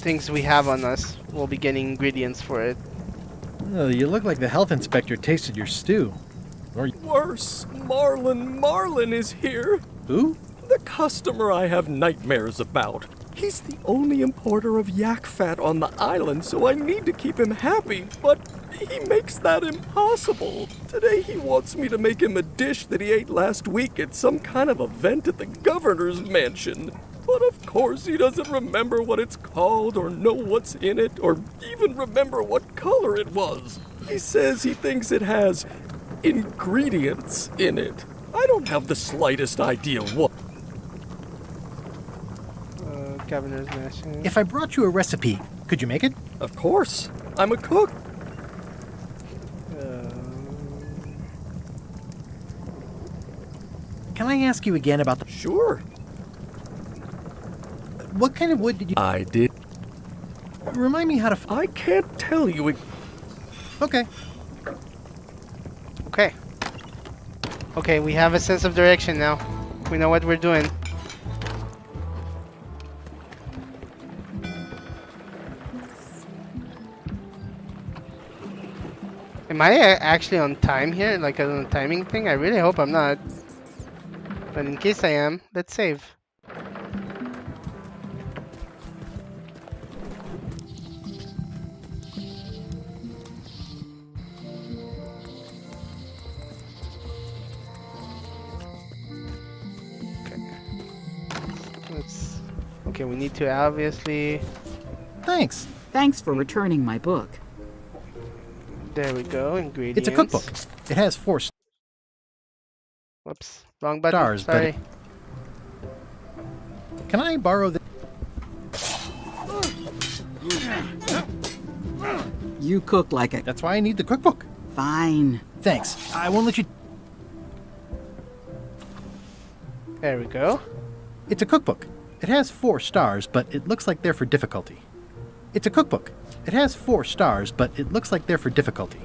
things we have on us will be getting ingredients for it. Oh, you look like the health inspector tasted your stew. Or... Worse, Marlin is here. Who? The customer I have nightmares about. He's the only importer of yak fat on the island, so I need to keep him happy, but he makes that impossible. Today he wants me to make him a dish that he ate last week at some kind of event at the governor's mansion. But of course he doesn't remember what it's called or know what's in it or even remember what color it was. He says he thinks it has ingredients in it. I don't have the slightest idea what. Governor's mansion. If I brought you a recipe, could you make it? Of course. I'm a cook. Can I ask you again about the... Sure. What kind of wood did you... I did. Remind me how to... I can't tell you. Okay. Okay, we have a sense of direction now. We know what we're doing. Am I actually on time here? Like on a timing thing? I really hope I'm not. But in case I am, let's save. Okay, we need to obviously... Thanks for returning my book. There we go, ingredients. It's a cookbook. It has 4 Whoops, wrong button. stars, Sorry. Can I borrow the... You cook like a... That's why I need the cookbook. Fine. Thanks. I won't let you... There we go. It's a cookbook. It has 4 stars, but it looks like they're for difficulty. It's a cookbook. It has 4 stars, but it looks like they're for difficulty.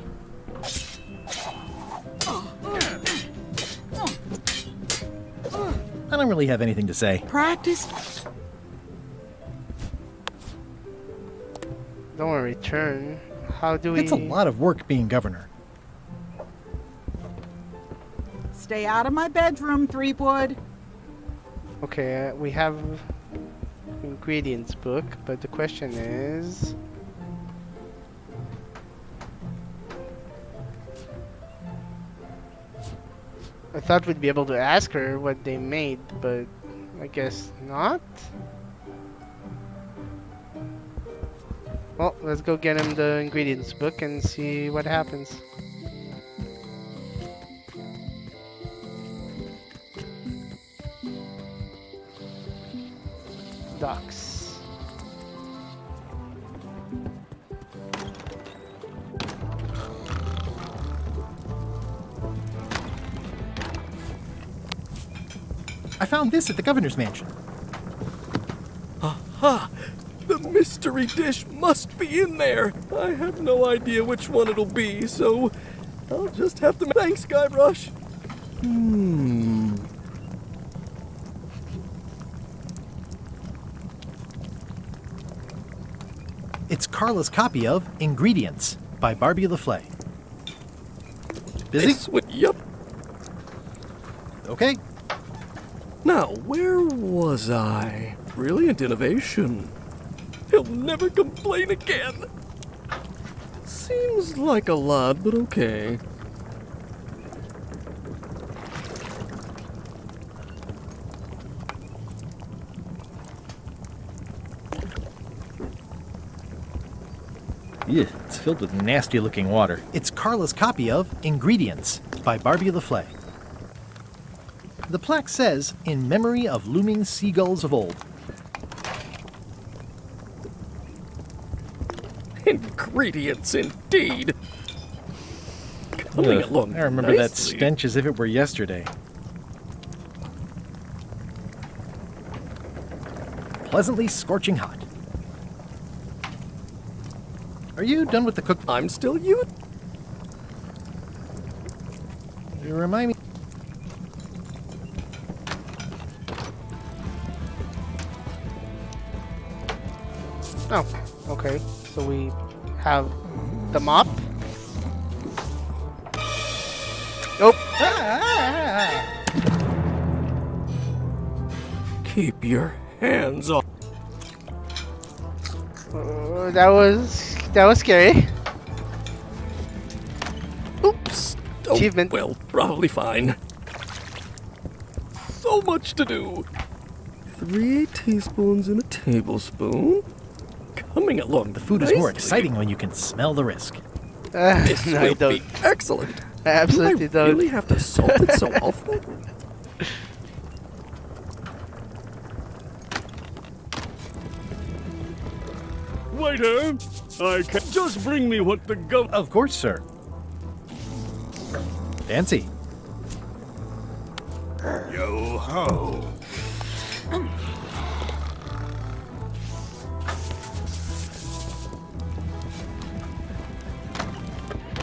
I don't really have anything to say. Practice. Don't want to return. How do we... It's a lot of work being governor. Stay out of my bedroom, Threepwood. Okay, we have ingredients book, but the question is... I thought we'd be able to ask her what they made, but I guess not. Well, let's go get him the ingredients book and see what happens. Docks. I found this at the governor's mansion. Aha! The mystery dish must be in there. I have no idea which one it'll be, so I'll just have to... Thanks, Guybrush. It's Carla's copy of Ingredients by Barbie LaFlay. Busy? Yep. Okay. Now, where was I? Brilliant innovation. He'll never complain again. Seems like a lot, but okay. Yeah, it's filled with nasty-looking water. It's Carla's copy of Ingredients by Barbie LaFlay. The plaque says, "In memory of looming seagulls of old." Ingredients, indeed. Coming along I remember that nicely. stench as if it were yesterday. Pleasantly scorching hot. Are you done with the cook? I'm still you. You remind me. Oh, okay. So we have the mop. Nope. Keep your hands off. That was scary. Oops. Oh, Achievement. Well, probably fine. So much to do. 3 teaspoons in a tablespoon. Coming along The food is more exciting when you can smell the risk. This No, I will be don't. excellent. I absolutely Do I don't. really have to salt it so often? Waiter, I can just bring me what the Of course, sir. Fancy. Yo ho.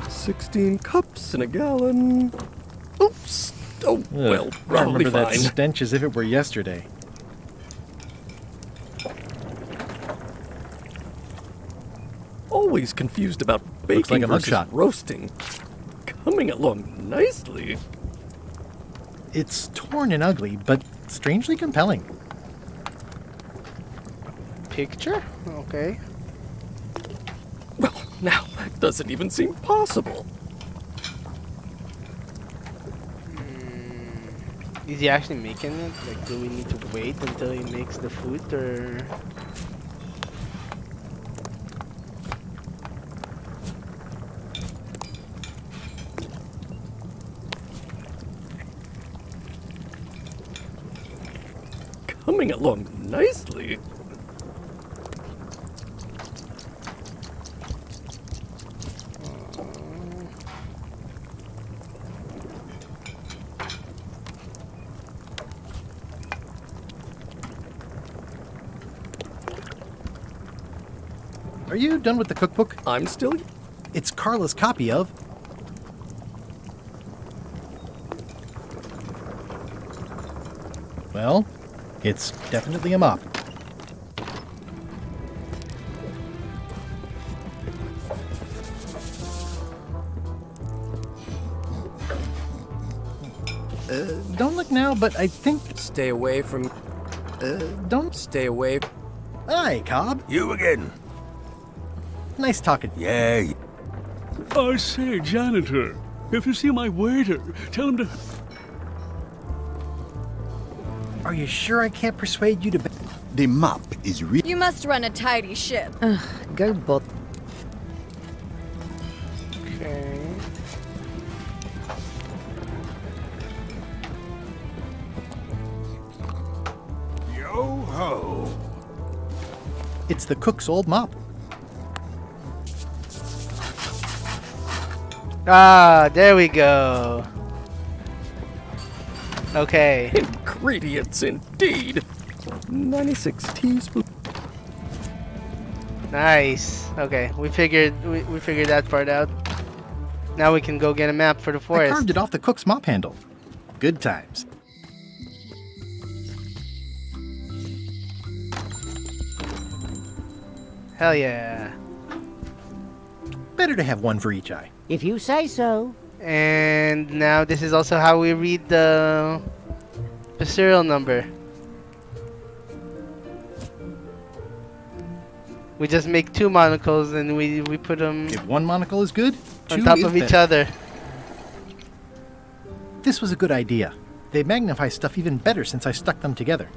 16 cups in a gallon. Oops. Oh, well, I probably remember fine. that stench as if it were yesterday. Always confused about Looks baking like a versus mugshot. roasting. Coming along nicely. It's torn and ugly, but strangely compelling. Picture? Okay. Well, now that doesn't even seem possible. Is he actually making it? Like, do we need to wait until he makes the food, or? Coming along nicely. Are you done with the cookbook? I'm still... It's Carla's copy of... Well, it's definitely a mop. Don't look now, but I think... Stay away from... don't... Stay away... Hi, Cobb. You again. Nice talking. Yeah. I say, janitor, if you see my waiter, tell him to... Are you sure I can't persuade you to... The mop is real. You must run a tidy ship. Go bot. Okay. Yo ho. It's the cook's old mop. Ah, there we go. Okay. Ingredients indeed. 96 teaspoons. Nice. Okay, we figured that part out. Now we can go get a map for the I forest. carved it off the cook's mop handle. Good times. Hell yeah. Better to have one for each eye. If you say so. And now this is also how we read the serial number. We just make 2 monocles and we put them If one monocle is good, on 2 top is of each better. other. This was a good idea. They magnify stuff even better since I stuck them together.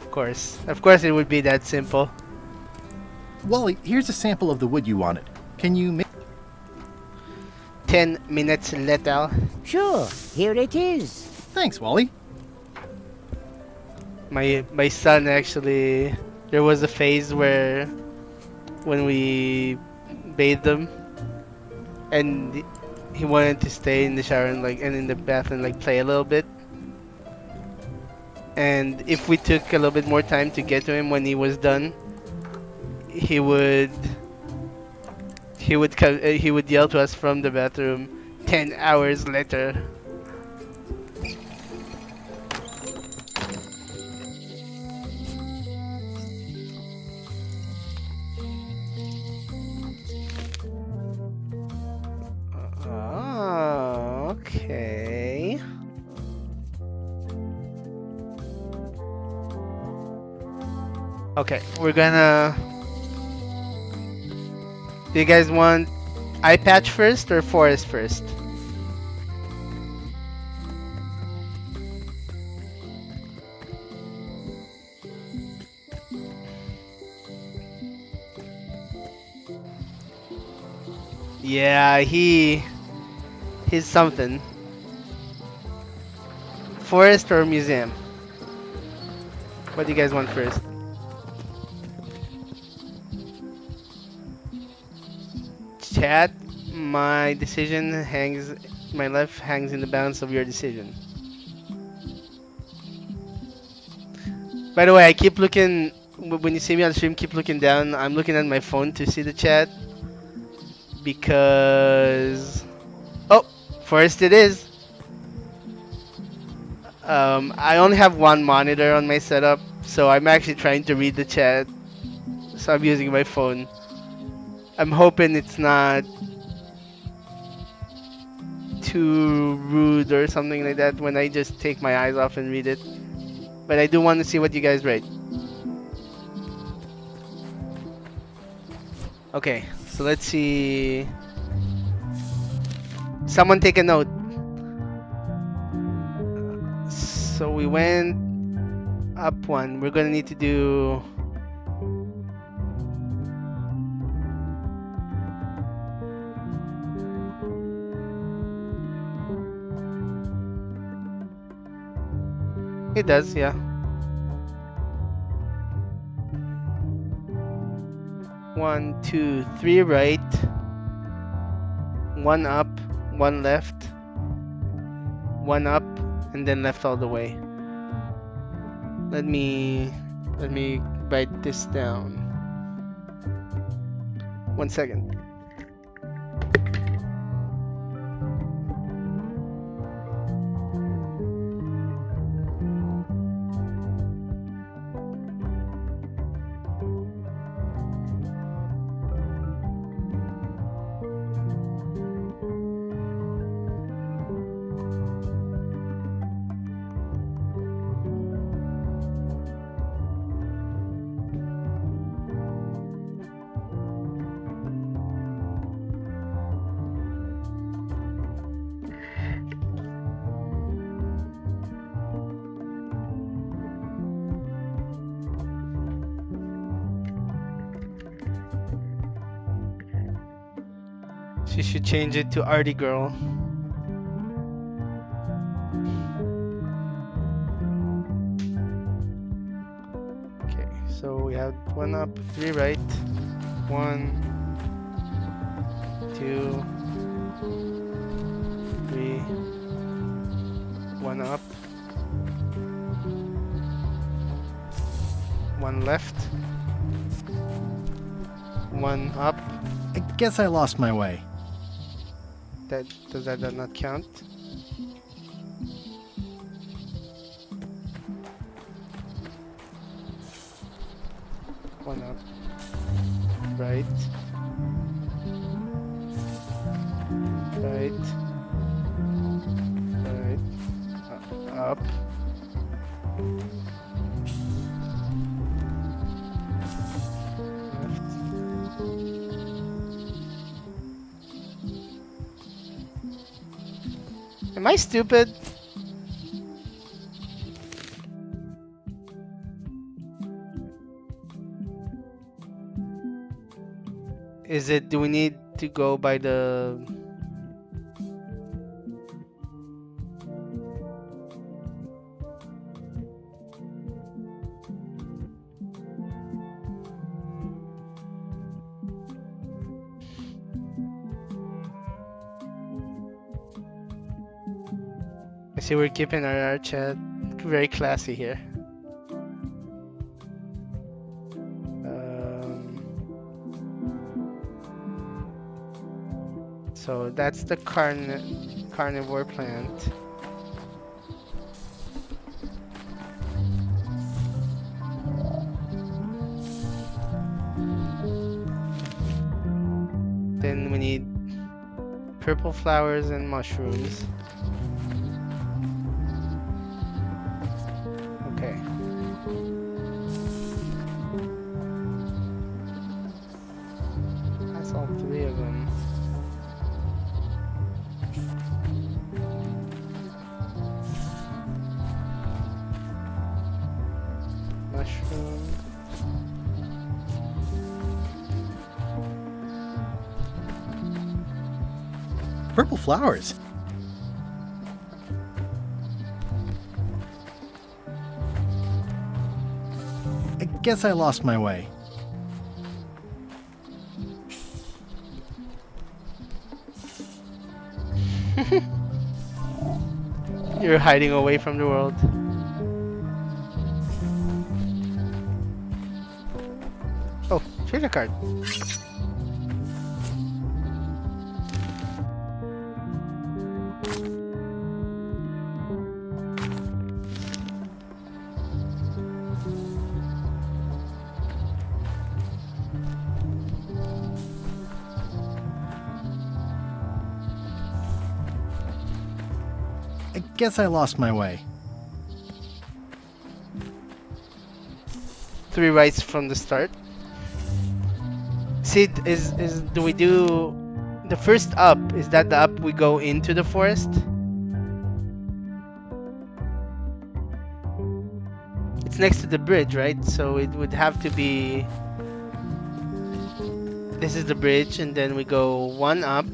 Of course it would be that simple. Wally, here's a sample of the wood you wanted. Can you make... 10 minutes later. Sure, here it is. Thanks, Wally. My son actually, there was a phase where when we bathed him and he wanted to stay in the shower and in the bath and play a little bit. And if we took a little bit more time to get to him when he was done, he would yell to us from the bathroom 10 hours later. Oh, okay. Okay, we're gonna... Do you guys want eye patch first or forest first? Yeah, he's something. Forest or museum? What do you guys want first? Chat, my decision hangs, my life hangs in the balance of your decision. By the way, I keep looking, when you see me on stream, keep looking down. I'm looking at my phone to see the chat. Because... Oh! First it is! I only have one monitor on my setup, so I'm actually trying to read the chat. So I'm using my phone. I'm hoping it's not too rude or something like that when I just take my eyes off and read it. But I do want to see what you guys write. Okay, so let's see. Someone take a note. So we went up 1. We're gonna need to do... It does, yeah. 1, 2, 3 right, 1 up, 1 left, 1 up, and then left all the way. Let me write this down. 1 second. She should change it to Arty Girl. Okay, so we have 1 up, 3 right, 1, 2, 3, One up. One left. One up. I guess I lost my way. Does that not count? One up. Right. Right. Right. Up. Am I stupid? Is it, do we need to go by the... I see we're keeping our chat very classy here. So that's the carnivore plant. Then we need purple flowers and mushrooms. Okay. That's all three of them. Mushroom. Purple flowers. I guess I lost my way. You're hiding away from the world. Oh, trader card. I guess I lost my way. 3 rights from the start. See, do we do the first up? Is that the up we go into the forest? It's next to the bridge, right? So it would have to be. This is the bridge, and then we go 1 up,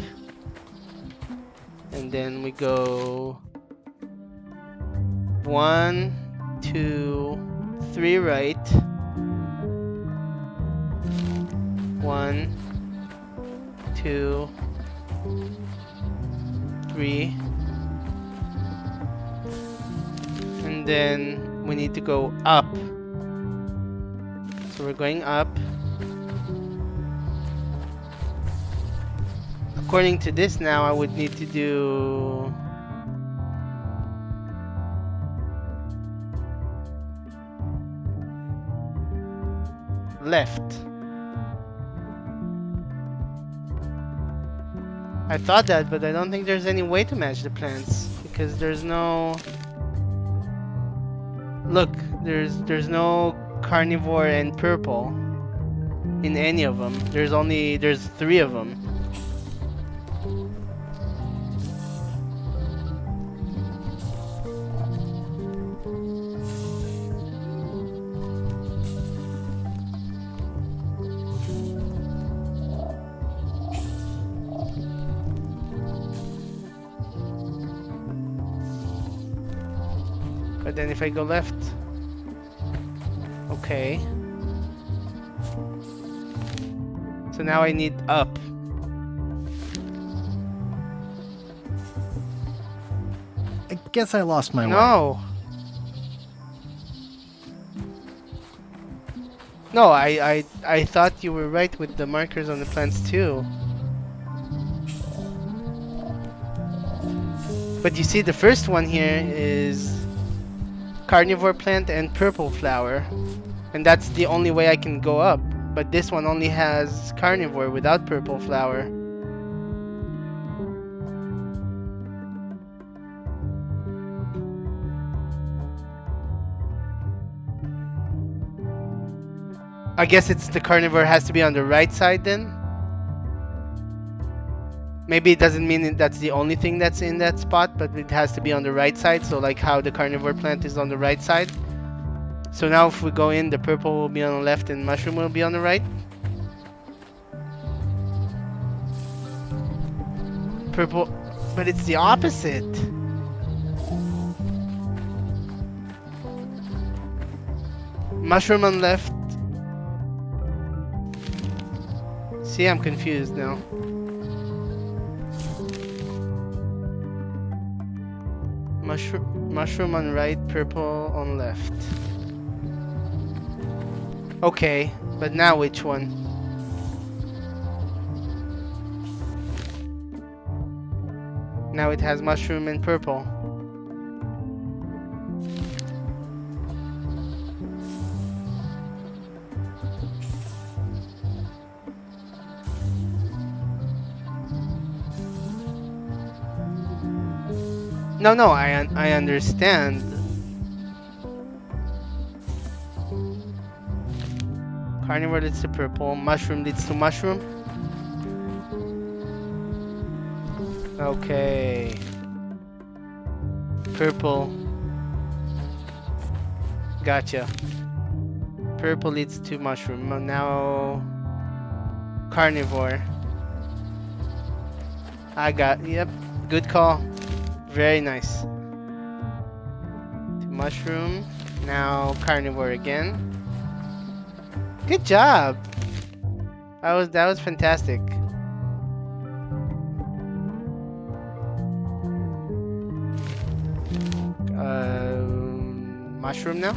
and then we go 1, 2, 3 right. 1, 2, 3, and then we need to go up. So we're going up. According to this now, I would need to do left. I thought that, but I don't think there's any way to match the plants because there's no. Look, there's no carnivore and purple in any of them. There's 3 of them. But then if I go left, okay. So now I need up. I guess I lost my way. No. No, I thought you were right with the markers on the plants too. But you see, the first one here is carnivore plant and purple flower. And that's the only way I can go up. But this one only has carnivore without purple flower. I guess it's the carnivore has to be on the right side then? Maybe it doesn't mean that's the only thing that's in that spot, but it has to be on the right side, so like how the carnivore plant is on the right side. So now if we go in, the purple will be on the left and mushroom will be on the right. Purple, but it's the opposite. Mushroom on left. See, I'm confused now. Mushroom on right, purple on left. Okay, but now which one? Now it has mushroom and purple. No, I understand. Carnivore leads to purple, mushroom leads to mushroom. Okay. Purple. Gotcha. Purple leads to mushroom. Now carnivore. Yep, good call. Very nice. To mushroom. Now carnivore again. Good job. That was fantastic. Mushroom now.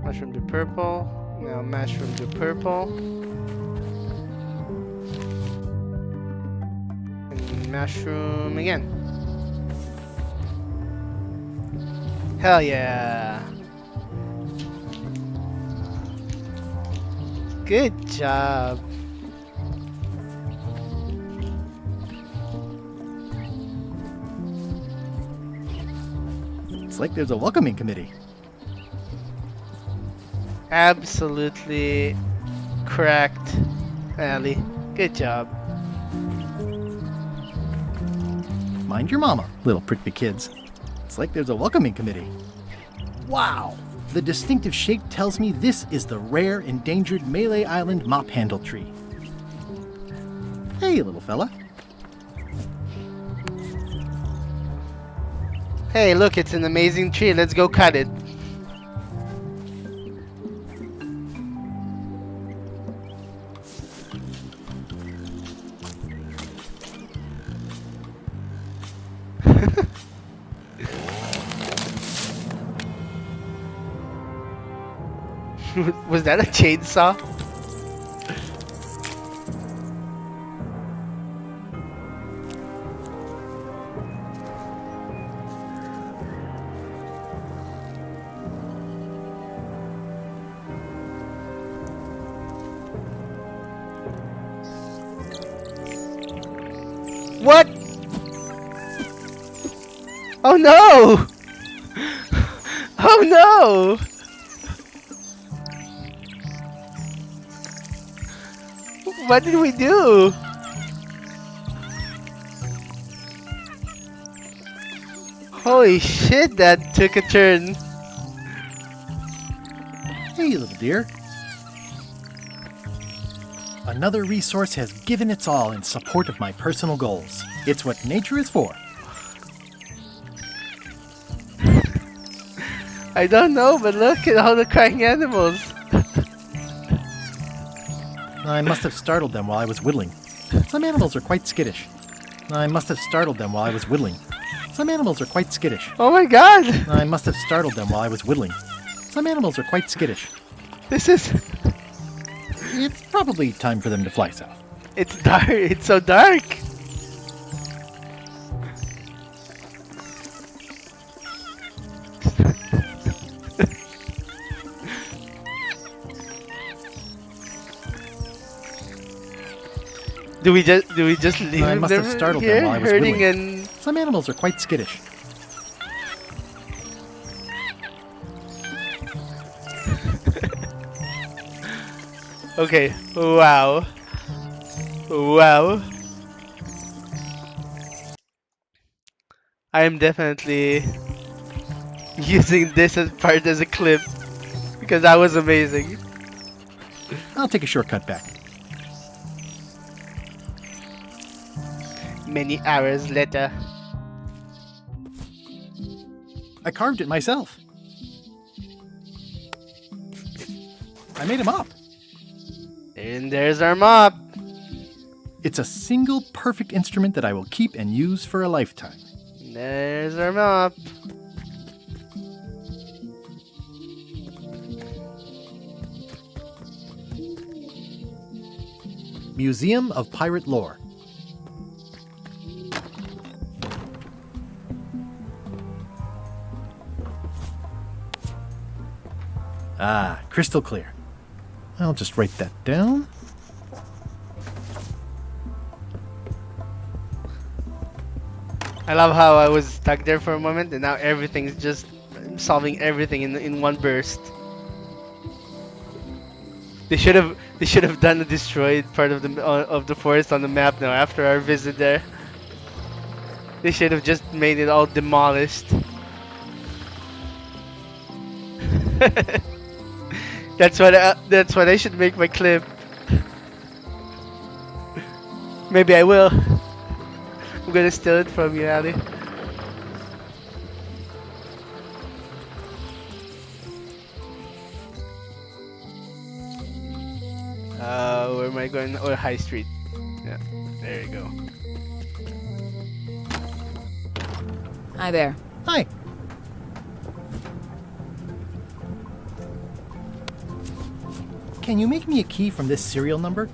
Mushroom to purple. Now mushroom to purple. Mushroom again. Hell yeah. Good job. It's like there's a welcoming committee. Absolutely correct, Allie. Good job. Mind your mama, little prickly kids. It's like there's a welcoming committee. Wow! The distinctive shape tells me this is the rare, endangered Melee Island mop handle tree. Hey, little fella. Hey, look, it's an amazing tree. Let's go cut it. Was that a chainsaw? What? Oh no! Oh no! What did we do? Holy shit, that took a turn. Hey, little dear. Another resource has given its all in support of my personal goals. It's what nature is for. I don't know, but look at all the crying animals. I must have startled them while I was whittling. Some animals are quite skittish. I must have startled them while I was whittling. Some animals are quite skittish. Oh my god! I must have startled them while I was whittling. Some animals are quite skittish. This is... It's probably time for them to fly south. It's dark. It's so dark. Do we just leave I must have startled here, them while I was hurting whittling. and... Some animals are quite skittish. Okay, wow. Wow. I am definitely using this as part as a clip because that was amazing. I'll take a shortcut back. Many hours later. I carved it myself. I made a mop. And there's our mop. It's a single perfect instrument that I will keep and use for a lifetime. There's our mop. Museum of Pirate Lore. Ah, crystal clear. I'll just write that down. I love how I was stuck there for a moment and now everything's just solving everything in one burst. They should have done the destroyed part of the forest on the map now after our visit there. They should have just made it all demolished. That's what I should make my clip. Maybe I will. I'm gonna steal it from you, Ali. Where am I going? Oh, High Street. Yeah, there you go. Hi there. Hi. Can you make me a key from this serial number?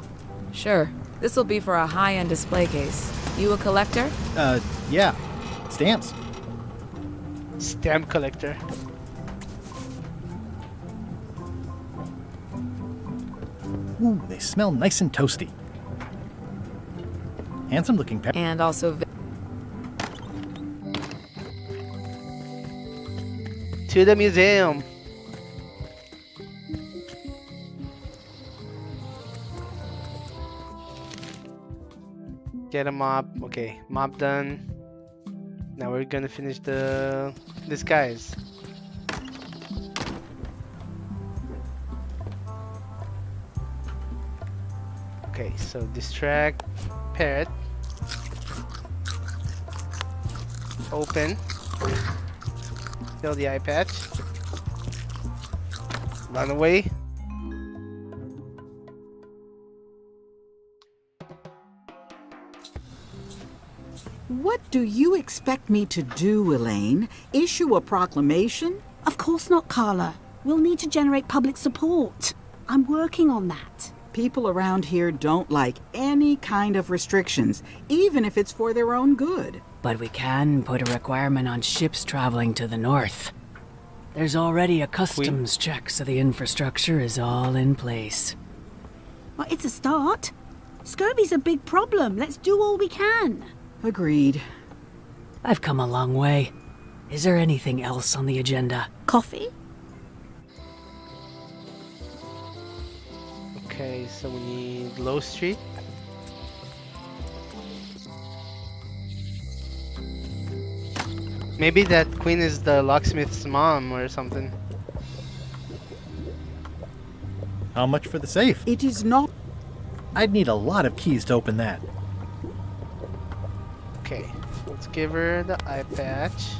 Sure. This will be for a high-end display case. You a collector? Yeah. Stamps. Stamp collector. Ooh, they smell nice and toasty. Handsome looking pet. And also... To the museum. Get a mop. Okay, mop done. Now we're gonna finish the disguise. Okay, so distract, parrot, open, fill the eye patch, run away. What do you expect me to do, Elaine? Issue a proclamation? Of course not, Carla. We'll need to generate public support. I'm working on that. People around here don't like any kind of restrictions, even if it's for their own good. But we can put a requirement on ships traveling to the north. There's already a customs check, so the infrastructure is all in place. Well, it's a start. Scurvy's a big problem. Let's do all we can. Agreed. I've come a long way. Is there anything else on the agenda? Coffee? Okay, so we need Low Street. Maybe that queen is the locksmith's mom or something. How much for the safe? It is not. I'd need a lot of keys to open that. Okay, let's give her the eye patch.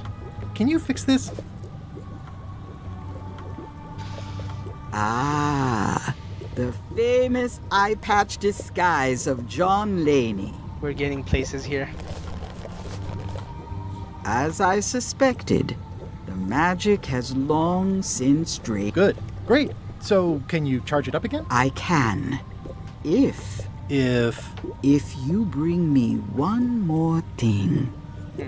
Can you fix this? Ah, the famous eye patch disguise of John Laney. We're getting places here. As I suspected, the magic has long since drained. Good. Great. So, can you charge it up again? I can. If you bring me one more thing.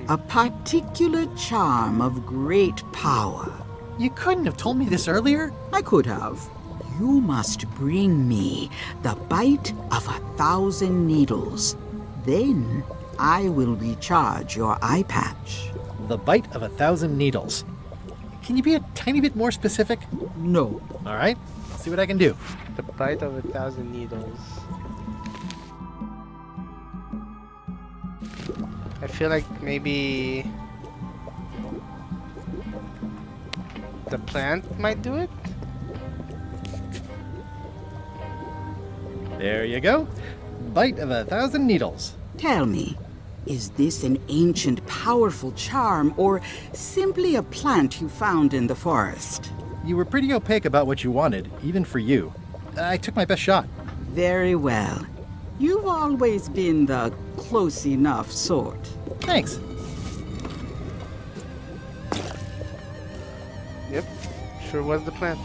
A particular charm of great power. You couldn't have told me this earlier? I could have. You must bring me the bite of 1,000 needles. Then I will recharge your eye patch. The bite of 1,000 needles. Can you be a tiny bit more specific? No. All right. See what I can do. The bite of 1,000 needles. I feel like maybe the plant might do it. There you go. Bite of 1,000 needles. Tell me, is this an ancient, powerful charm, or simply a plant you found in the forest? You were pretty opaque about what you wanted, even for you. I took my best shot. Very well. You've always been the close enough sort. Thanks. Yep, sure was the plant.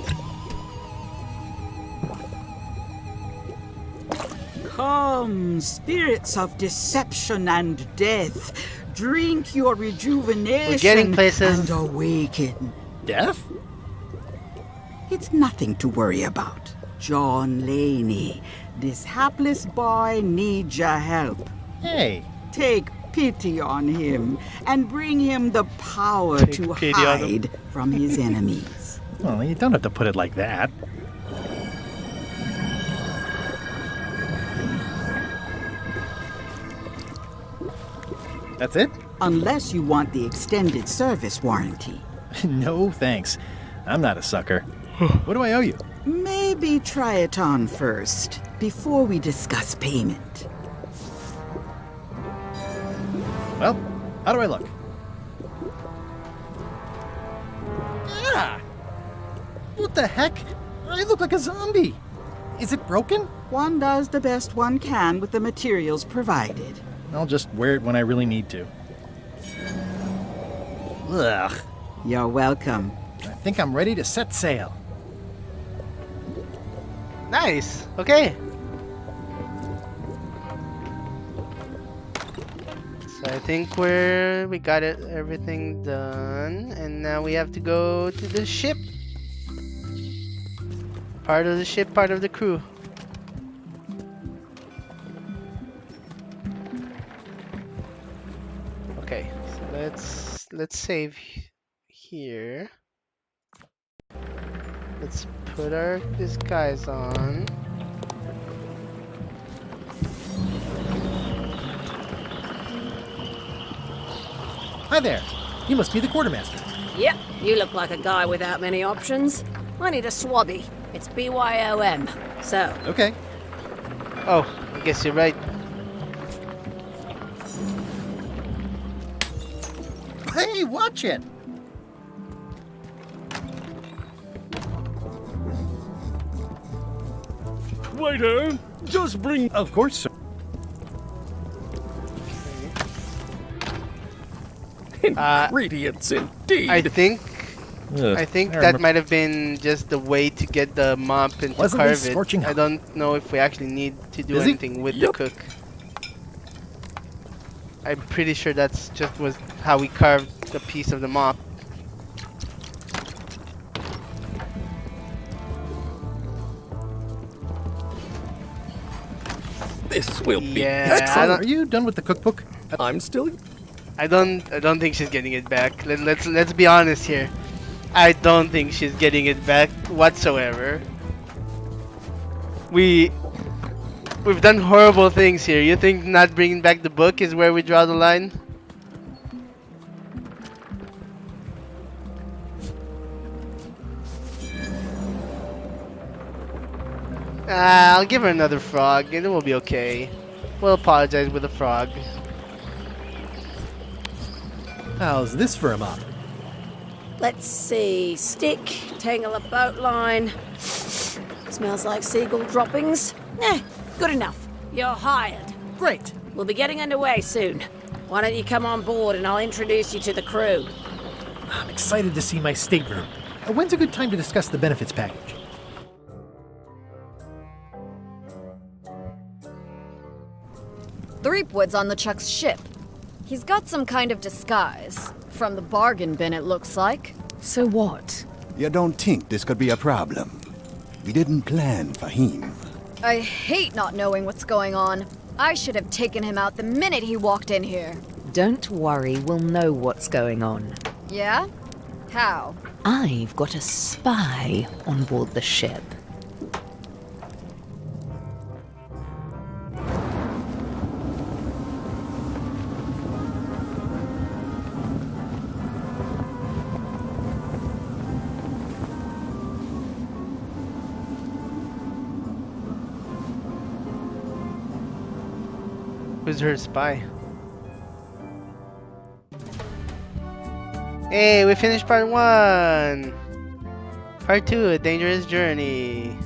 Come, spirits of deception and death, drink your rejuvenation We're getting places. and awaken. Death? It's nothing to worry about. John Laney, this hapless boy needs your help. Hey. Take pity on him and bring him the power to hide from his enemies. Well, you don't have to put it like that. That's it? Unless you want the extended service warranty. No, thanks. I'm not a sucker. What do I owe you? Maybe try it on first, before we discuss payment. Well, how do I look? Ah! What the heck? I look like a zombie. Is it broken? One does the best one can with the materials provided. I'll just wear it when I really need to. Ugh. You're welcome. I think I'm ready to set sail. Nice. Okay. So I think we got everything done, and now we have to go to the ship. Part of the ship, part of the crew. Okay, so let's save here. Let's put our disguise on. Hi there. You must be the quartermaster. Yep, you look like a guy without many options. I need a swabby. It's BYOM. So. Okay. Oh, I guess you're right. Hey, watch it! Waiter, just bring... Of course, sir. Ingredients, indeed. I think I that might have been just the way to get the mop and to Pleasantly carve it. scorching I hot. don't know if we actually need to do Busy? anything with the cook. I'm pretty sure that's just was how we carved the piece of the mop. This will be Yeah, excellent. Are you done with the cookbook? I'm still... I don't think she's getting it back. Let's be honest here. I don't think she's getting it back whatsoever. We've done horrible things here. You think not bringing back the book is where we draw the line? I'll give her another frog and it will be okay. We'll apologize with a frog. How's this for a mop? Let's see. Stick, tangle a boat line. Smells like seagull droppings. Good enough. You're hired. Great. We'll be getting underway soon. Why don't you come on board and I'll introduce you to the crew? I'm excited to see my stateroom. When's a good time to discuss the benefits package? Threepwood's on LeChuck's ship. He's got some kind of disguise. From the bargain bin, it looks like. So what? You don't think this could be a problem? We didn't plan for him. I hate not knowing what's going on. I should have taken him out the minute he walked in here. Don't worry, we'll know what's going on. Yeah? How? I've got a spy on board the ship. Who's her spy? Hey, we finished part 1! Part 2, A Dangerous Journey.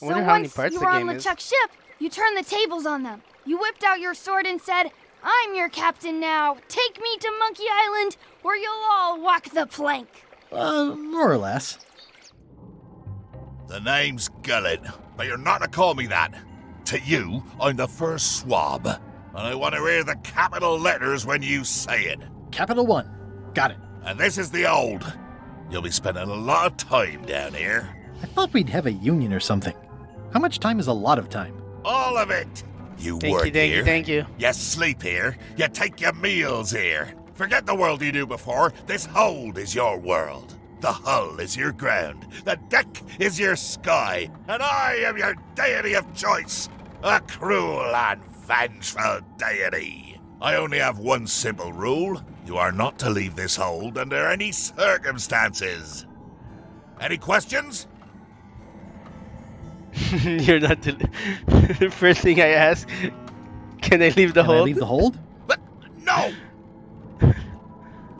I wonder how many parts you the were on game is. LeChuck's ship, you turned the tables on them. You whipped out your sword and said, "I'm your captain now. Take me to Monkey Island, or you'll all walk the plank." More or less. The name's Gullet, but you're not to call me that. To you, I'm the first swab, and I want to hear the capital letters when you say it. Capital 1. Got it. And this is the old. You'll be spending a lot of time down here. I thought we'd have a union or something. How much time is a lot of time? All of it. You Thank work you, thank here. you, thank you. You sleep here. You take your meals here. Forget the world you knew before. This hold is your world. The hull is your ground. The deck is your sky. And I am your deity of choice. A cruel and vengeful deity. I only have one simple rule. You are not to leave this hold under any circumstances. Any questions? You're not the first thing I ask. Can I leave the Can I hold? leave the hold? But no!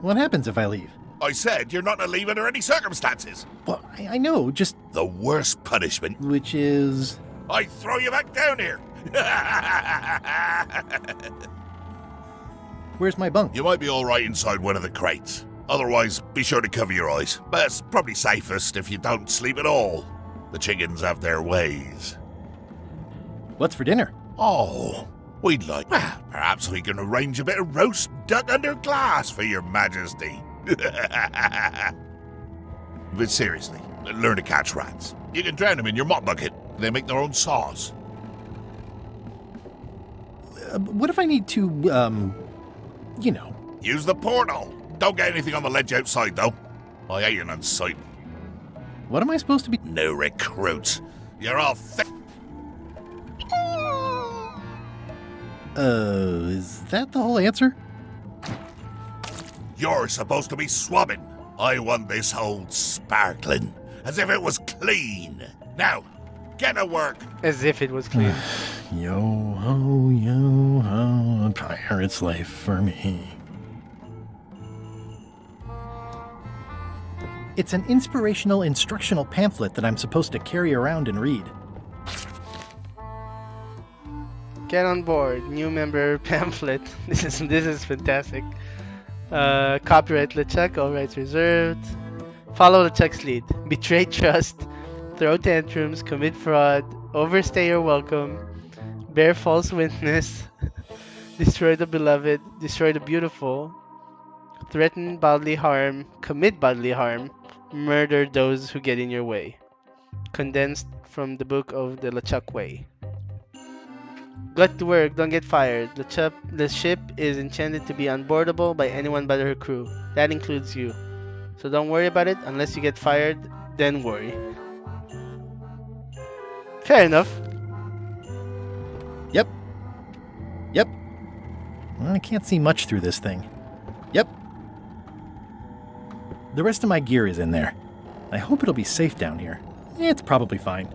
What happens if I leave? I said you're not to leave under any circumstances. Well, I know, just... The worst punishment. Which is... I throw you back down here. Where's my bunk? You might be all right inside one of the crates. Otherwise, be sure to cover your eyes. But it's probably safest if you don't sleep at all. The chickens have their ways. What's for dinner? Oh, we'd like... Well, perhaps we can arrange a bit of roast duck under glass for your majesty. But seriously, learn to catch rats. You can drown them in your mop bucket. They make their own sauce. What if I need to, you know... Use the portal. Don't get anything on the ledge outside, though. I hate an unsight. What am I supposed to be... No recruits. You're all thick. Is that the whole answer? You're supposed to be swabbing. I want this hold sparkling, as if it was clean. Now, get to work. As if it was clean. Yo-ho, a pirate's life for me. It's an inspirational instructional pamphlet that I'm supposed to carry around and read. Get on board. New member pamphlet. This is fantastic. Copyright LeChuck, all rights reserved. Follow LeChuck's lead. Betray trust. Throw tantrums. Commit fraud. Overstay your welcome. Bear false witness. Destroy the beloved. Destroy the beautiful. Threaten bodily harm. Commit bodily harm. Murder those who get in your way. Condensed from the book of the LeChuck Way. Get to work, don't get fired. The ship is intended to be unboardable by anyone but her crew. That includes you. So don't worry about it unless you get fired, then worry. Fair enough. Yep. Well, I can't see much through this thing. Yep. The rest of my gear is in there. I hope it'll be safe down here. It's probably fine.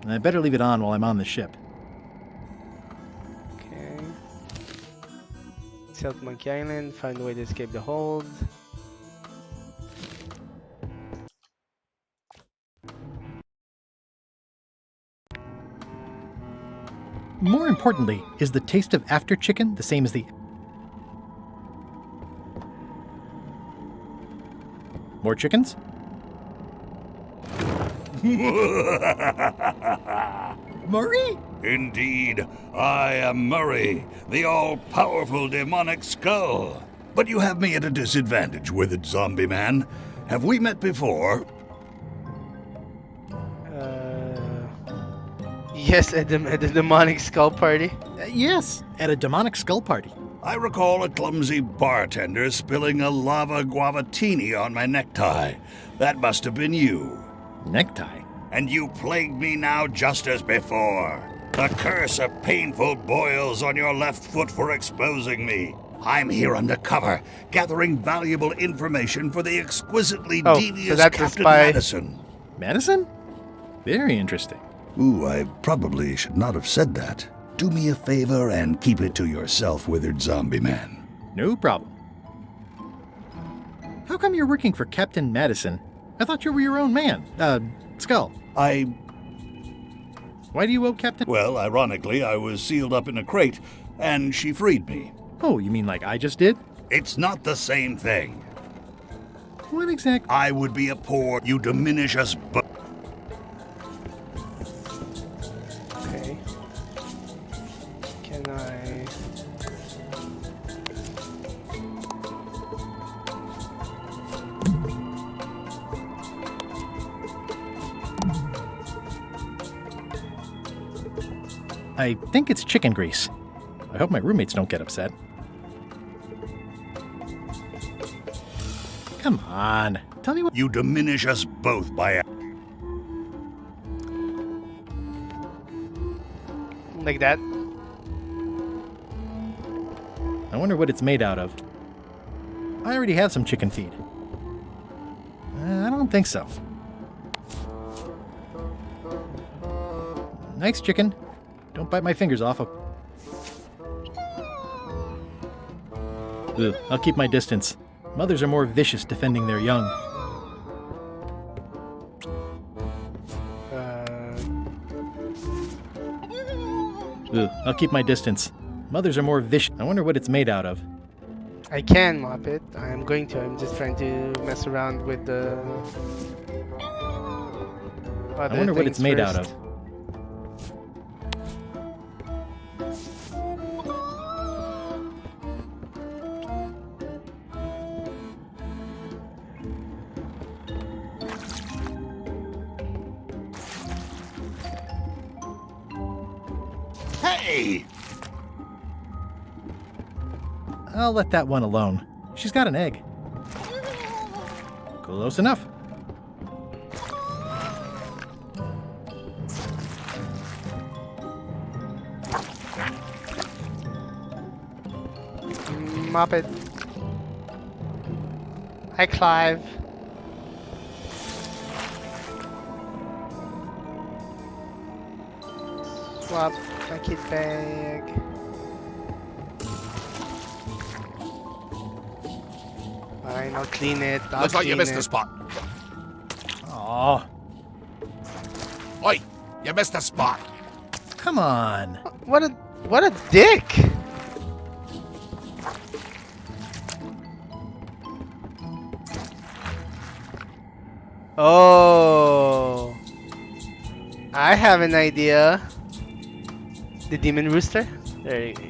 I better leave it on while I'm on the ship. Okay. Sail to Monkey Island, find a way to escape the hold. importantly, is the taste of after chicken the same as the... More chickens? Murray? Indeed, I am Murray, the all-powerful demonic skull. But you have me at a disadvantage with it, zombie man. Have we met before? Yes, at the demonic skull party. Yes, at a demonic skull party. I recall a clumsy bartender spilling a lava guavatini on my necktie. That must have been you. Necktie? And you plague me now just as before. The curse of painful boils on your left foot for exposing me. I'm here undercover, gathering valuable information for the exquisitely devious Captain Madison. Madison? Very interesting. Ooh, I probably should not have said that. Do me a favor and keep it to yourself, withered zombie man. No problem. How come you're working for Captain Madison? I thought you were your own man. Skull. Why do you owe Captain... Well, ironically, I was sealed up in a crate, and she freed me. Oh, you mean like I just did? It's not the same thing. What exactly? I would be a poor... You diminish us both. Okay. Can I... I think it's chicken grease. I hope my roommates don't get upset. Come on. Tell me what... You diminish us both by... Like that? I wonder what it's made out of. I already have some chicken feed. I don't think so. Nice chicken. Don't bite my fingers off. Ugh, I'll keep my distance. Mothers are more vicious defending their young. Ugh, I'll keep my distance. Mothers are more vicious. I wonder what it's made out of. I can mop it. I'm going to. I'm just trying to mess around with the... I wonder what it's made out of. Hey! I'll let that one alone. She's got an egg. Close enough. Mop it. Hi, Clive. Swap my kit bag. Fine, I'll clean it. Looks like you missed the spot. Aw. Oi, you missed the spot. Come on. What a dick. Oh. I have an idea. The demon rooster? There you go.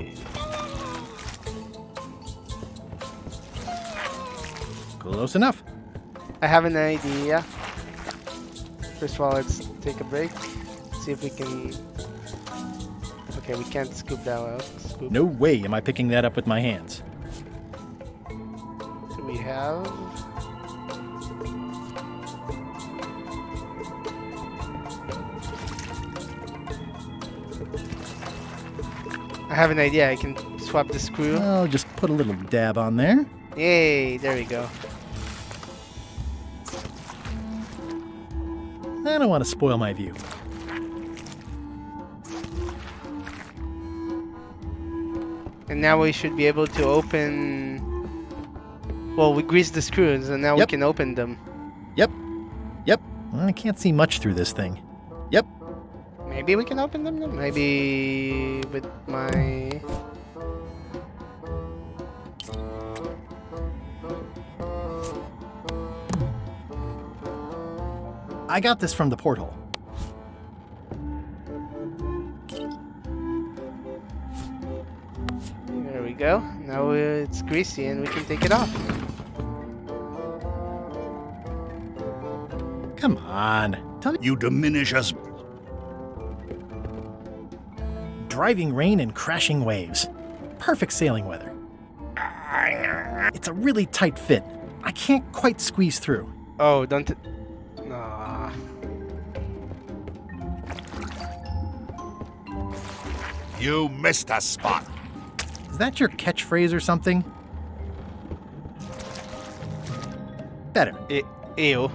Close enough. I have an idea. First of all, let's take a break. See if we can... Okay, we can't scoop that out. Scoop. No way am I picking that up with my hands. So we have... I have an idea. I can swap the screw. I'll just put a little dab on there. Yay, there we go. I don't want to spoil my view. And now we should be able to open... Well, we greased the screws and now we can open them. Yep. Well, I can't see much through this thing. Yep. Maybe Maybe we can open them now? Maybe with my... I got this from the porthole. There we go. Now it's greasy and we can take it off. Come on. You diminish us. Driving rain and crashing waves. Perfect sailing weather. It's a really tight fit. I can't quite squeeze through. Oh, don't... Nah. You missed a spot. Is that your catchphrase or something? Better. Ew.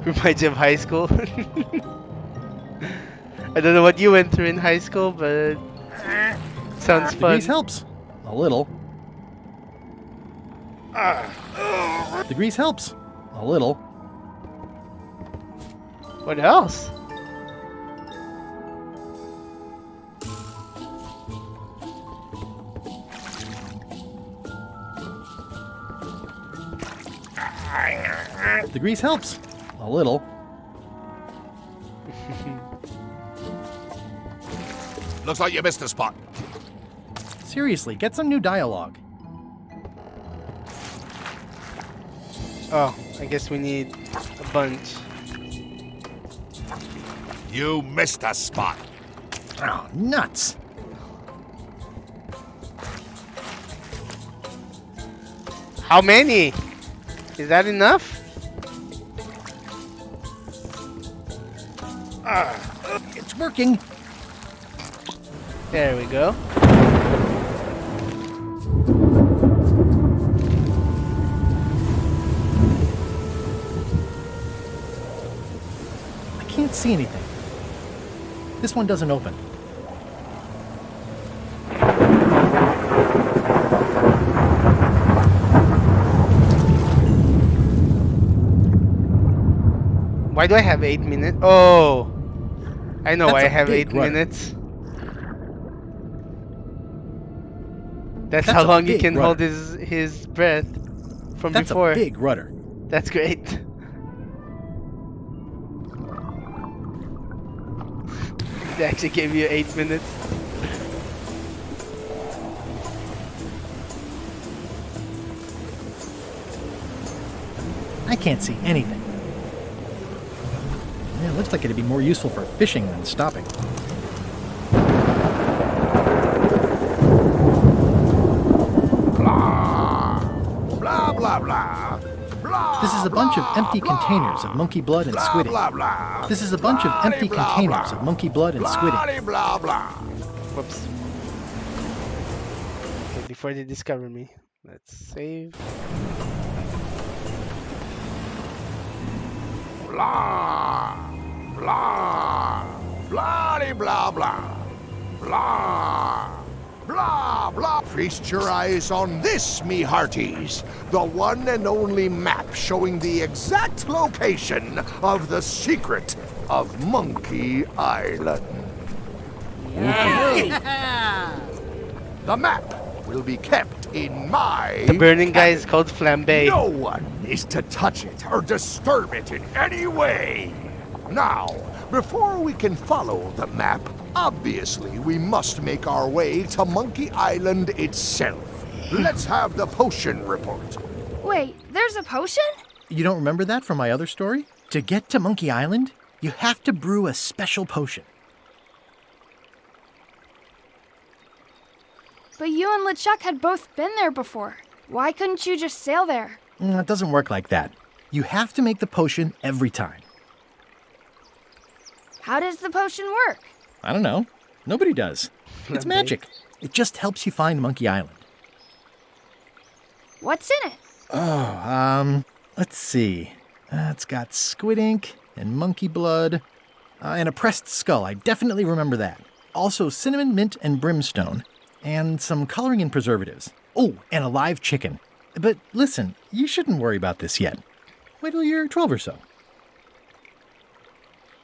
Reminds you of high school. I don't know what you went through in high school, but sounds fun. The grease helps. A little. The grease helps. A little. What else? The grease helps. A little. Looks like you missed a spot. Seriously, get some new dialogue. Oh, I guess we need a bunch. You missed a spot. Oh, nuts. How many? Is that enough? It's working. There we go. I can't see anything. This one doesn't open. Why do I have 8 minutes? Oh! I know why I That's a have big 8 rudder. minutes. That's That's how a long he big can rudder. hold his breath from That's before. a big rudder. That's great. They actually gave you 8 minutes. I can't see anything. Yeah, it looks like it'd be more useful for fishing than stopping. Blah, blah, blah. Blah, This is a bunch of empty blah, containers of monkey blood and blah, squidding. blah, blah. This is a bunch of empty Blah, blah, containers blah. of monkey blood and squidding. Blah, blah, blah. Whoops. Okay, before they discover me, let's save. Blah, blah, blah, blah, blah, blah, blah, blah. Feast your eyes on this, me hearties, the one and only map showing the exact location of the secret of Monkey Island. The map will be kept in my... The burning guy is called Flambe. No one is to touch it or disturb it in any way. Now, before we can follow the map, obviously we must make our way to Monkey Island itself. Let's have the potion report. Wait, there's a potion? You don't remember that from my other story? To get to Monkey Island, you have to brew a special potion. But you and LeChuck had both been there before. Why couldn't you just sail there? It doesn't work like that. You have to make the potion every time. How does the potion work? I don't know. Nobody does. It's magic. It just helps you find Monkey Island. What's in it? Oh, let's see. It's got squid ink and monkey blood and a pressed skull. I definitely remember that. Also cinnamon, mint, and brimstone. And some coloring and preservatives. Oh, and a live chicken. But listen, you shouldn't worry about this yet. Wait till you're 12 or so.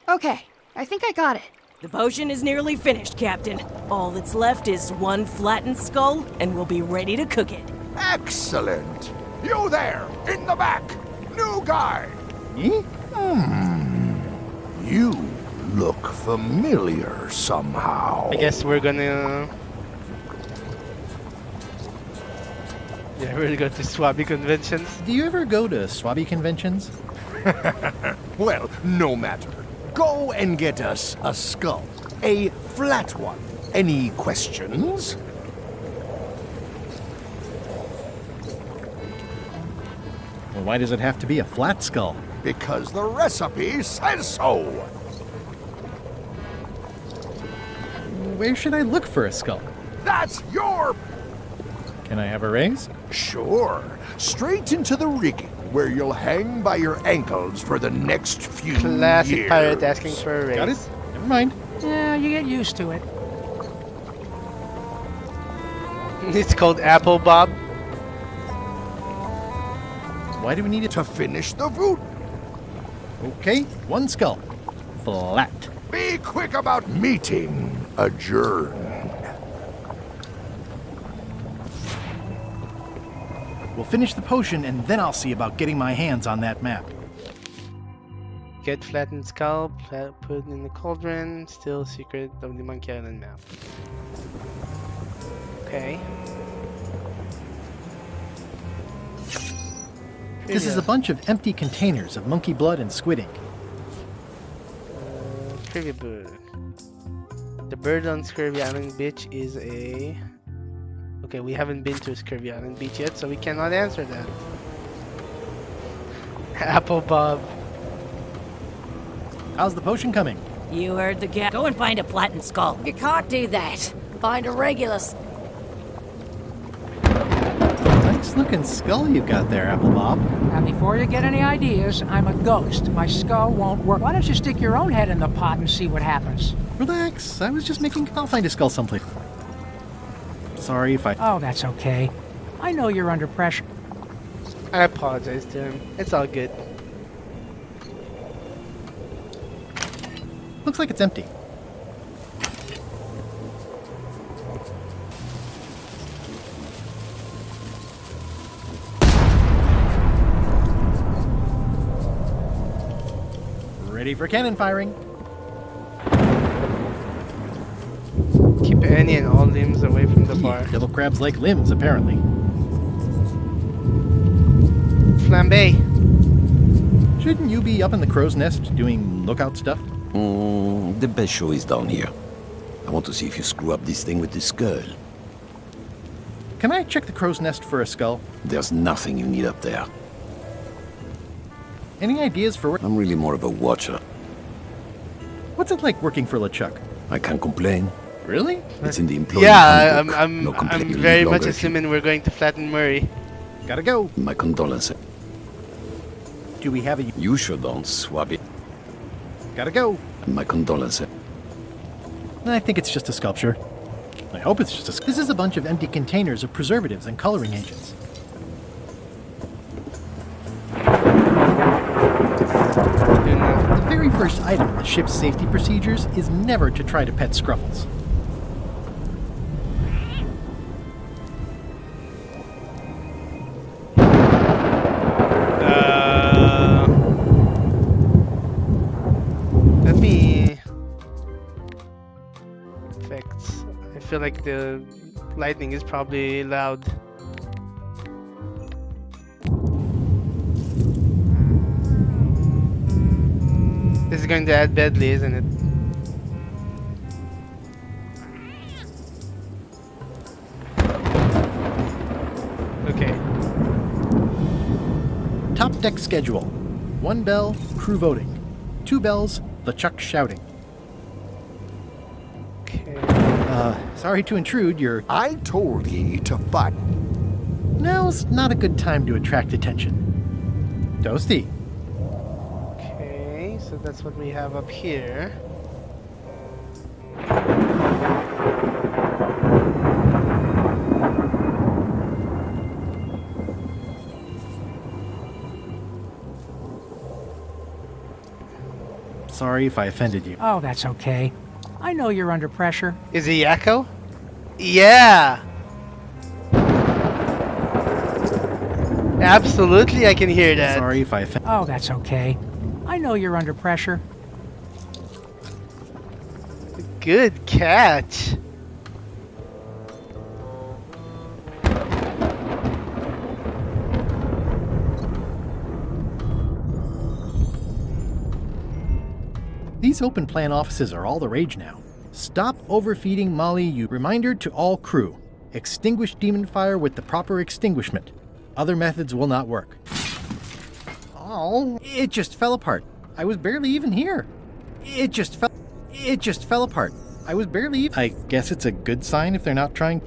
Okay, I think I got it. The potion is nearly finished, Captain. All that's left is one flattened skull, and we'll be ready to cook it. Excellent! You there, in the back! New guy! Me? You look familiar somehow. I guess we're gonna... Yeah, we're gonna go to Swabi conventions. Do you ever go to Swabi conventions? Well, no matter. Go and get us a skull. A flat one. Any questions? Well, why does it have to be a flat skull? Because the recipe says so. Where should I look for a skull? That's your... Can I have a raise? Sure. Straight into the rigging, where you'll hang by your ankles for the next few Classic years. pirate asking for a raise. Got it? Never mind. Yeah, you get used to it. It's called Apple Bob. Why do we need it? To finish the voodoo. Okay, one skull. Flat. Be quick about meeting. Adjourned. We'll finish the potion and then I'll see about getting my hands on that map. Get flattened skull, put in the cauldron, still secret of the Monkey Island map. Okay. This is a bunch of empty containers of monkey blood and squid ink. Trivia book. The bird on Scurvy Island Beach is a... Okay, we haven't been to Scurvy Island Beach yet, so we cannot answer that. Apple Bob. How's the potion coming? You heard the gap. Go and find a flattened skull. You can't do that. Find a regular... Nice looking skull you got there, Apple Bob. Now, before you get any ideas, I'm a ghost. My skull won't work. Why don't you stick your own head in the pot and see what happens? Relax. I was just making... I'll find a skull someplace. Sorry if I... Oh, that's okay. I know you're under pressure. I apologize to him. It's all good. Looks like it's empty. Ready for cannon firing. Keep any and all limbs away from the bar. Devil crabs like limbs, apparently. Flambe. Shouldn't you be up in the crow's nest doing lookout stuff? The best show is down here. I want to see if you screw up this thing with this girl. Can I check the crow's nest for a skull? There's nothing you need up there. Any ideas for... I'm really more of a watcher. What's it like working for LeChuck? I can't complain. Really? It's in the employee Yeah, handbook. I'm No complaint very any much longer. assuming we're going to flatten Murray. Gotta go. My condolences. Do we have a... You sure don't, Swabby. Gotta go. My condolences. I think it's just a sculpture. I hope it's just a... This is a bunch of empty containers of preservatives and coloring agents. The very first item in the ship's safety procedures is never to try to pet Scruffles. Let me... Effects. I feel like the lightning is probably loud. This is going to add badly, isn't it? Okay. Top deck schedule. 1 bell, crew voting. 2 bells, LeChuck shouting. Okay. Sorry to intrude, you're... I told ye to fight. Now's not a good time to attract attention. Toasty. Okay, so that's what we have up here. Sorry if I offended you. Oh, that's okay. I know you're under pressure. Is it Yakko? Yeah! Absolutely, I can hear that. Sorry if I offended. Oh, that's okay. I know you're under pressure. Good catch. These open plan offices are all the rage now. Stop overfeeding Molly, you. Reminder to all crew. Extinguish demon fire with the proper extinguishment. Other methods will not work. Oh, it just fell apart. I was barely even here. It just fell apart. I was barely even. I guess it's a good sign if they're not trying.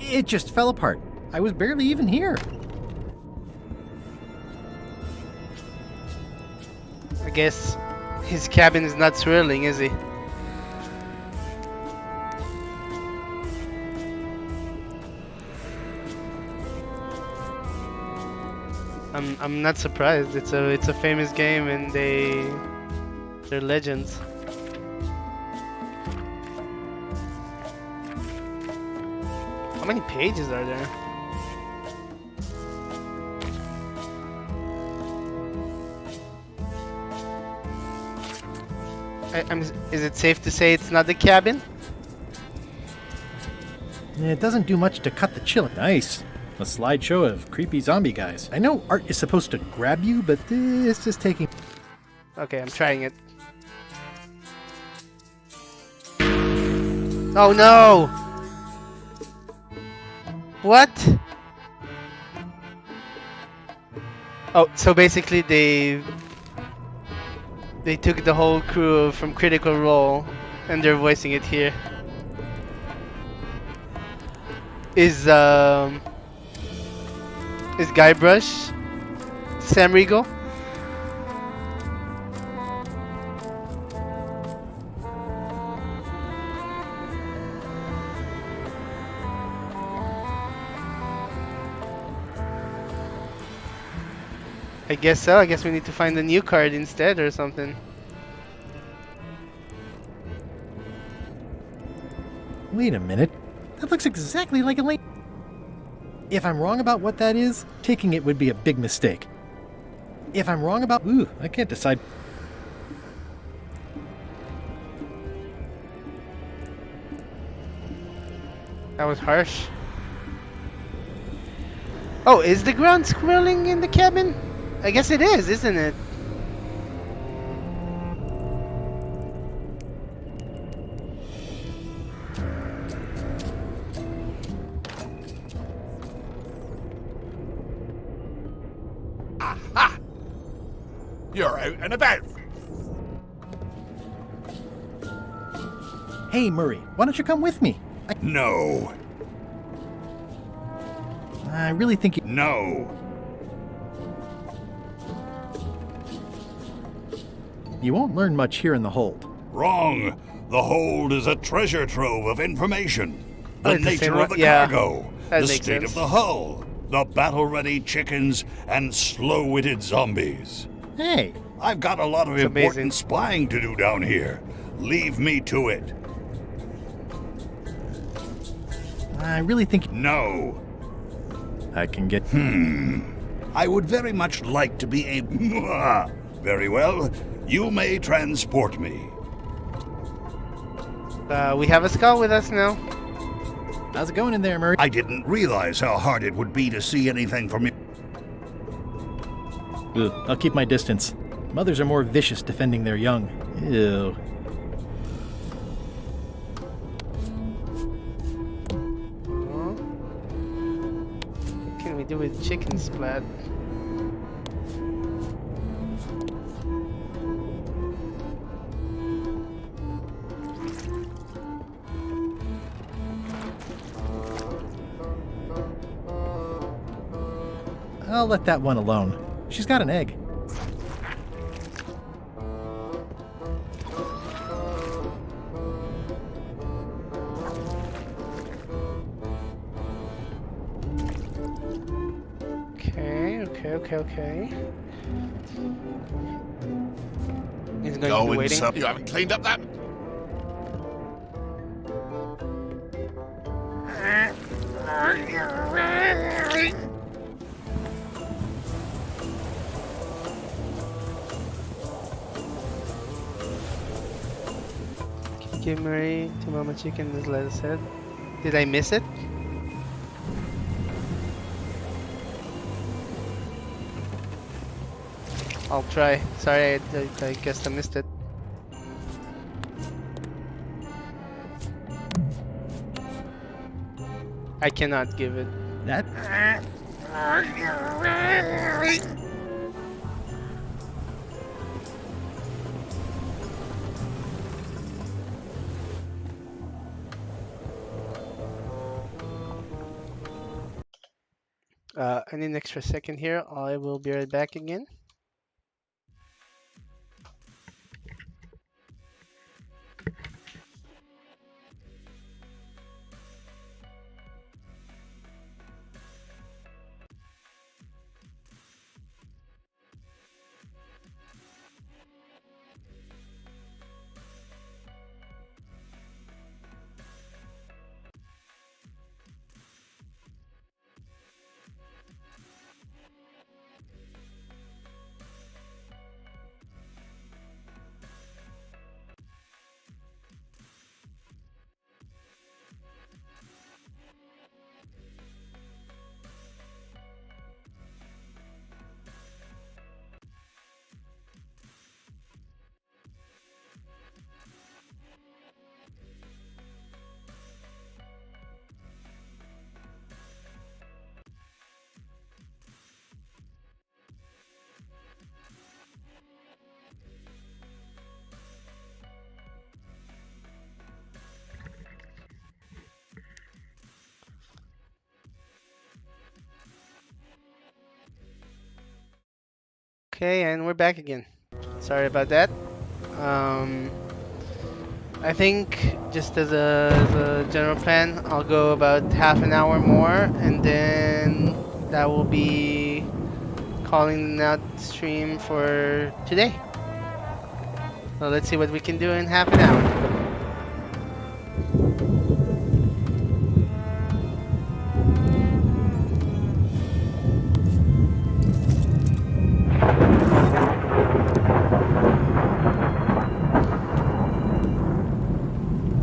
It just fell apart. I was barely even here. I guess his cabin is not swirling, is he? I'm not surprised. It's a famous game and they're legends. How many pages are there? Is it safe to say it's not the cabin? It doesn't do much to cut the chill. Nice. A slideshow of creepy zombie guys. I know art is supposed to grab you, but this is taking... Okay, I'm trying it. Oh no! What? Oh, so basically they took the whole crew from Critical Role and they're voicing it here. Is Guybrush Sam Riegel? I guess so. I guess we need to find a new card instead or something. Wait a minute. That looks exactly like Elaine. If I'm wrong about what that is, taking it would be a big mistake. If I'm wrong about... Ooh, I can't decide. That was harsh. Oh, is the ground swirling in the cabin? I guess it is, isn't it? Aha! You're out and about. Hey, Murray, why don't you come with me? No. I really think you... No. You won't learn much here in the hold. Wrong. The hold is a treasure trove of information. Oh, The it's the same nature one? of the Yeah, cargo, that the makes state sense. of the hull, the battle-ready chickens, and slow-witted zombies. Hey! I've got a lot of It's important amazing. spying to do down here. Leave me to it. I really think... No. I can get... I would very much like to be able... Very well. You may transport me. We have a skull with us now. How's it going in there, Murray? I didn't realize how hard it would be to see anything from you. Ugh, I'll keep my distance. Mothers are more vicious defending their young. Ew. What can we do with chicken splat? I'll let that one alone. She's got an egg. Okay. He's going to Go be in waiting. some. You haven't cleaned up that. Give Marie to Mama Chicken, as Lila said. Did I miss it? I'll try. Sorry, I guess I missed it. I cannot give it. That? I need an extra second here. I will be right back again. Okay, and we're back again. Sorry about that. I think just as a general plan, I'll go about half an hour more, and then that will be calling out stream for today. So let's see what we can do in half an hour.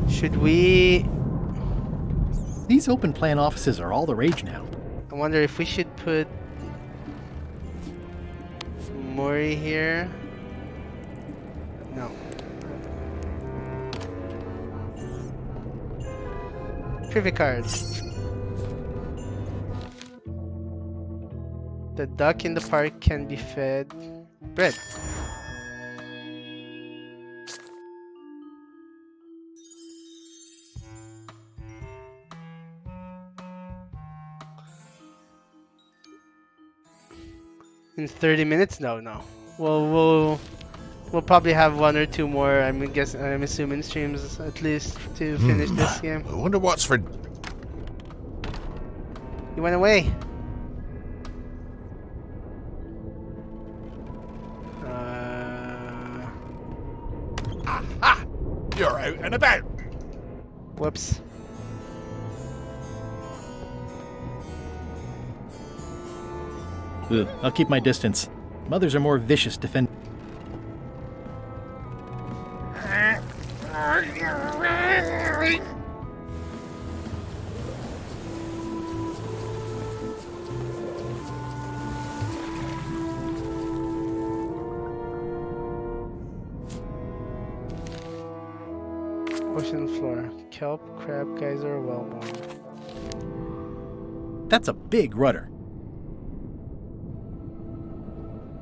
Should we... These open plan offices are all the rage now. I wonder if we should put Mori here. No. Trivia cards. The duck in the park can be fed bread. In 30 minutes? No. We'll probably have one or two more. I'm assuming streams at least to finish this game. I wonder what's for. You went away. Aha! You're out and about. Whoops. Ugh, I'll keep my distance. Mothers are more vicious defend. Ocean floor. Kelp, crab, geyser, whalebone. That's a big rudder.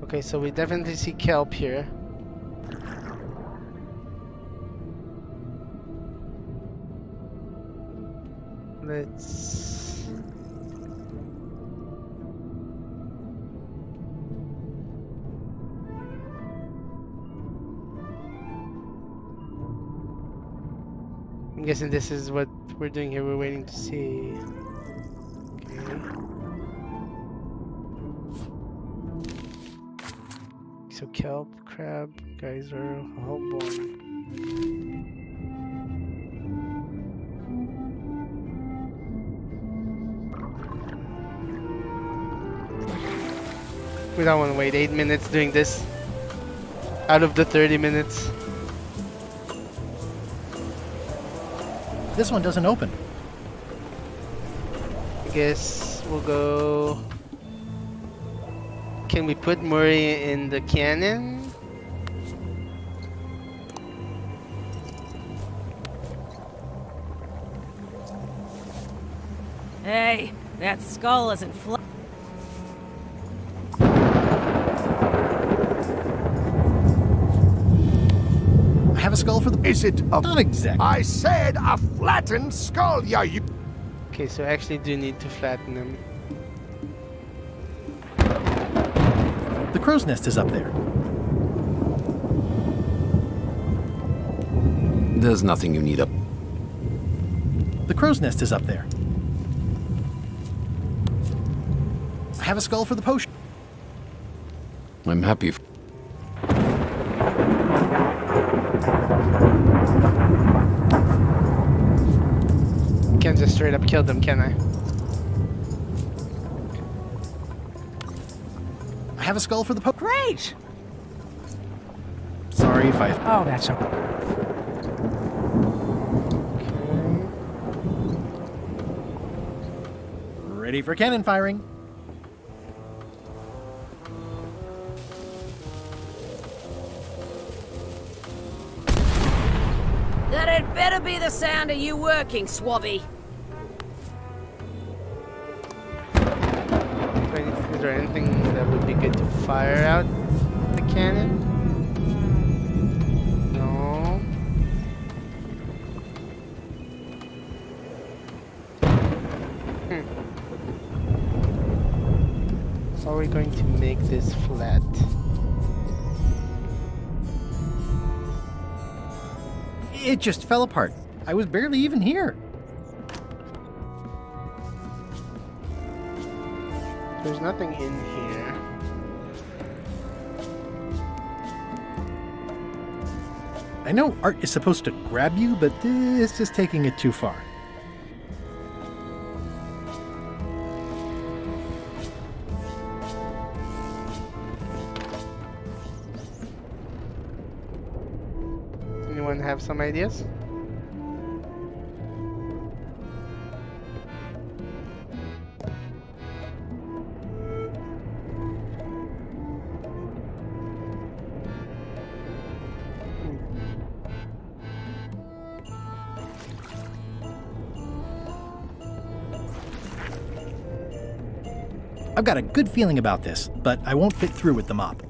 Okay, so we definitely see kelp here. Let's... I'm guessing this is what we're doing here. We're waiting to see. Okay. So kelp, crab, geyser, hullbone. We don't want to wait 8 minutes doing this. Out of the 30 minutes. This one doesn't open. I guess we'll go... Can we put Murray in the cannon? Hey, that skull isn't flat. I have a skull for the... Is it a... Not exactly. I said a flattened skull, you... Okay, so I actually do need to flatten them. The crow's nest is up there. There's nothing you need up. The crow's nest is up there. I have a skull for the potion. I'm happy. Can't just straight up kill them, can I? I have a skull for the potion. Great! Sorry if I... Oh, that's okay. Ready for cannon firing. That had better be the sound of you working, Swabby. Is there anything that would be good to fire out the cannon? No. How are we going to make this flat? It just fell apart. I was barely even here. There's nothing in here. I know art is supposed to grab you, but this is taking it too far. Anyone have some ideas? I've got a good feeling about this, but I won't fit through with the mop.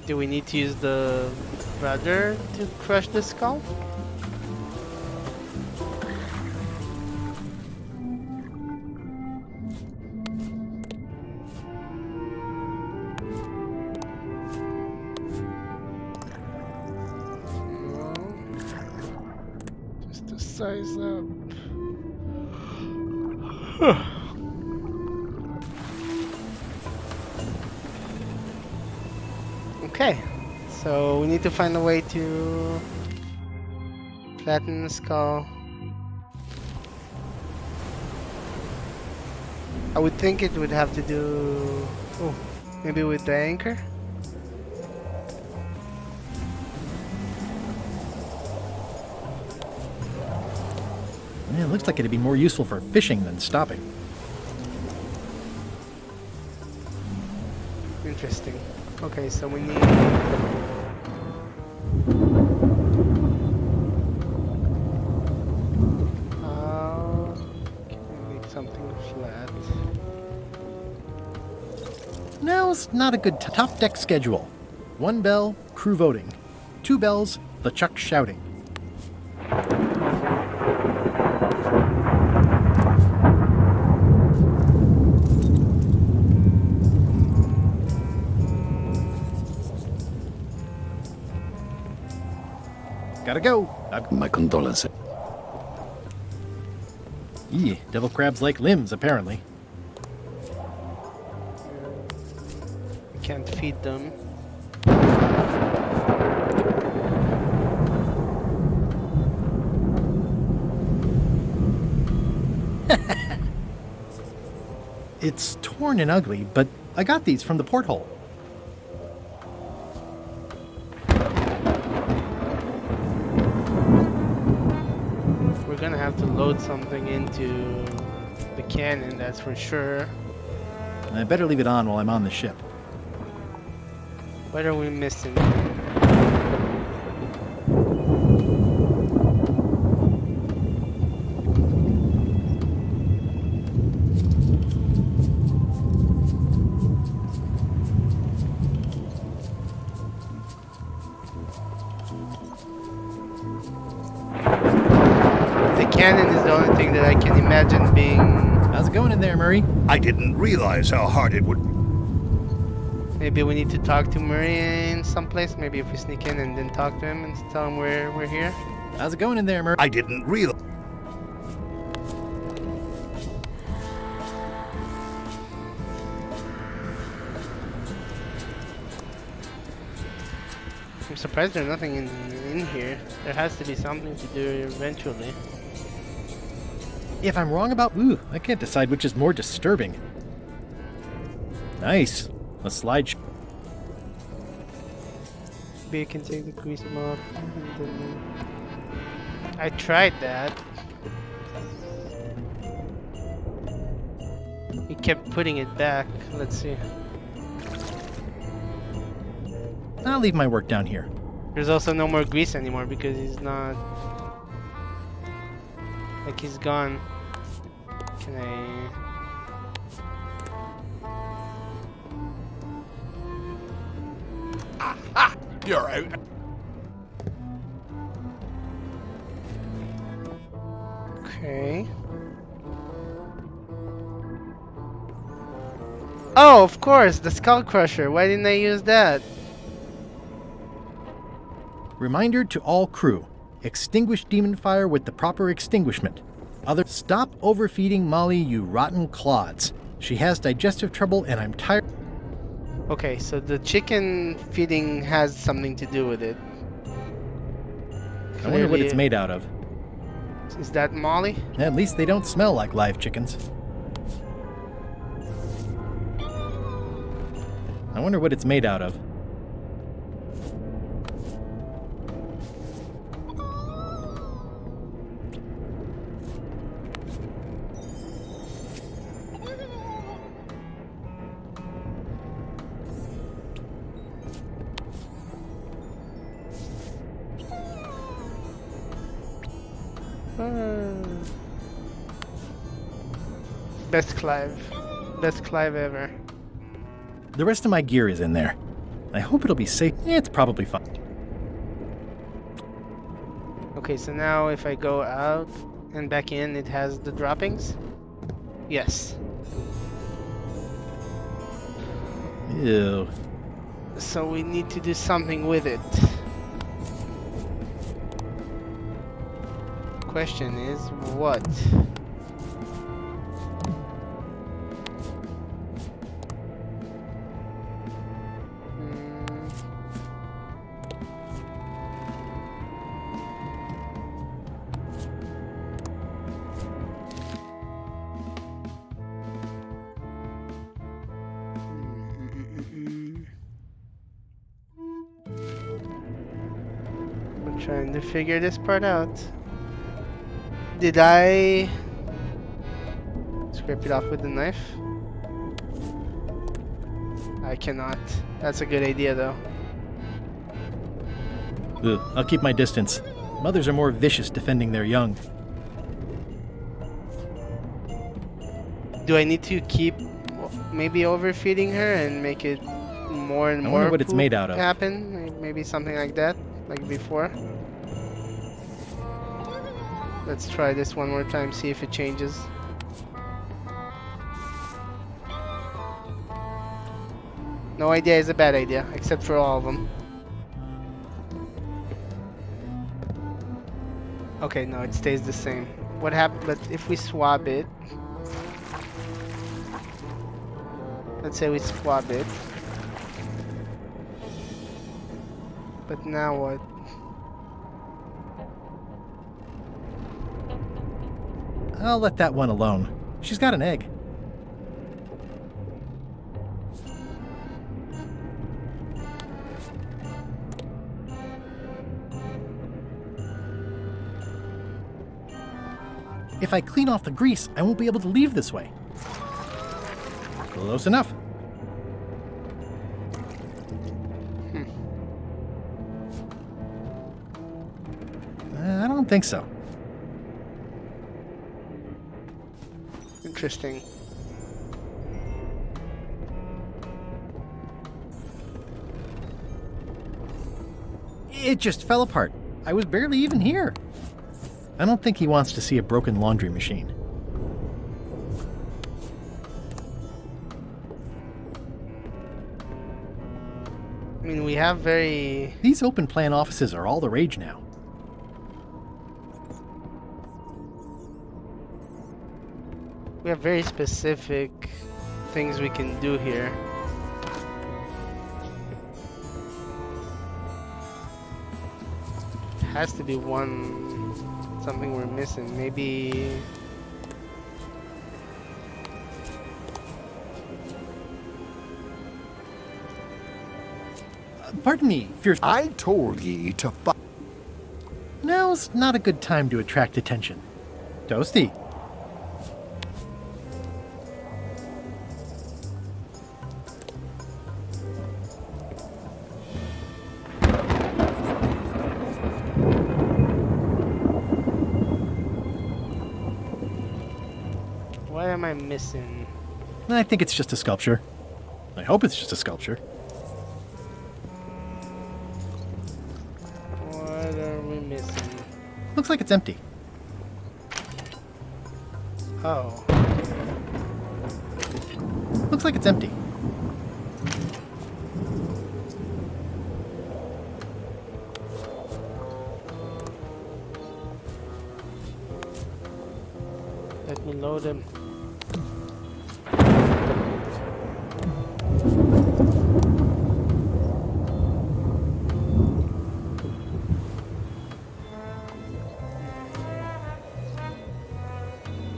Do we need to use the rudder to crush the skull? No. Just to size up. Okay, so we need to find a way to flatten the skull. I would think it would have to do... Oh, maybe with the anchor? Yeah, it looks like it'd be more useful for fishing than stopping. Interesting. Okay, so we need... Can we make something flat? Now's not a good top deck schedule. 1 bell, crew voting. 2 bells, the Chuck shouting. Gotta go. My condolences. Devil crabs like limbs, apparently. can't feed them. It's torn and ugly, but I got these from the porthole. We're gonna have to load something into the cannon, that's for sure. I better leave it on while I'm on the ship. What are we missing? The cannon is the only thing that I can imagine being... How's it going in there, Murray? I didn't realize how hard it would. Maybe we need to talk to Murray in some place. Maybe if we sneak in and then talk to him and tell him we're here. How's it going in there, Murray? I didn't realize. I'm surprised there's nothing in here. There has to be something to do eventually. If I'm wrong about... Ooh, I can't decide which is more disturbing. Nice. A slide... Maybe I can take the grease off. And then... I tried that. He kept putting it back. Let's see. I'll leave my work down here. There's also no more grease anymore because he's not... Like he's gone. Can I... Aha! You're out. Okay. Oh, of course, the Skull Crusher. Why didn't I use that? Reminder to all crew. Extinguish demon fire with the proper extinguishment. Stop overfeeding Molly, you rotten clods. She has digestive trouble and I'm tired. Okay, so the chicken feeding has something to do with it. I wonder what it's made out of. Is that Molly? At least they don't smell like live chickens. I wonder what it's made out of. Best Clive. Best Clive ever. The rest of my gear is in there. I hope it'll be safe. It's probably fine. Okay, so now if I go out and back in, it has the droppings? Yes. Ew. So we need to do something with it. Question is, what? I'm trying to figure this part out. Did I scrape it off with the knife? I cannot. That's a good idea though. Ugh, I'll keep my distance. Mothers are more vicious defending their young. Do I need to keep maybe overfeeding her and make it more and I more wonder what it's made out of. happen? Maybe something like that, like before. Let's try this one more time, see if it changes. No idea is a bad idea, except for all of them. Okay, no, it stays the same. What happened? But if we swap it, let's say we swap it. But now what? I'll let that one alone. She's got an egg. If I clean off the grease, I won't be able to leave this way. Close enough. I don't think so. Interesting. It just fell apart. I was barely even here. I don't think he wants to see a broken laundry machine. I mean, we have very... These open plan offices are all the rage now. We have very specific things we can do here. Has to be something we're missing. Maybe... Pardon me, fierce... I told ye to Now's not a good time to attract attention. Toasty. What am I missing? I think it's just a sculpture. I hope it's just a sculpture. What are we missing? Looks like it's empty. Oh. Looks like it's empty. Let me load him.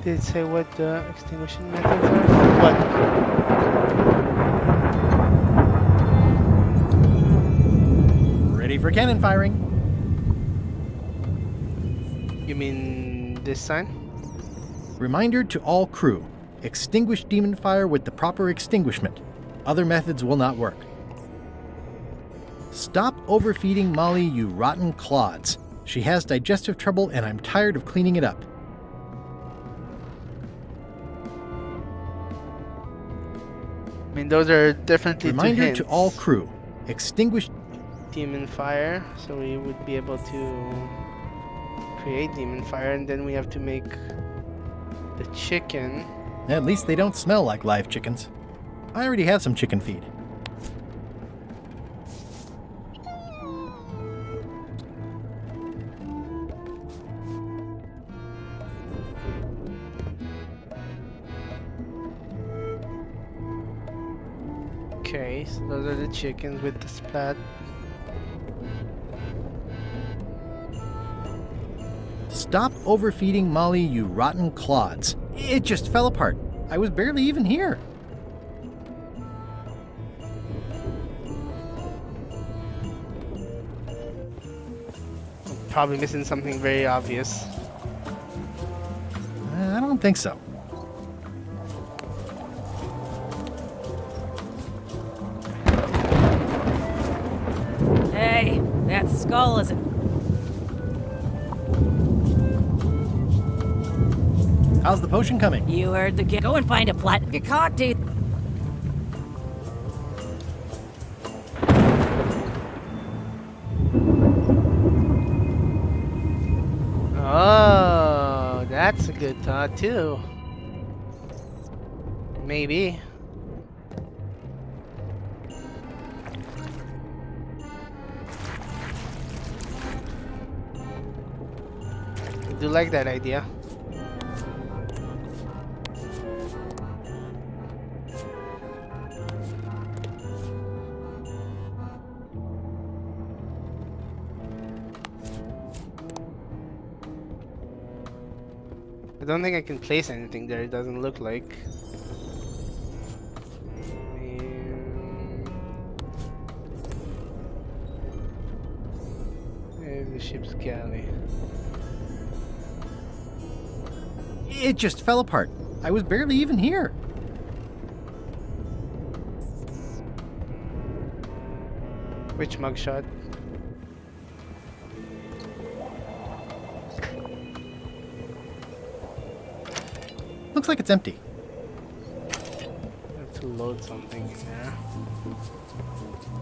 Did it say what the extinguishing methods are? What? Ready for cannon firing. You mean this sign? Reminder to all crew. Extinguish demon fire with the proper extinguishment. Other methods will not work. Stop overfeeding Molly, you rotten clods. She has digestive trouble and I'm tired of cleaning it up. I mean, those are definitely Reminder two hints. to all crew. Extinguish demon fire, so we would be able to create demon fire, and then we have to make the chicken. At least they don't smell like live chickens. I already have some chicken feed. Okay, so those are the chickens with the splat. Stop overfeeding Molly, you rotten clods. It just fell apart. I was barely even here. Probably missing something very obvious. I don't think so. Hey, that skull is... How's the potion coming? You heard the Go and find a plat... Get caught, dude. Oh, that's a good thought too. Maybe. I do like that idea. I don't think I can place anything there, it doesn't look like. The ship's galley. It just fell apart. I was barely even here. Which mugshot? Looks like it's empty. I have to load something in there.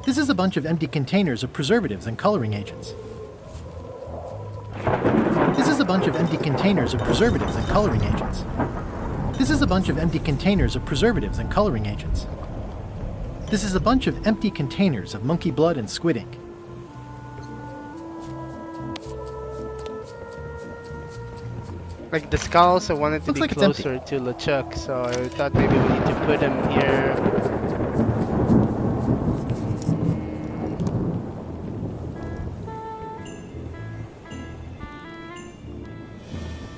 This is a bunch of empty containers of preservatives and coloring agents. This is a bunch of empty containers of preservatives and coloring agents. This is a bunch of empty containers of preservatives and coloring agents. This is a bunch of empty containers of monkey blood and squid ink. Like the skull also wanted to Looks be like it's empty. closer to LeChuck, so I thought maybe we need to put him here.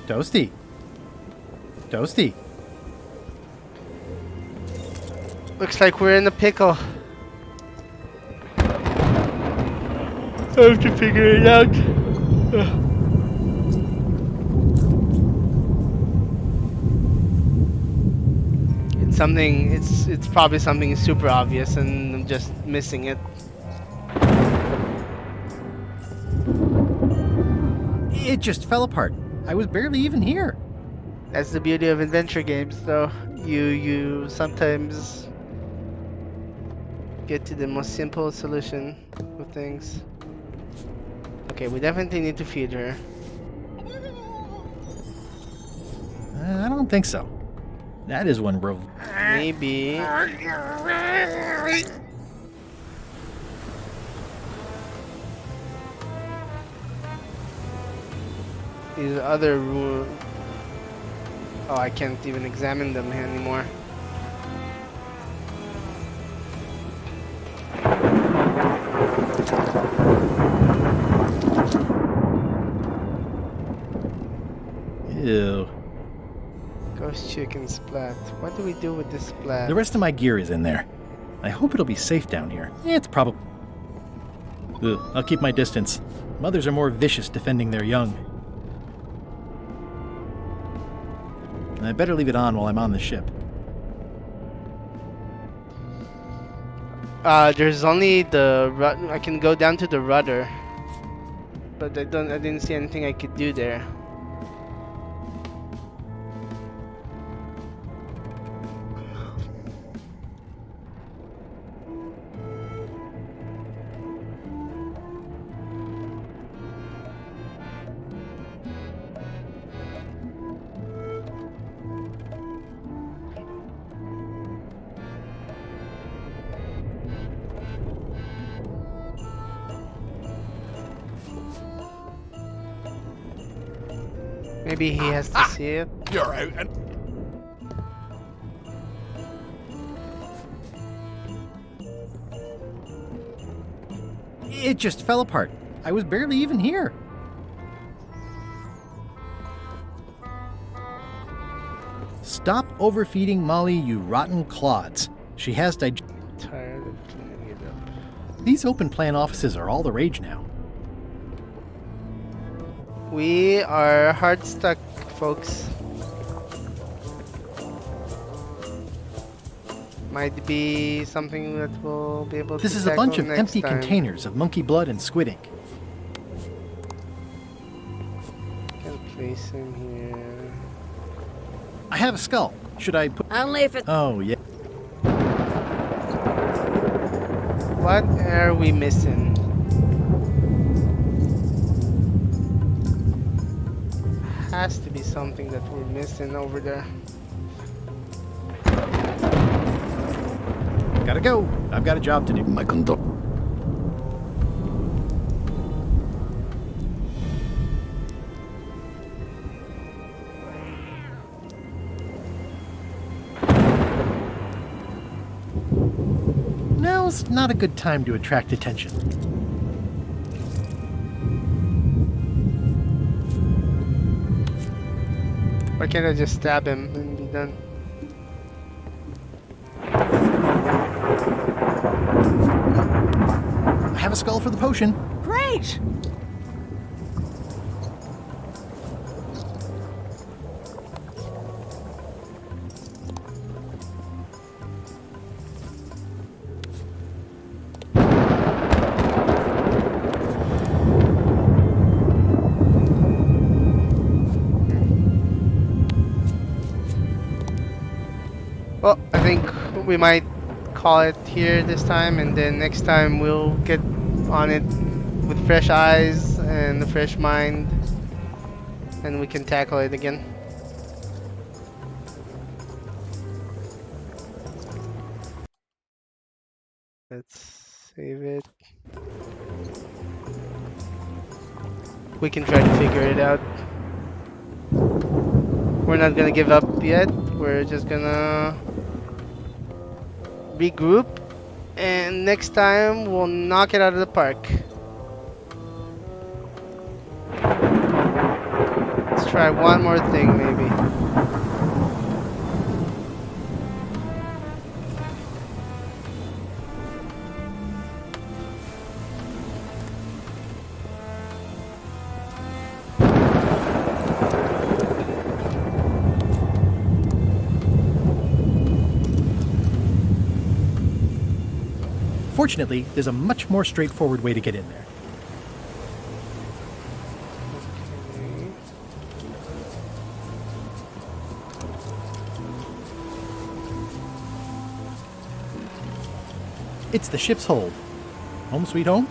Toasty. Toasty. Looks like we're in a pickle. I have to figure it out. It's something. It's probably something super obvious, and I'm just missing it. It just fell apart. I was barely even here. That's the beauty of adventure games, though. You sometimes get to the most simple solution of things. Okay, we definitely need to feed her. I don't think so. That is one real. Maybe. These other oh, I can't even examine them anymore. Ew. Ghost chicken splat. What do we do with this splat? The rest of my gear is in there. I hope it'll be safe down here. It's probably. I'll keep my distance. Mothers are more vicious defending their young. And I better leave it on while I'm on the ship. There's only the I can go down to the rudder, but I didn't see anything I could do there. Maybe he has to see it. You're out and... It just fell apart. I was barely even here. Stop overfeeding Molly, you rotten clods. She has Tired of cleaning it up. These open plan offices are all the rage now. We are hard stuck, folks. Might be something that we'll be able to This is a bunch of tackle empty next time. containers of monkey blood and squid ink. Can place him here. I have a skull. Should I put... Only if it... Oh, yeah. What are we missing? Has to be something that we're missing over there. Gotta go. I've got a job to do. My condol. Now's not a good time to attract attention. We're can't I just stab him and be done? I have a skull for the potion. Great! Well, I think we might call it here this time, and then next time we'll get on it with fresh eyes and a fresh mind, and we can tackle it again. Let's save it. We can try to figure it out. We're not gonna give up yet. We're just gonna regroup, and next time we'll knock it out of the park. Let's try one more thing, maybe. Fortunately, there's a much more straightforward way to get in there. It's the ship's hold. Home sweet home?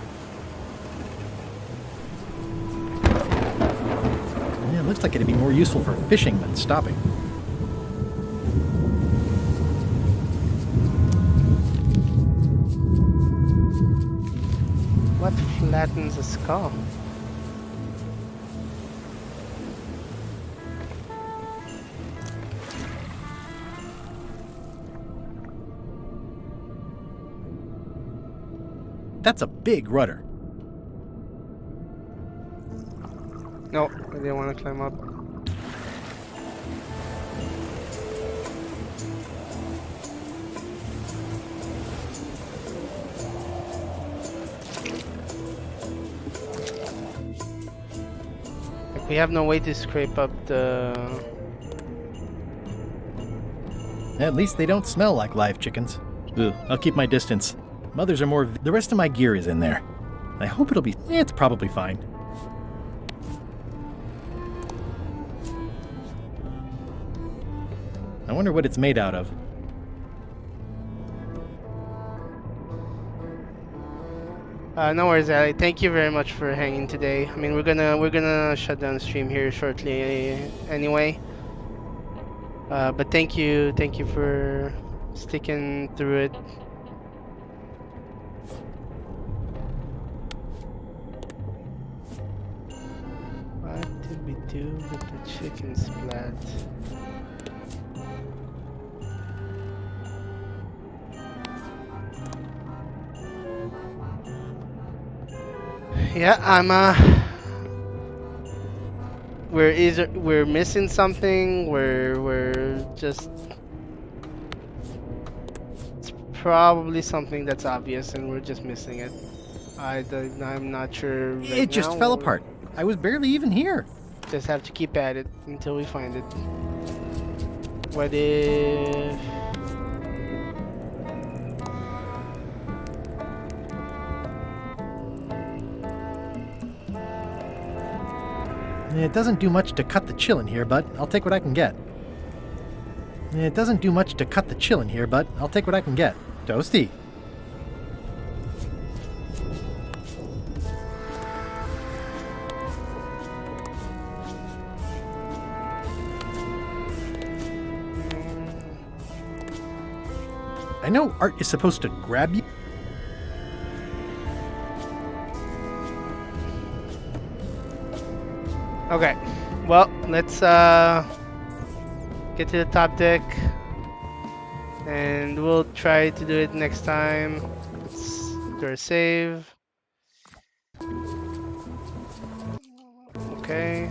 Yeah, it looks like it'd be more useful for fishing than stopping. What flattens a skull? That's a big rudder. No, I didn't want to climb up. We have no way to scrape up the... At least they don't smell like live chickens. Ugh, I'll keep my distance. Mothers are more... The rest of my gear is in there. I hope it'll be... It's probably fine. I wonder what it's made out of. No worries, Ali. Thank you very much for hanging today. I mean, we're gonna shut down the stream here shortly anyway. But thank you for sticking through it. What did we do with the chicken splat? Yeah, we're missing something. We're just... It's probably something that's obvious, and we're just missing it. I'm not sure. Right It just now. fell apart. I was barely even here. Just have to keep at it until we find it. What if... It doesn't do much to cut the chill in here, but I'll take what I can get. It doesn't do much to cut the chill in here, but I'll take what I can get. Toasty. I know art is supposed to grab you. Okay, well, let's get to the top deck, and we'll try to do it next time. Let's do our save. Okay.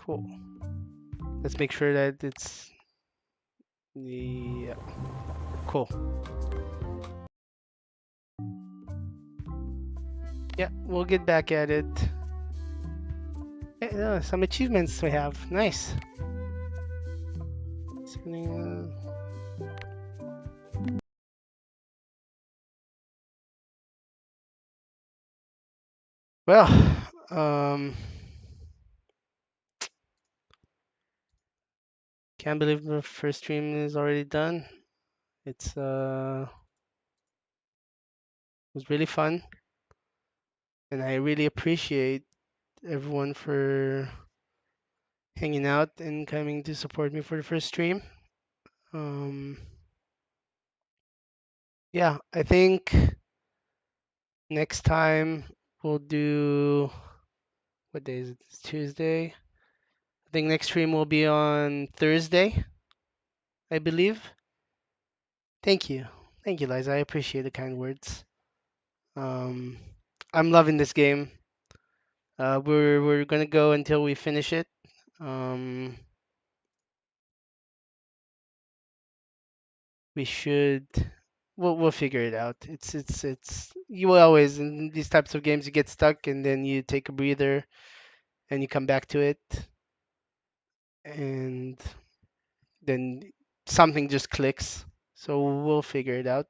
Cool. Let's make sure that it's cool. Yeah, we'll get back at it. Some achievements we have. Nice. Well, can't believe the first stream is already done. It was really fun, and I really appreciate everyone for hanging out and coming to support me for the first stream. Yeah, I think next time we'll do, what day is it? It's Tuesday. I think next stream will be on Thursday, I believe. Thank you. Thank you, Liza. I appreciate the kind words. I'm loving this game. We're gonna go until we finish it. We should. We'll figure it out. It's you always in these types of games you get stuck and then you take a breather and you come back to it and then something just clicks. So we'll figure it out.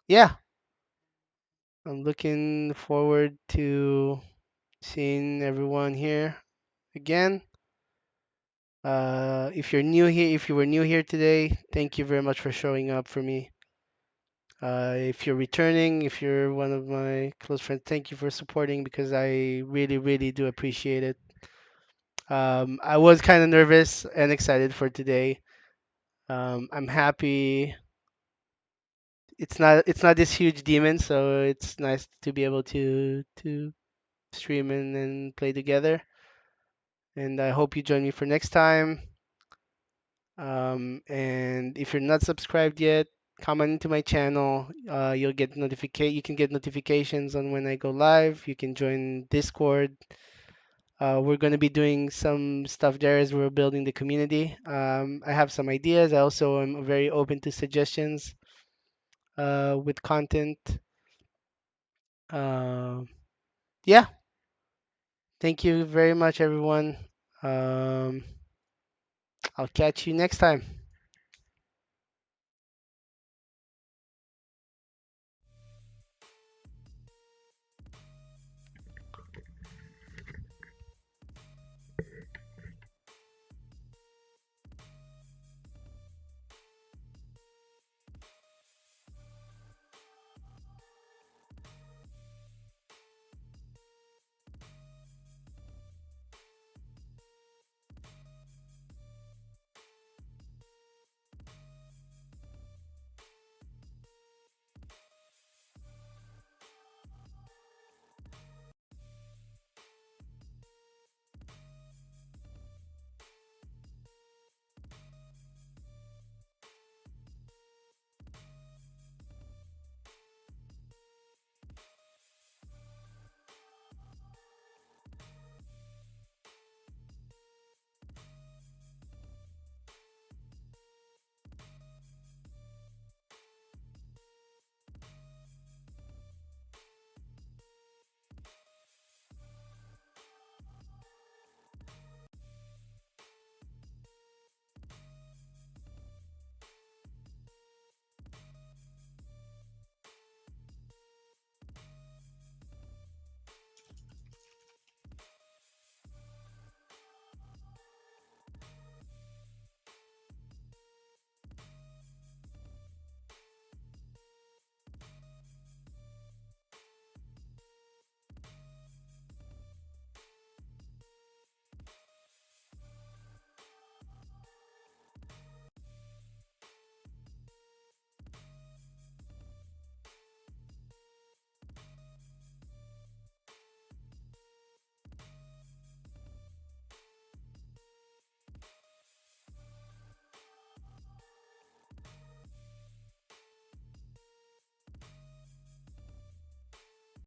Yeah, I'm looking forward to seeing everyone here again. If you're new here, if you were new here today, thank you very much for showing up for me. If you're returning, if you're one of my close friends, thank you for supporting because I really, really do appreciate it. I was kind of nervous and excited for today. I'm happy. It's not this huge demon, so it's nice to be able to stream and play together. And I hope you join me for next time. And if you're not subscribed yet, come on into my channel. You can get notifications on when I go live. You can join Discord. We're going to be doing some stuff there as we're building the community. I have some ideas. I also am very open to suggestions with content. Yeah. Thank you very much, everyone. I'll catch you next time.